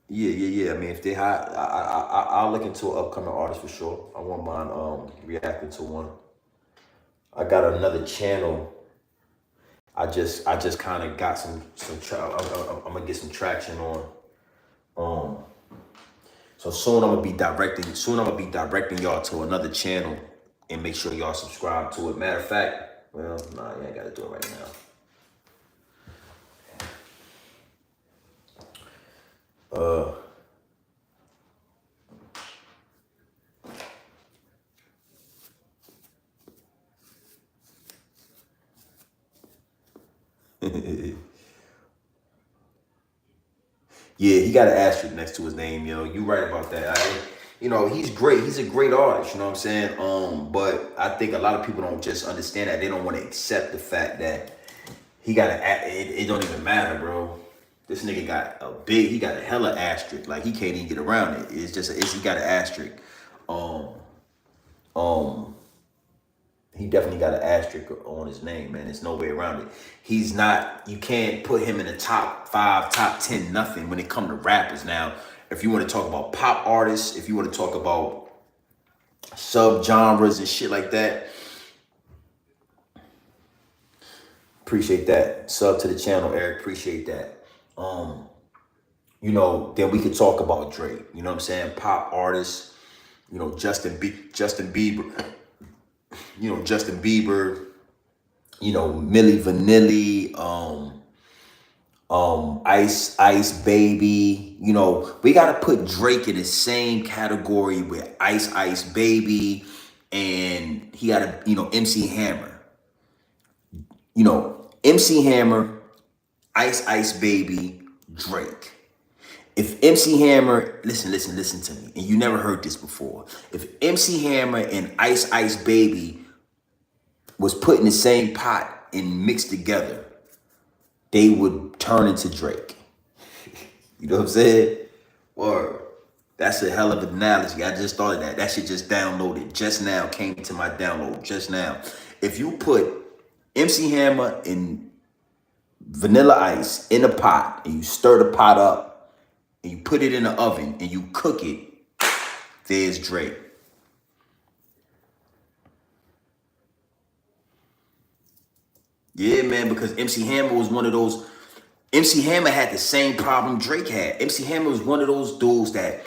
Yeah. I mean, if they hot, I'll look into an upcoming artist for sure. I won't mind reacting to one. I got another channel. I just kind of got some I'm gonna get some traction on. So soon I'm gonna be directing. Soon I'm gonna be directing y'all to another channel, and make sure y'all subscribe to it. Matter of fact, well, nah, you ain't gotta do it right now. Yeah, he got an asterisk next to his name, yo. You right about that. You know, he's great. He's a great artist, you know what I'm saying? But I think a lot of people don't just understand that. They don't want to accept the fact that he got it don't even matter, bro. This nigga got he got a hella asterisk. Like, he can't even get around it. It's just, he got an asterisk. Um, um, he definitely got an asterisk on his name, man. There's no way around it. He's not, you can't put him in the top 5, top 10, nothing when it comes to rappers. Now, if you want to talk about pop artists, if you want to talk about sub-genres and shit like that, appreciate that. Sub to the channel, Eric, appreciate that. You know, then we could talk about Drake. You know what I'm saying? Pop artists, you know, Justin Bieber, you know, Milli Vanilli, Ice Baby. You know, we gotta put Drake in the same category with Ice Baby, and he gotta, you know, MC Hammer. You know, MC Hammer, Ice Baby, Drake. If MC Hammer, listen to me, and you never heard this before. If MC Hammer and Ice Baby was put in the same pot and mixed together, they would turn into Drake. You know what I'm saying? Or that's a hell of an analogy. I just thought of that. That shit just downloaded just now, came to my download just now. If you put MC Hammer and Vanilla Ice in a pot and you stir the pot up and you put it in the oven and you cook it, there's Drake. Yeah, man, because MC Hammer was one of those. MC Hammer had the same problem Drake had. MC Hammer was one of those dudes that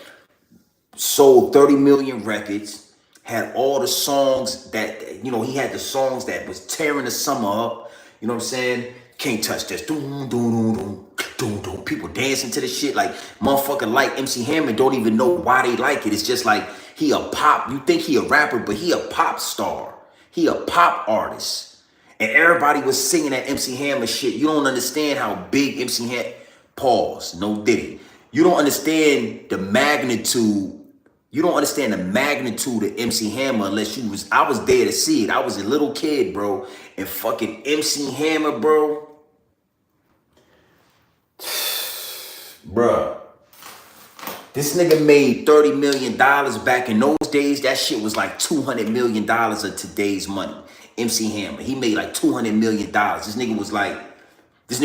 sold 30 million records, had all the songs that, you know, he had the songs that was tearing the summer up. You know what I'm saying? Can't touch this. Doom, doom, doom, doom, doom. People dancing to the shit like motherfucker like MC Hammer don't even know why they like it. It's just like he a pop. You think he a rapper, but he a pop star. He a pop artist. And everybody was singing that MC Hammer shit. You don't understand how big MC Hammer. Pause. No diddy. You don't understand the magnitude. You don't understand the magnitude of MC Hammer unless you was. I was there to see it. I was a little kid, bro, and fucking MC Hammer, bro. Bruh. This nigga made $30 million back in those days. That shit was like $200 million of today's money. MC Hammer, he made like $200 million. This nigga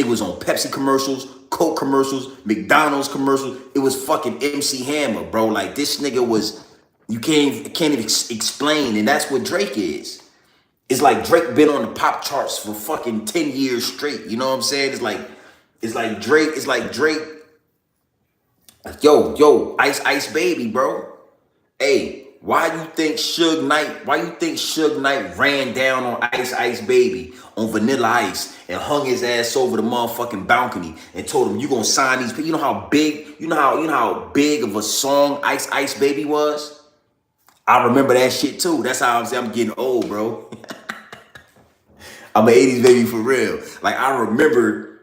was on Pepsi commercials, Coke commercials, McDonald's commercials. It was fucking MC Hammer, bro. Like this nigga was, you can't even explain. And that's what Drake is. It's like Drake been on the pop charts for fucking 10 years straight. You know what I'm saying? It's like Drake. Yo, Ice Baby, bro. Hey, why you think Suge Knight ran down on Ice Baby on Vanilla Ice and hung his ass over the motherfucking balcony and told him you gonna sign these people? You know how big of a song Ice Baby was? I remember that shit too. That's how I'm getting old, bro. I'm an 80s baby for real. Like I remember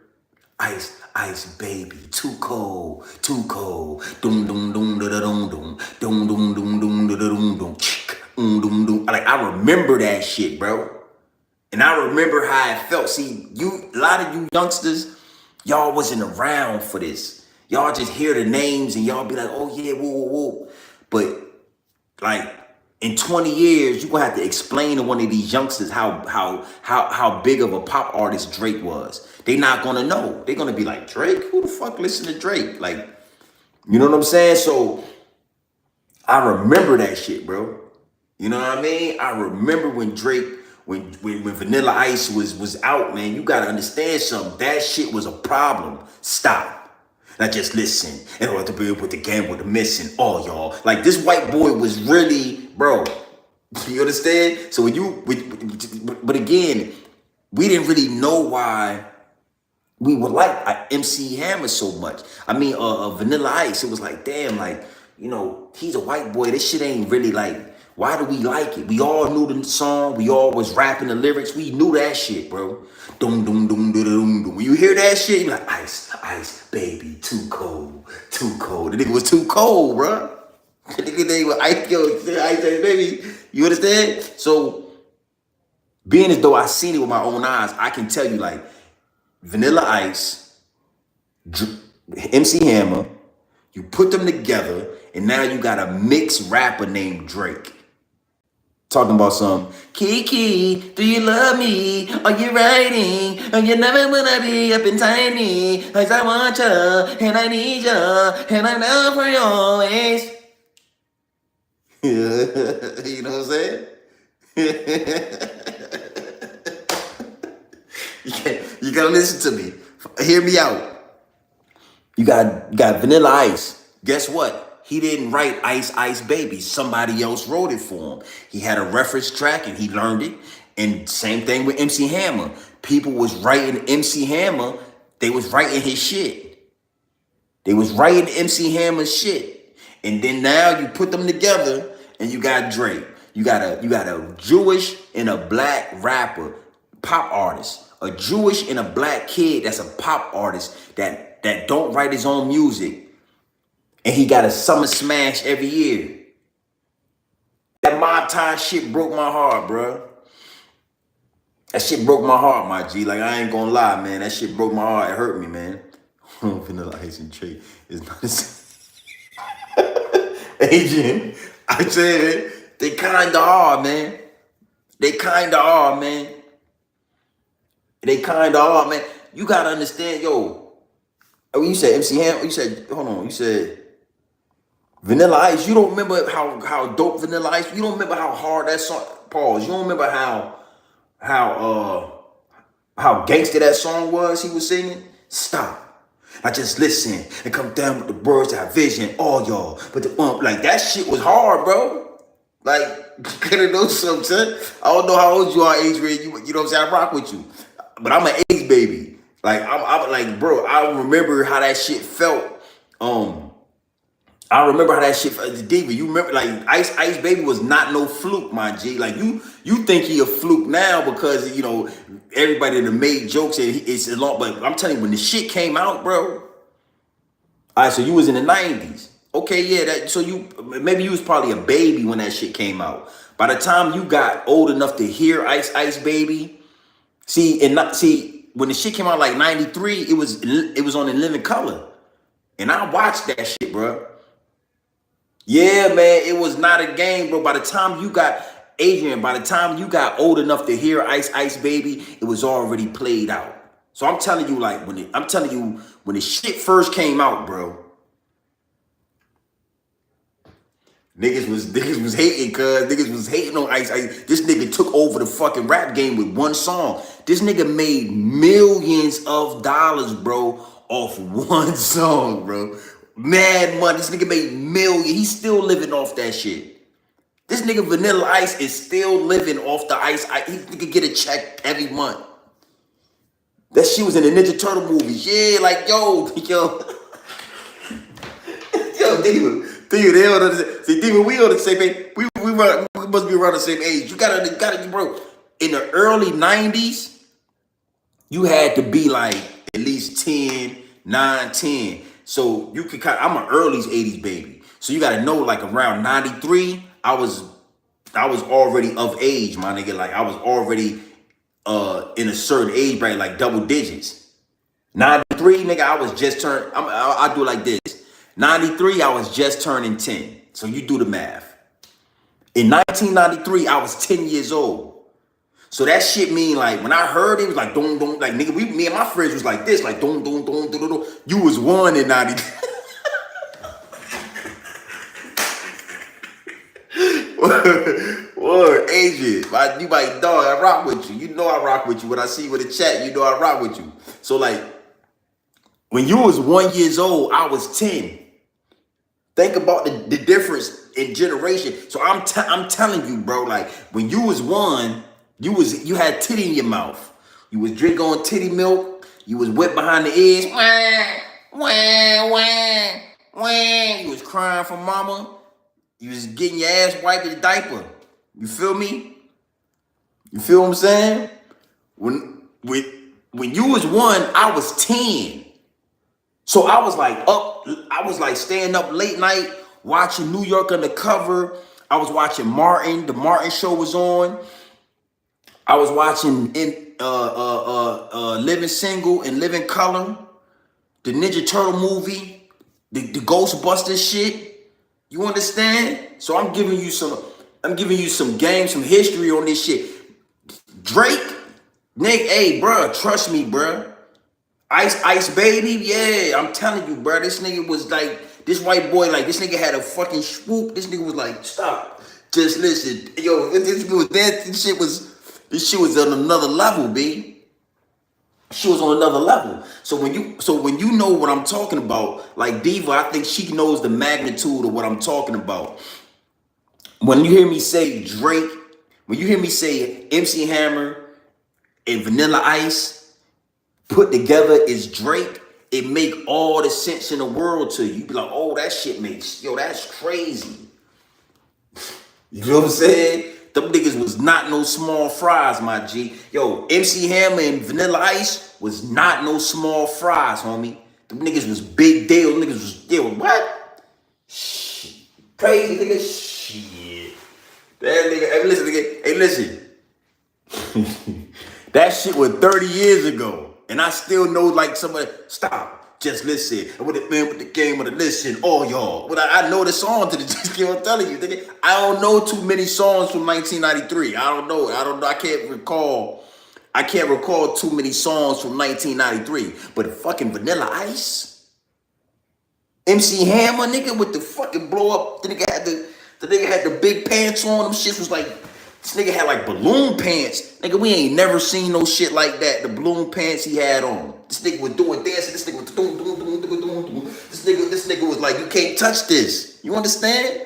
Ice Baby, too cold, doom doom doom da da doom doom, doom doom doom doom da da doom doom, doom doom. Like I remember that shit, bro. And I remember how it felt. See, a lot of you youngsters, y'all wasn't around for this. Y'all just hear the names and y'all be like, oh yeah, woo woo woo. But like in 20 years, you're gonna have to explain to one of these youngsters how big of a pop artist Drake was. They not gonna know. They're gonna be like, Drake? Who the fuck listen to Drake? Like, you know what I'm saying? So I remember that shit, bro. You know what I mean? I remember when Drake, when Vanilla Ice was out, man. You gotta understand something. That shit was a problem. Stop. Now just listen. In order to be able to gamble, the missing, all y'all. Like this white boy was really, bro. You understand? So but again, we didn't really know why we would like MC Hammer so much. I mean, Vanilla Ice. It was like, damn, like, you know, he's a white boy. This shit ain't really like. Why do we like it? We all knew the song. We all was rapping the lyrics. We knew that shit, bro. Doom, doom, doom, doom, doom, doom. When you hear that shit, you like, Ice, baby, too cold, too cold. The nigga was too cold, bro. The nigga name was Ice, baby. You understand? So, being as though I seen it with my own eyes, I can tell you, like, Vanilla Ice, MC Hammer, you put them together, and now you got a mixed rapper named Drake. Talking about some Kiki, do you love me? Are you writing? Or you never wanna be up inside me? Cause I want you, and I need you, and I know for you always. You know what I'm saying? You gotta listen to me. Hear me out. You got Vanilla Ice. Guess what? He didn't write Ice Baby. Somebody else wrote it for him. He had a reference track and he learned it. And same thing with MC Hammer. People was writing MC Hammer. They was writing his shit. They was writing MC Hammer's shit. And then now you put them together and you got Drake. You got a Jewish and a black rapper, pop artist. A Jewish and a black kid that's a pop artist that don't write his own music. And he got a summer smash every year. That Mob Time shit broke my heart, bro. That shit broke my heart, my G. Like, I ain't gonna lie, man. That shit broke my heart. It hurt me, man. Vanilla Ice and Drake is not the same. Adrian, I said, they kinda are, man. They kinda are, man. They kinda are, man. You gotta understand, yo. You said MC Ham, you said, hold on, you said Vanilla Ice. You don't remember how dope Vanilla Ice? You don't remember how hard that song, pause. You don't remember how gangster that song was he was singing? Stop. I just listen and come down with the words that I vision, all y'all. But like that shit was hard, bro. Like, you gotta know something, son. I don't know how old you are, Adrian. You know what I'm saying? I rock with you. But I'm an 80s baby. Like, I'm like, bro, I remember how that shit felt. I remember how that shit felt. Diva, you remember, like, Ice Baby was not no fluke, my G. Like, you think he a fluke now because, you know, everybody that made jokes and it's a lot, but I'm telling you, when the shit came out, bro. All right, so you was in the 90s. Okay, yeah, so maybe you was probably a baby when that shit came out. By the time you got old enough to hear Ice Baby, when the shit came out like 93, it was on In Living Color. And I watched that shit, bro. Yeah, man, it was not a game, bro. By the time you got Adrian, by the time you got old enough to hear Ice Ice Baby, it was already played out. So I'm telling you, like I'm telling you, when the shit first came out, bro, niggas was hating, cuz niggas was hating on Ice Ice. This nigga took over the fucking rap game with one song. This nigga made millions of dollars, bro, off one song, bro. Mad money. This nigga made millions. He's still living off that shit. This nigga Vanilla Ice is still living off the ice. He could get a check every month. That shit was in the Ninja Turtle movies. Yeah, like yo, yo, Demon, they on the see, Demon, we on the same age. We must be around the same age. You gotta, bro. In the early '90s, you had to be like at least 10, 9, 10. So you could I'm an early '80s baby. So you gotta know, like around '93, I was already of age, my nigga. Like I was already in a certain age bracket, like double digits. 93, nigga, I was just turned. I do it like this. 93, I was just turning 10. So you do the math. In 1993, I was 10 years old. So that shit mean, like, when I heard it, it was like don't like nigga. Me and my friends was like this, like don't. You was one in 90. Word, Adrian, you my dog. I rock with you. You know I rock with you. When I see you in the chat, you know I rock with you. So like, when you was 1 years old, I was 10. Think about the difference in generation. So I'm telling you, bro. Like when you was one, you had titty in your mouth. You was drinking on titty milk. You was wet behind the ears. Wah, wah, wah, wah. You was crying for mama. You was getting your ass wiped with a diaper. You feel me? You feel what I'm saying? When you was one, I was 10. So I was like staying up late night watching New York Undercover. I was watching Martin. The Martin show was on. I was watching Living Single and Living Color, the Ninja Turtle movie, the Ghostbusters shit. You understand? So I'm giving you some games, some history on this shit. Drake, Nick, hey, bruh, trust me, bruh. Ice Baby, yeah, I'm telling you, bruh. This nigga was like, this white boy, like, this nigga had a fucking swoop. This nigga was like, stop, just listen. Yo, this shit was on another level, B. She was on another level. So when you know what I'm talking about, like Diva, I think she knows the magnitude of what I'm talking about. When you hear me say Drake, when you hear me say MC Hammer and Vanilla Ice put together is Drake, it make all the sense in the world to you. You be like, oh, that shit makes, yo, that's crazy. You know what I'm saying? Them niggas was not no small fries, my G. Yo, MC Hammer and Vanilla Ice was not no small fries, homie. Them niggas was big deal. Them niggas was, yo, what? Shit. Crazy nigga, shit. That nigga, hey, listen, nigga, hey, listen. That shit was 30 years ago. And I still know, like, somebody, stop, just listen. And with the game of the listen, all y'all. But I know the song to the just keep on telling you, nigga. I don't know too many songs from 1993. I don't know. I can't recall too many songs from 1993. But fucking Vanilla Ice, MC Hammer, nigga, with the fucking blow up. The nigga had the big pants on. Them shit was like, this nigga had like balloon pants. Nigga, we ain't never seen no shit like that. The balloon pants he had on. This nigga was doing dancing. This nigga was doing. This nigga was like, you can't touch this. You understand?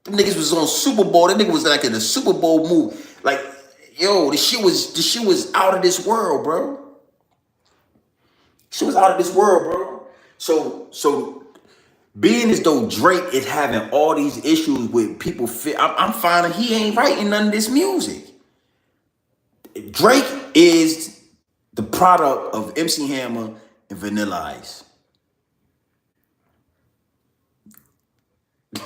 Them niggas was on Super Bowl. That nigga was like in a Super Bowl movie. Like, yo, this shit was out of this world, bro. Shit was out of this world, bro. So being as though Drake is having all these issues with people, I'm finding he ain't writing none of this music. Drake is the product of MC Hammer and Vanilla Ice.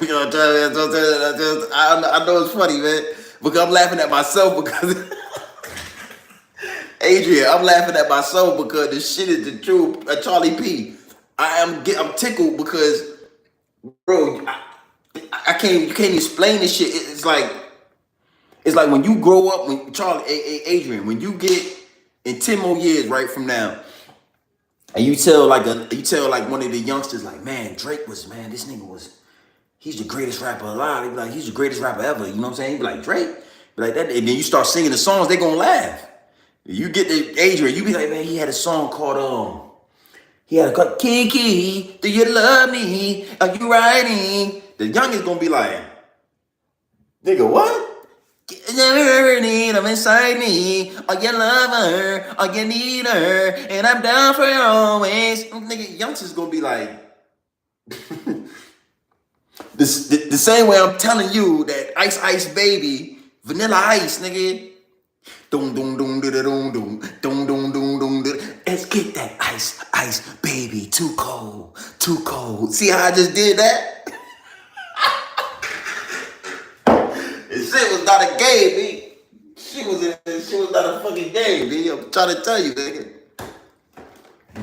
You know, I know it's funny, man, because I'm laughing at myself because Adrian, I'm laughing at myself because this shit is the truth. Charlie P. I'm tickled because, bro, I can't. You can't explain this shit. It's like when you grow up, when Charlie, Adrian, when you get in 10 more years right from now, and you tell like one of the youngsters like, man, Drake was, man, this nigga was, he's the greatest rapper alive. They be like, he's the greatest rapper ever. You know what I'm saying? He be like, Drake, be like that, and then you start singing the songs, they gonna laugh. You get the Adrian, you be like, man, he had a song called he had a called Kiki, do you love me? Are you riding? The youngest gonna be like, nigga, what? Never need them inside me. Are you love her? Are you need her? And I'm down for you always. Nigga, youngsters gonna be like, the same way I'm telling you that Ice Ice Baby, Vanilla Ice, nigga. Doom doom doom doom doom doom doom doom doom doom. Let's get that ice, ice, baby. Too cold, too cold. See how I just did that? This shit was not a game, B. She was not a fucking game, B. I'm trying to tell you, nigga.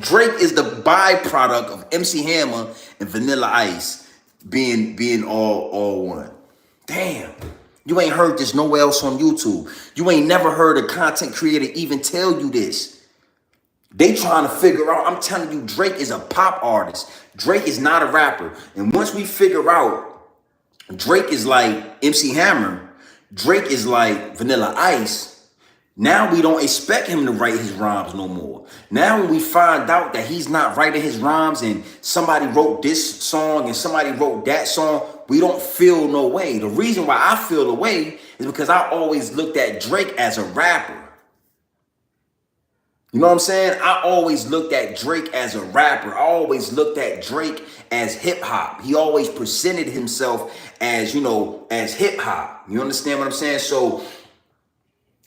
Drake is the byproduct of MC Hammer and Vanilla Ice being all one. Damn. You ain't heard this nowhere else on YouTube. You ain't never heard a content creator even tell you this. They trying to figure out, I'm telling you, Drake is a pop artist. Drake is not a rapper. And once we figure out Drake is like MC Hammer, Drake is like Vanilla Ice, now we don't expect him to write his rhymes no more. Now when we find out that he's not writing his rhymes and somebody wrote this song and somebody wrote that song, we don't feel no way. The reason why I feel the way is because I always looked at Drake as a rapper. You know what I'm saying? I always looked at Drake as a rapper. I always looked at Drake as hip hop. He always presented himself as, as hip hop. You understand what I'm saying? So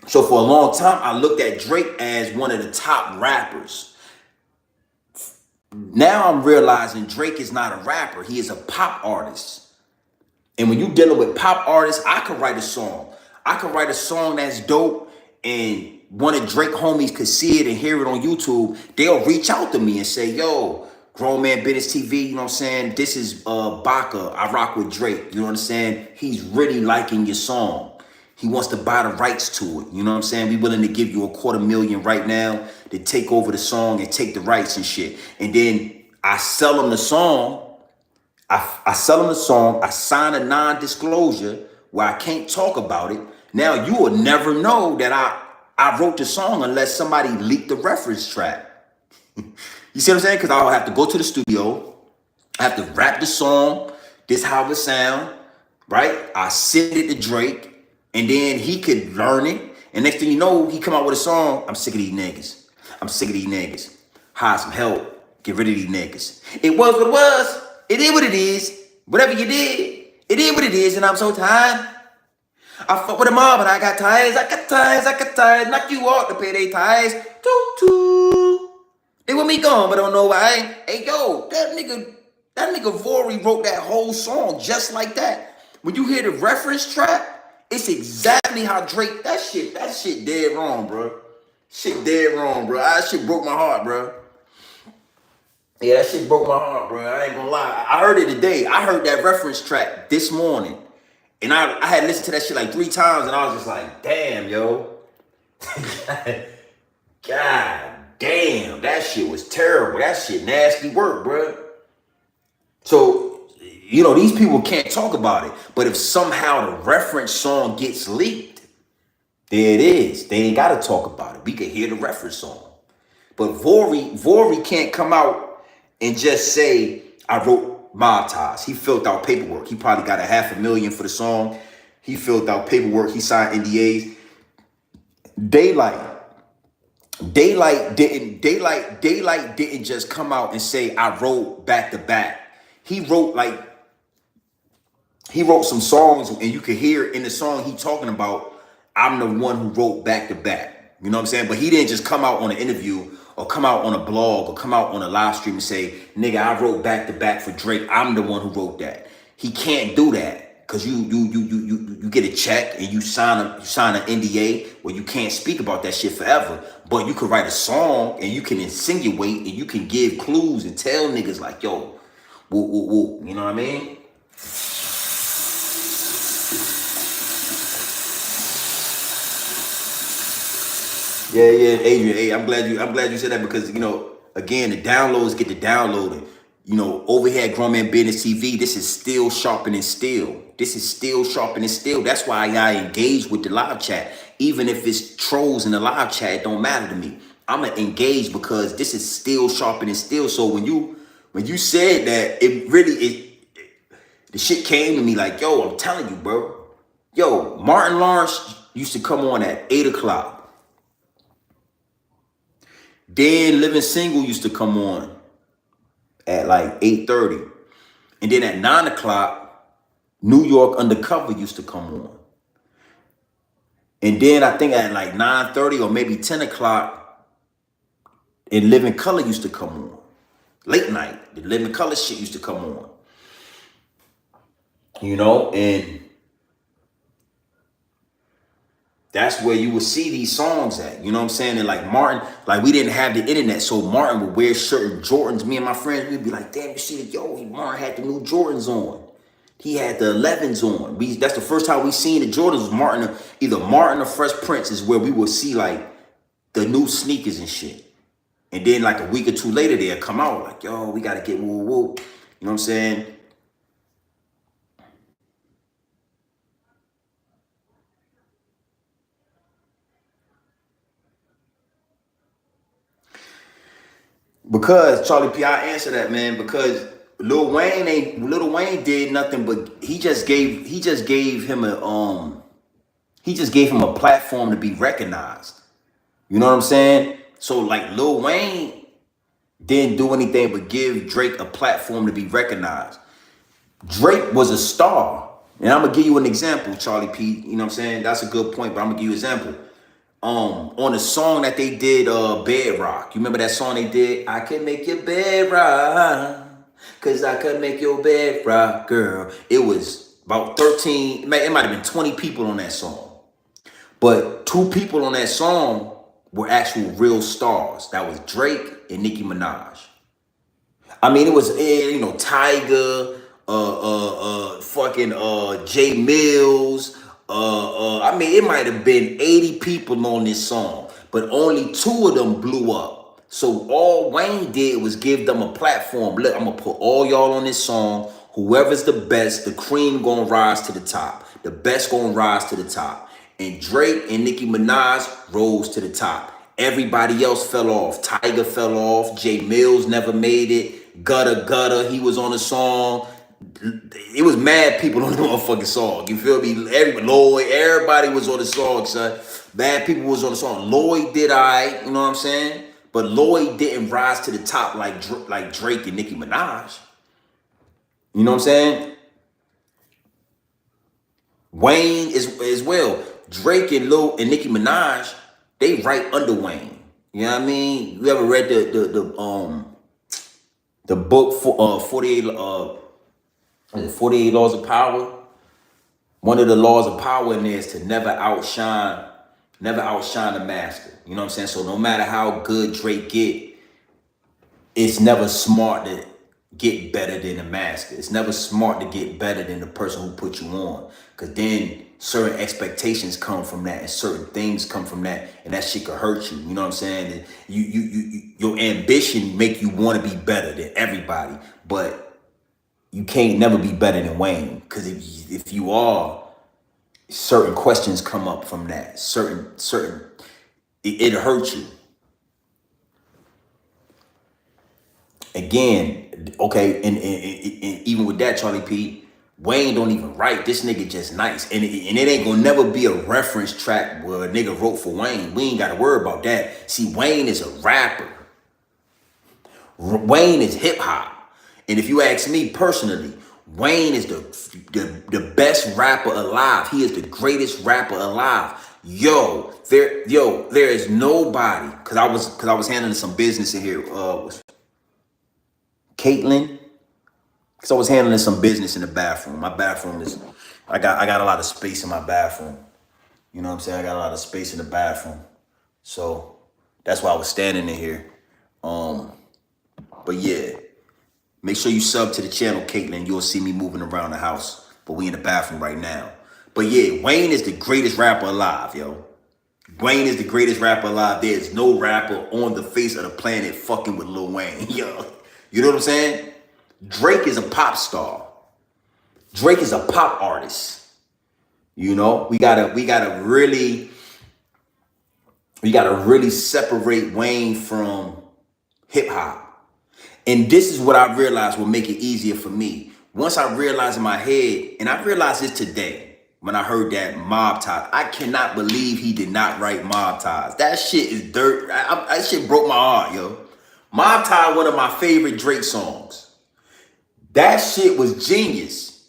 for a long time, I looked at Drake as one of the top rappers. Now I'm realizing Drake is not a rapper. He is a pop artist. And when you dealing with pop artists, I could write a song. I could write a song that's dope, and one of Drake homies could see it and hear it on YouTube. They'll reach out to me and say, yo, Grown Man Business TV, you know what I'm saying? This is Baka. I rock with Drake. You know what I'm saying? He's really liking your song. He wants to buy the rights to it. You know what I'm saying? We willing to give you $250,000 right now to take over the song and take the rights and shit. And then I sell him the song. I sell him the song. I sign a non-disclosure where I can't talk about it. Now you will never know that I wrote the song unless somebody leaked the reference track. You see what I'm saying? Because I'll have to go to the studio. I have to rap the song. This how it sound, right? I send it to Drake. And then he could learn it. And next thing you know, he come out with a song. I'm sick of these niggas. I'm sick of these niggas. Hire some help. Get rid of these niggas. It was what it was. It is what it is. Whatever you did, it is what it is. And I'm so tired. I fuck with them all, but I got ties. I got ties. Knock you out to pay their ties. Toot. They want me gone, but don't know why. Hey, yo, that nigga Vori wrote that whole song just like that. When you hear the reference track, it's exactly how Drake, that shit dead wrong, bro. Shit dead wrong, bro. That shit broke my heart, bro. Yeah, that shit broke my heart, bro. I ain't gonna lie. I heard it today. I heard that reference track this morning. And I had listened to that shit like 3 times, and I was just like, damn, yo. God damn, that shit was terrible. That shit nasty work, bro. So, these people can't talk about it. But if somehow the reference song gets leaked, there it is. They ain't got to talk about it. We can hear the reference song. But Vori can't come out and just say, I wrote Maltese. He filled out paperwork. He probably got $500,000 for the song. He filled out paperwork. He signed NDAs. Daylight didn't just come out and say, I wrote back to back. He wrote some songs, and you could hear in the song he talking about, I'm the one who wrote back to back. You know what I'm saying? But he didn't just come out on an interview or come out on a blog or come out on a live stream and say, nigga, I wrote back to back for Drake. I'm the one who wrote that. He can't do that because you get a check and you sign an NDA where you can't speak about that shit forever. But you could write a song and you can insinuate and you can give clues and tell niggas like, yo, woo, woo, woo. You know what I mean? Yeah, yeah, Adrian. Hey, I'm glad you said that because again, the downloads get the downloading. Over here at Grown Man Business TV, this is still sharpening steel. This is still sharpening steel. That's why I engage with the live chat. Even if it's trolls in the live chat, it don't matter to me. I'ma engage because this is still sharpening steel. So when you said that, the shit came to me like, yo, I'm telling you, bro. Yo, Martin Lawrence used to come on at 8 o'clock. Then Living Single used to come on at like 8:30. And then at 9 o'clock, New York Undercover used to come on. And then I think at like 9:30 or maybe 10 o'clock, in Living Color used to come on. Late night, the Living Color shit used to come on. And that's where you would see these songs at. You know what I'm saying? And like Martin, like we didn't have the internet, so Martin would wear certain Jordans. Me and my friends, we'd be like, damn, you see Martin had the new Jordans on. He had the 11s on. That's the first time we seen the Jordans was Martin, either Martin or Fresh Prince is where we would see like the new sneakers and shit. And then like a week or two later, they'll come out like, yo, we gotta get woo woo. You know what I'm saying? Because Charlie P, I answer that, man. Because Lil Wayne did nothing, but he just gave him a platform to be recognized. You know what I'm saying? So like Lil Wayne didn't do anything but give Drake a platform to be recognized. Drake was a star. And I'm gonna give you an example, Charlie P. You know what I'm saying? That's a good point, but I'm gonna give you an example. On the song that they did, Bedrock. You remember that song they did? I can make your bed rock, cause I could make your bed rock, girl. It was about 13, it might have been 20 people on that song. But 2 people on that song were actual real stars. That was Drake and Nicki Minaj. I mean, it was Tyga, fucking Jay Mills. I mean, it might have been 80 people on this song, but only 2 of them blew up. So all Wayne did was give them a platform. Look, I'm gonna put all y'all on this song. Whoever's the best, the cream gonna rise to the top. The best gonna rise to the top. And Drake and Nicki Minaj rose to the top. Everybody else fell off. Tyga fell off. Jay Mills never made it. Gutter, he was on the song. It was mad people on the motherfucking song. You feel me? Everybody was on the song, son. Bad people was on the song. Lloyd did you know what I'm saying? But Lloyd didn't rise to the top like Drake and Nicki Minaj. You know what I'm saying? Wayne is as well. Drake and Nicki Minaj, they right under Wayne. You know what I mean? You ever read the book for 48 Laws of Power? One of the laws of power in there is to never outshine the master. You know what I'm saying? So no matter how good Drake get, it's never smart to get better than the master. It's never smart to get better than the person who put you on. Because then certain expectations come from that and certain things come from that. And that shit could hurt you. You know what I'm saying? And your ambition make you want to be better than everybody. But you can't never be better than Wayne. Because if you are, certain questions come up from that. It'll hurt you. Again, okay, and even with that, Charlie P, Wayne don't even write. This nigga just nice. And it ain't gonna never be a reference track where a nigga wrote for Wayne. We ain't gotta worry about that. See, Wayne is a rapper. Wayne is hip hop. And if you ask me personally, Wayne is the best rapper alive. He is the greatest rapper alive. There is nobody, cause I was handling some business in here. Caitlin, because I was handling some business in the bathroom. My bathroom is, I got a lot of space in my bathroom. You know what I'm saying? I got a lot of space in the bathroom. So that's why I was standing in here. But yeah, make sure you sub to the channel, Caitlin. You'll see me moving around the house. But we in the bathroom right now. But yeah, Wayne is the greatest rapper alive, yo. Wayne is the greatest rapper alive. There's no rapper on the face of the planet fucking with Lil Wayne. Yo, you know what I'm saying? Drake is a pop star. Drake is a pop artist. You know, we gotta really separate Wayne from hip hop. And this is what I realized will make it easier for me. Once I realized in my head, and I realized this today when I heard that Mob Ties. I cannot believe he did not write Mob Ties. That shit is dirt. That shit broke my heart, yo. Mob Ties, one of my favorite Drake songs. That shit was genius.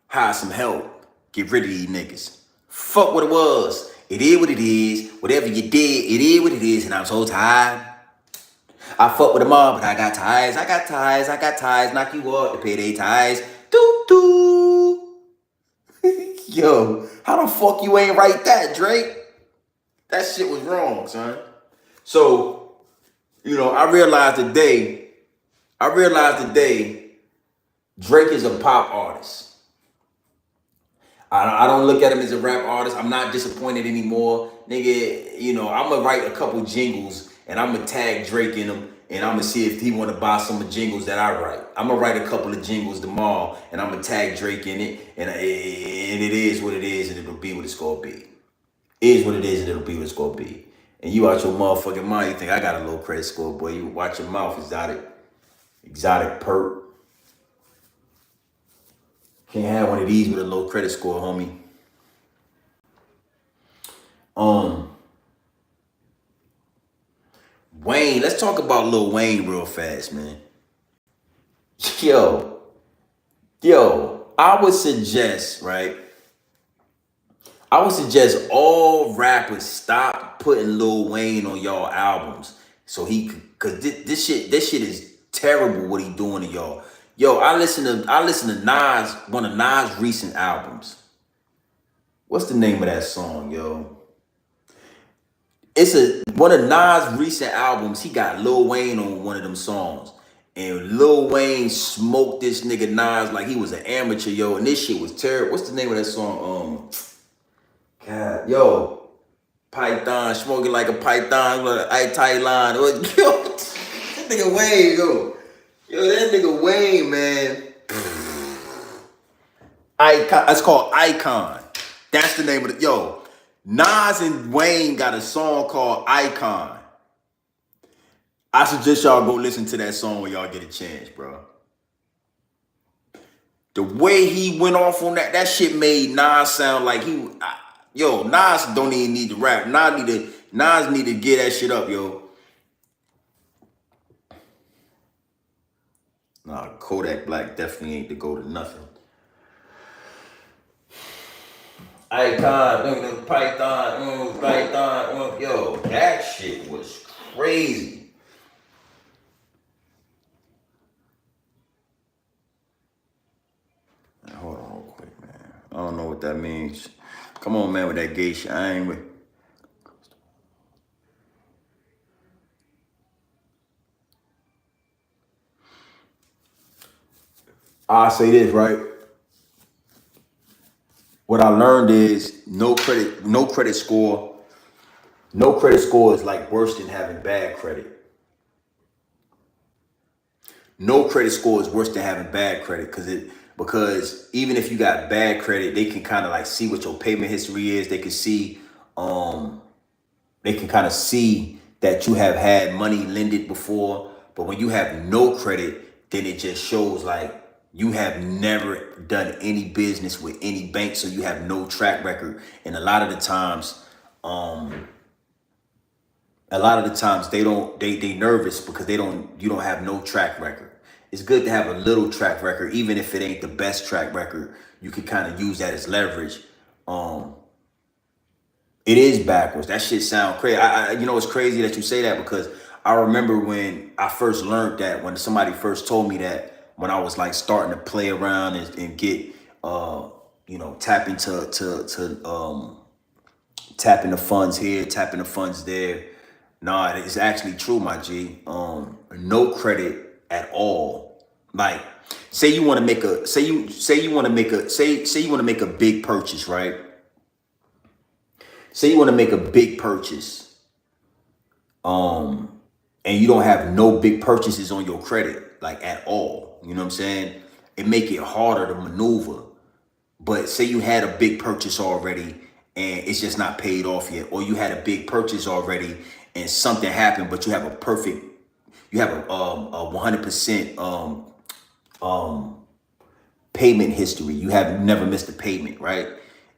Hire some help. Get rid of these niggas. Fuck what it was. It is what it is. Whatever you did, it is what it is. And I'm so tired. I fuck with them all, but I got ties. Knock you up to pay they ties. Doo doo. Yo, how the fuck you ain't write that, Drake? That shit was wrong, son. So, you know, I realized today, Drake is a pop artist. I don't look at him as a rap artist. I'm not disappointed anymore. Nigga, you know, I'm going to write a couple jingles and I'm going to tag Drake in them and I'm going to see if he want to buy some of the jingles that I write. I'm going to write a couple of jingles tomorrow and I'm going to tag Drake in it and it is what it is and it'll be what it's going to be. It is what it is and it'll be what it's going to be. And you out your motherfucking mind, you think I got a low credit score, boy. You watch your mouth, exotic perp. Can't have one of these with a low credit score, homie. Wayne, let's talk about Lil Wayne real fast, man. Yo, I would suggest, right? I would suggest all rappers stop putting Lil Wayne on y'all albums. So he could, cause this shit is terrible what he doing to y'all. Yo, I listen to Nas, one of Nas' recent albums. What's the name of that song, yo? It's one of Nas' recent albums. He got Lil Wayne on one of them songs. And Lil Wayne smoked this nigga Nas like he was an amateur, yo. And this shit was terrible. What's the name of that song? God, yo. Python, smoking like a python, like a Thailand. Yo, that nigga Wayne, yo. Yo, that nigga Wayne, man. Icon. It's called Icon. That's the name of it. Yo, Nas and Wayne got a song called Icon. I suggest y'all go listen to that song when y'all get a chance, bro. The way he went off on that shit made Nas sound like he... Yo, Nas don't even need to rap. Nas need to get that shit up, yo. Nah, Kodak Black definitely ain't to go to nothing. Icon, Python, yo, that shit was crazy. Hold on real quick, man. I don't know what that means. Come on, man, with that gay shit. I ain't with... I'll say this, right? What I learned is no credit score is like worse than having bad credit. No credit score is worse than having bad credit because even if you got bad credit, they can kind of like see what your payment history is. They can see they can kind of see that you have had money lended before. But when you have no credit, then it just shows like you have never done any business with any bank, so you have no track record. And a lot of the times they nervous because you don't have no track record. It's good to have a little track record, even if it ain't the best track record. You can kind of use that as leverage. It is backwards. That shit sound crazy. You know, it's crazy that you say that because I remember when I first learned that, when somebody first told me that, when I was like starting to play around and get, you know, tap into tapping the funds here, tapping the funds there. Nah, it's actually true, my G. No credit at all. Like, say you want to make a say you want to make a say you want to make a big purchase, right? Say you want to make a big purchase, and you don't have no big purchases on your credit, like at all. You know what I'm saying? It make it harder to maneuver. But say you had a big purchase already and it's just not paid off yet, or you had a big purchase already and something happened, but you have a 100% payment history. You have never missed a payment, right?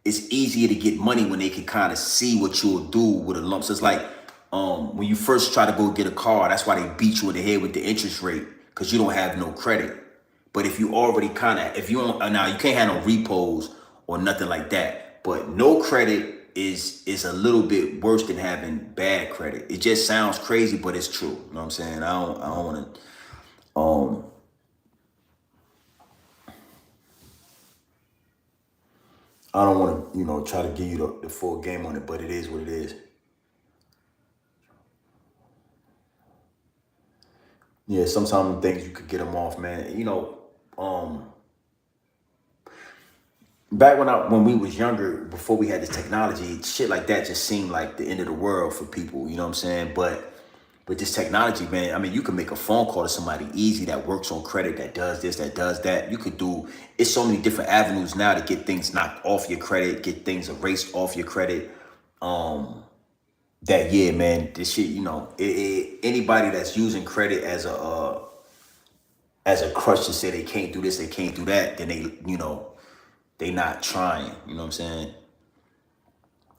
It's easier to get money when they can kind of see what you'll do with a lump. So it's like when you first try to go get a car, that's why they beat you in the head with the interest rate, because you don't have no credit. But if you already kind of, if you don't, now you can't have no repos or nothing like that. But no credit is a little bit worse than having bad credit. It just sounds crazy, but it's true. You know what I'm saying? I don't want to. I don't want to, try to give you the full game on it, but it is what it is. Yeah, sometimes things you could get them off, man. Back when we was younger, before we had this technology, shit like that just seemed like the end of the world for people. You know what I'm saying? But with this technology, man, I mean, you can make a phone call to somebody easy that works on credit, that does this, that does that. You could do, it's so many different avenues now to get things knocked off your credit, get things erased off your credit. That, yeah, man, this shit, anybody that's using credit as a crutch to say they can't do this, they can't do that, then they not trying. You know what I'm saying?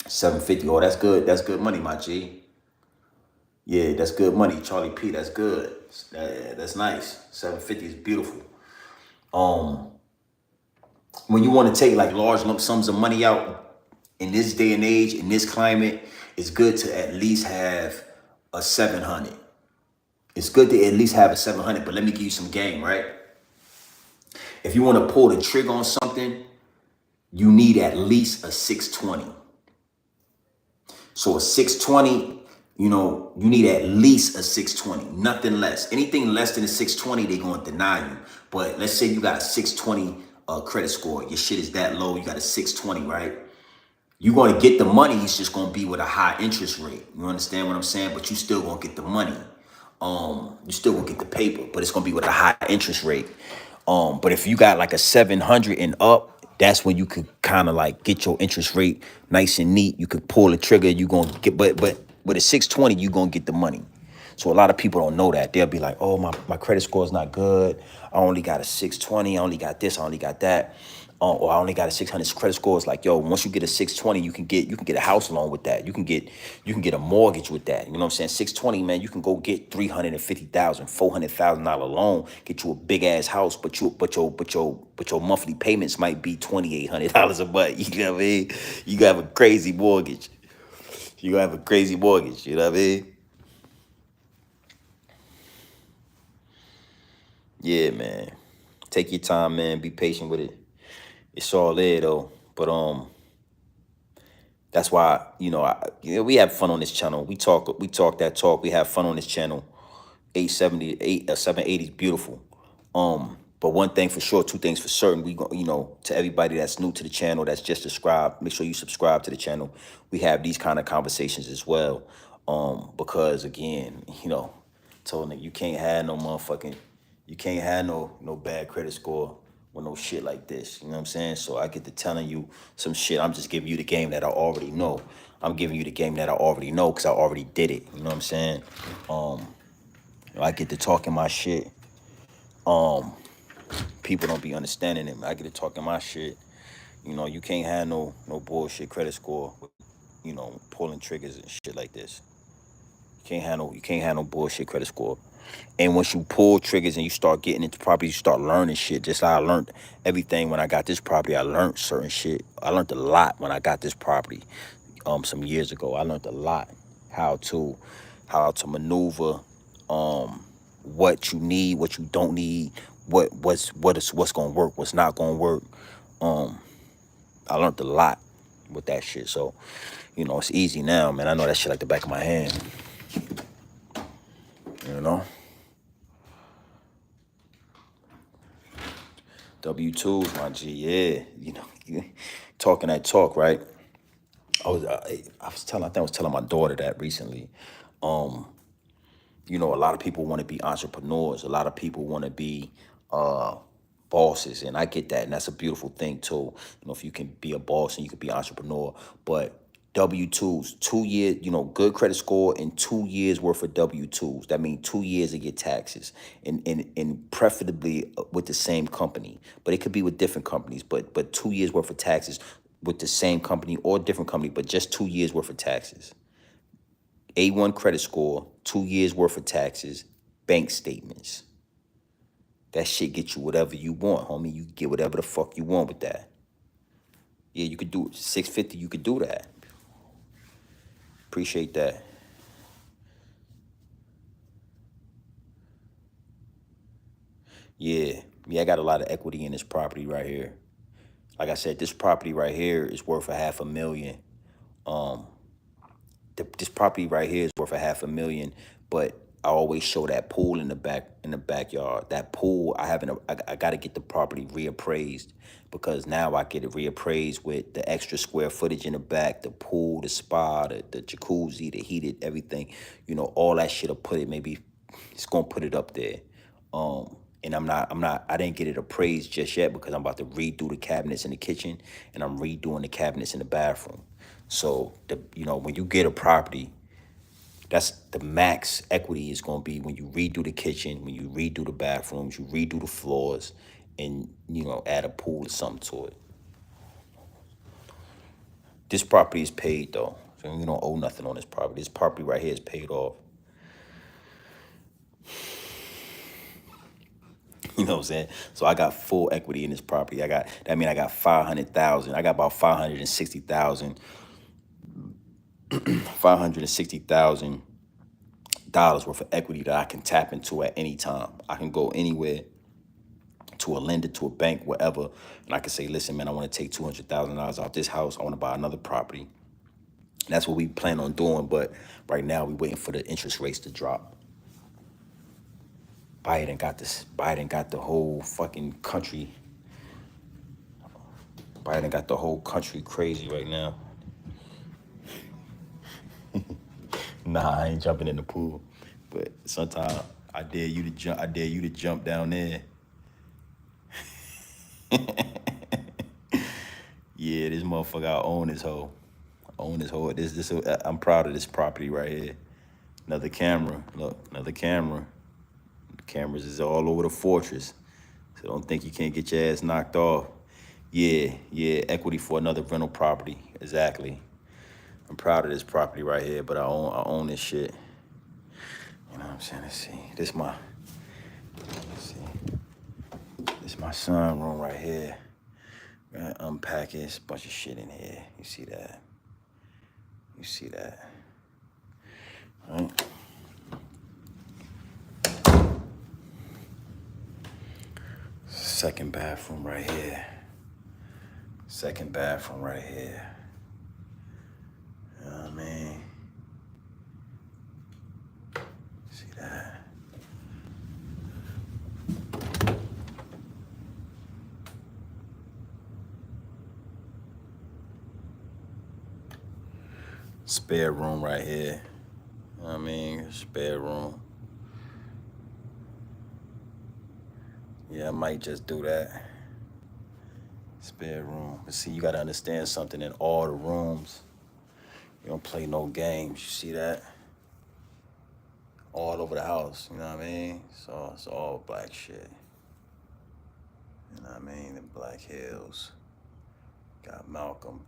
750. Oh, that's good. That's good money, my G. Yeah, that's good money, Charlie P. That's good. That's nice. 750 is beautiful. When you want to take like large lump sums of money out in this day and age, in this climate, it's good to at least have a 700. It's good to at least have a 700, but let me give you some game, right? If you want to pull the trigger on something, you need at least a 620. So a 620, you need at least a 620, nothing less. Anything less than a 620, they're going to deny you. But let's say you got a 620 credit score. Your shit is that low. You got a 620, right? You're going to get the money. It's just going to be with a high interest rate. You understand what I'm saying? But you still going to get the money. You still going to get the paper, but it's going to be with a high interest rate. But if you got like a 700 and up, that's when you could kind of like get your interest rate nice and neat. You could pull the trigger. You gonna get, but with a 620, you gonna get the money. So a lot of people don't know that. They'll be like, oh, my credit score is not good. I only got a 620. I only got this. I only got that. Or I only got a 600 credit score. It's like, yo, once you get a 620, you can get a house loan with that. You can get a mortgage with that. You know what I'm saying? 620, man, you can go get $350,000, $400,000 loan, get you a big ass house, but your monthly payments might be $2,800 a month. You know what I mean? You gotta have a crazy mortgage. You gotta have a crazy mortgage. You know what I mean? Yeah, man. Take your time, man. Be patient with it. It's all there though. But that's why we have fun on this channel. We talk that talk. We have fun on this channel. 780 is beautiful. But one thing for sure, two things for certain. We go, to everybody that's new to the channel, that's just subscribed, make sure you subscribe to the channel. We have these kind of conversations as well. Because again, told nigga, you can't have no motherfucking, you can't have no bad credit score with no shit like this. You know what I'm saying? So I get to telling you some shit. I'm just giving you the game that I already know. I'm giving you the game that I already know because I already did it. You know what I'm saying? I get to talking my shit. People don't be understanding it. I get to talking my shit. You can't have no bullshit credit score with, pulling triggers and shit like this. You can't have no bullshit credit score. And once you pull triggers and you start getting into property, you start learning shit. Just like I learned everything when I got this property. I learned certain shit. I learned a lot when I got this property some years ago. I learned a lot how to maneuver, what you need, what you don't need, what's gonna work, what's not gonna work. I learned a lot with that shit. So, it's easy now, man. I know that shit like the back of my hand. W-2s, my G, yeah. You know, talking that talk, right? I think I was telling my daughter that recently. You know, a lot of people want to be entrepreneurs. A lot of people want to be uh, bosses, and I get that, and that's a beautiful thing too. You know, if you can be a boss and you can be an entrepreneur, but W-2s, 2 years, you know, good credit score and 2 years worth of W-2s. That means 2 years to get taxes, and preferably with the same company, but it could be with different companies. But 2 years worth of taxes with the same company or different company, but just 2 years worth of taxes. A1 credit score, 2 years worth of taxes, bank statements. That shit get you whatever you want, homie. You get whatever the fuck you want with that. Yeah, you could do it. 650, you could do that. Appreciate that. Yeah. Yeah, I got a lot of equity in this property right here. Like I said, this property right here is worth a $500,000. This property right here is worth a $500,000, but I always show that pool in the backyard. That pool, I got to get the property reappraised, because now I get it reappraised with the extra square footage in the back, the pool, the spa, the jacuzzi, the heated, everything. You know, all that shit will put it, maybe it's gonna put it up there. And I didn't get it appraised just yet, because I'm about to redo the cabinets in the kitchen, and I'm redoing the cabinets in the bathroom. So you know, when you get a property, that's the max equity is going to be when you redo the kitchen, when you redo the bathrooms, you redo the floors, and you know, add a pool or something to it. This property is paid though, so you don't owe nothing on this property. This property right here is paid off. You know what I'm saying? So I got full equity in this property. I got 500,000. I got about 560,000. $560,000 worth of equity that I can tap into at any time. I can go anywhere, to a lender, to a bank, whatever, and I can say, listen, man, I want to take $200,000 out this house. I want to buy another property. And that's what we plan on doing. But right now, we waiting for the interest rates to drop. Biden got the whole fucking country. Biden got the whole country crazy right now. Nah, I ain't jumping in the pool. But sometimes I dare you to jump. I dare you to jump down there. Yeah, this motherfucker, I own this hoe. I'm proud of this property right here. Another camera. Look, another camera. The cameras is all over the fortress. So don't think you can't get your ass knocked off. Yeah, equity for another rental property. Exactly. I'm proud of this property right here, but I own this shit. You know what I'm saying? Let's see. This my son room right here. Gotta unpack it. It's a bunch of shit in here. You see that? All right. Second bathroom right here. You know what I mean? See that? Spare room right here. You know what I mean? Spare room. Yeah, I might just do that. Spare room. But see, you gotta understand something. In all the rooms, you don't play no games. You see that? All over the house. You know what I mean? So it's all black shit. You know what I mean? The Black Hills. Got Malcolm.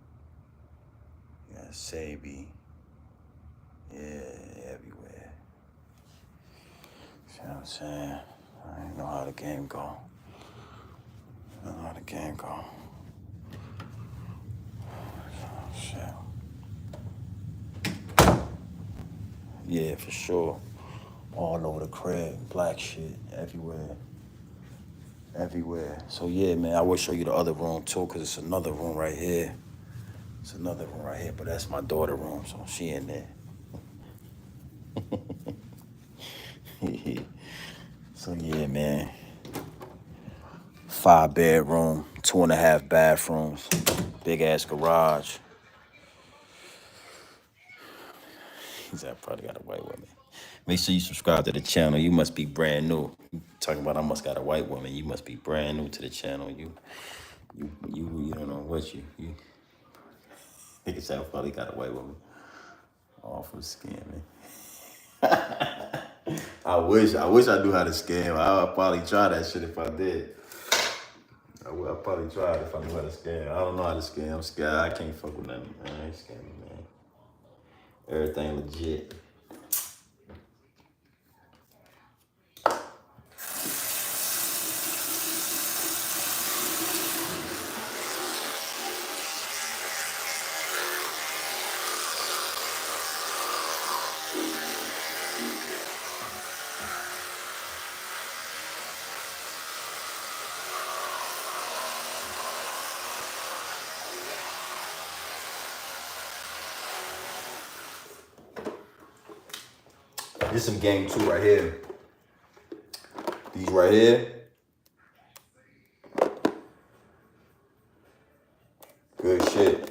You got Sabi. Yeah, everywhere. You know what I'm saying? I ain't know how the game go. Oh, shit. Yeah, for sure. All over the crib, black shit, everywhere. So yeah, man, I will show you the other room too, cause it's another room right here. But that's my daughter's room, so she in there. So yeah, man. 5-bedroom, 2.5 bathrooms, big ass garage. He said, I probably got a white woman. Make sure you subscribe to the channel. You must be brand new. You talking about I must got a white woman. You must be brand new to the channel. You don't know what you. Nigga said I probably got a white woman. All from scamming. I wish I knew how to scam. I'd probably try that shit if I did. I'd probably try it if I knew how to scam. I don't know how to scam. I'm scared. I can't fuck with nothing, man. I ain't scamming, man. Everything legit. This some game 2 right here. These right here. Good shit.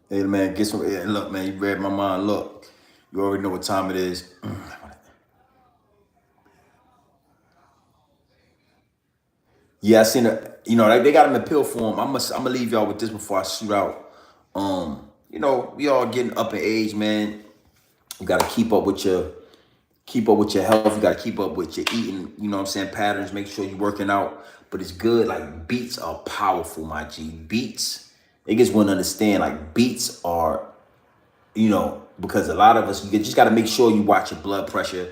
Hey man, get some. Hey, look, man, you read my mind. Look, you already know what time it is. Yeah, I seen it. You know, they got them in pill form. I'm gonna leave y'all with this before I shoot out. You know, we all getting up in age, man. You gotta keep up with your health. You gotta keep up with your eating. You know what I'm saying? Patterns. Make sure you're working out. But it's good. Like beats are powerful, my G. Beats. Niggas wouldn't understand. Like beats are, you know, because a lot of us, you just gotta make sure you watch your blood pressure.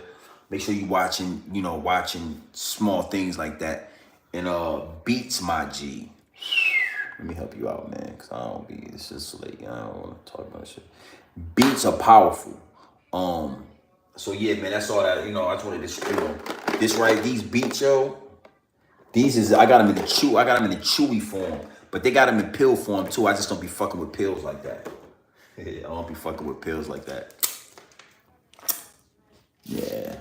Make sure you watching, you know, watching small things like that. And beats, my G. Let me help you out, man, because I don't be, it's just late. I don't want to talk about shit. Beats are powerful. So yeah, man, that's all that, you know, I just wanted to, you know, this right, these beats, yo, these is, I got them in the chewy form, but they got them in pill form too. I just don't be fucking with pills like that. Yeah, I don't be fucking with pills like that. Yeah.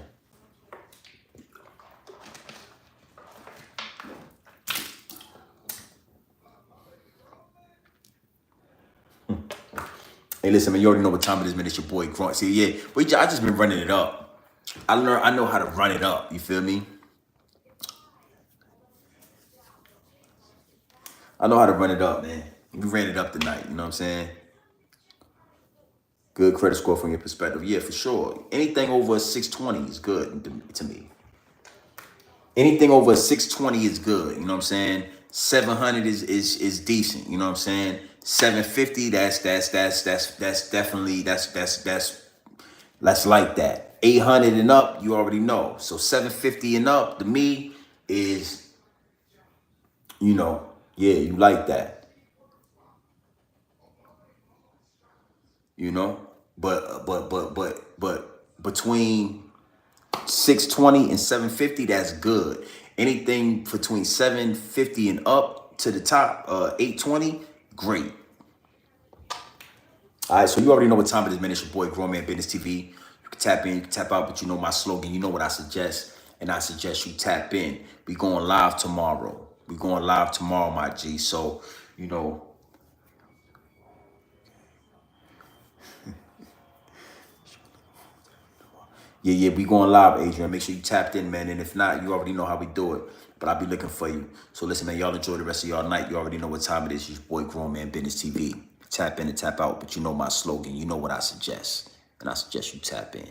Hey, listen, man, you already know what time it is, man. It's your boy Grunt. See, yeah, I just been running it up. I know how to run it up. You feel me? I know how to run it up, man. We ran it up tonight. You know what I'm saying? Good credit score from your perspective. Yeah, for sure. Anything over a 620 is good to me. Anything over a 620 is good. You know what I'm saying? 700 is decent. You know what I'm saying? 750, that's definitely that's like that. 800 and up, you already know. So 750 and up to me is, you know, yeah, you like that. You know? But between 620 and 750, that's good. Anything between 750 and up to the top, 820, great. All right, so you already know what time it is, man. It's your boy, Grown Man Business TV. You can tap in, you can tap out, but you know my slogan. You know what I suggest, and I suggest you tap in. We going live tomorrow. We going live tomorrow, my G. So, you know, Yeah, we going live, Adrian. Make sure you tapped in, man. And if not, you already know how we do it. But I'll be looking for you. So listen, man, y'all enjoy the rest of y'all night. You already know what time it is. Your boy Grown Man Business TV. Tap in and tap out, but you know my slogan. You know what I suggest. And I suggest you tap in.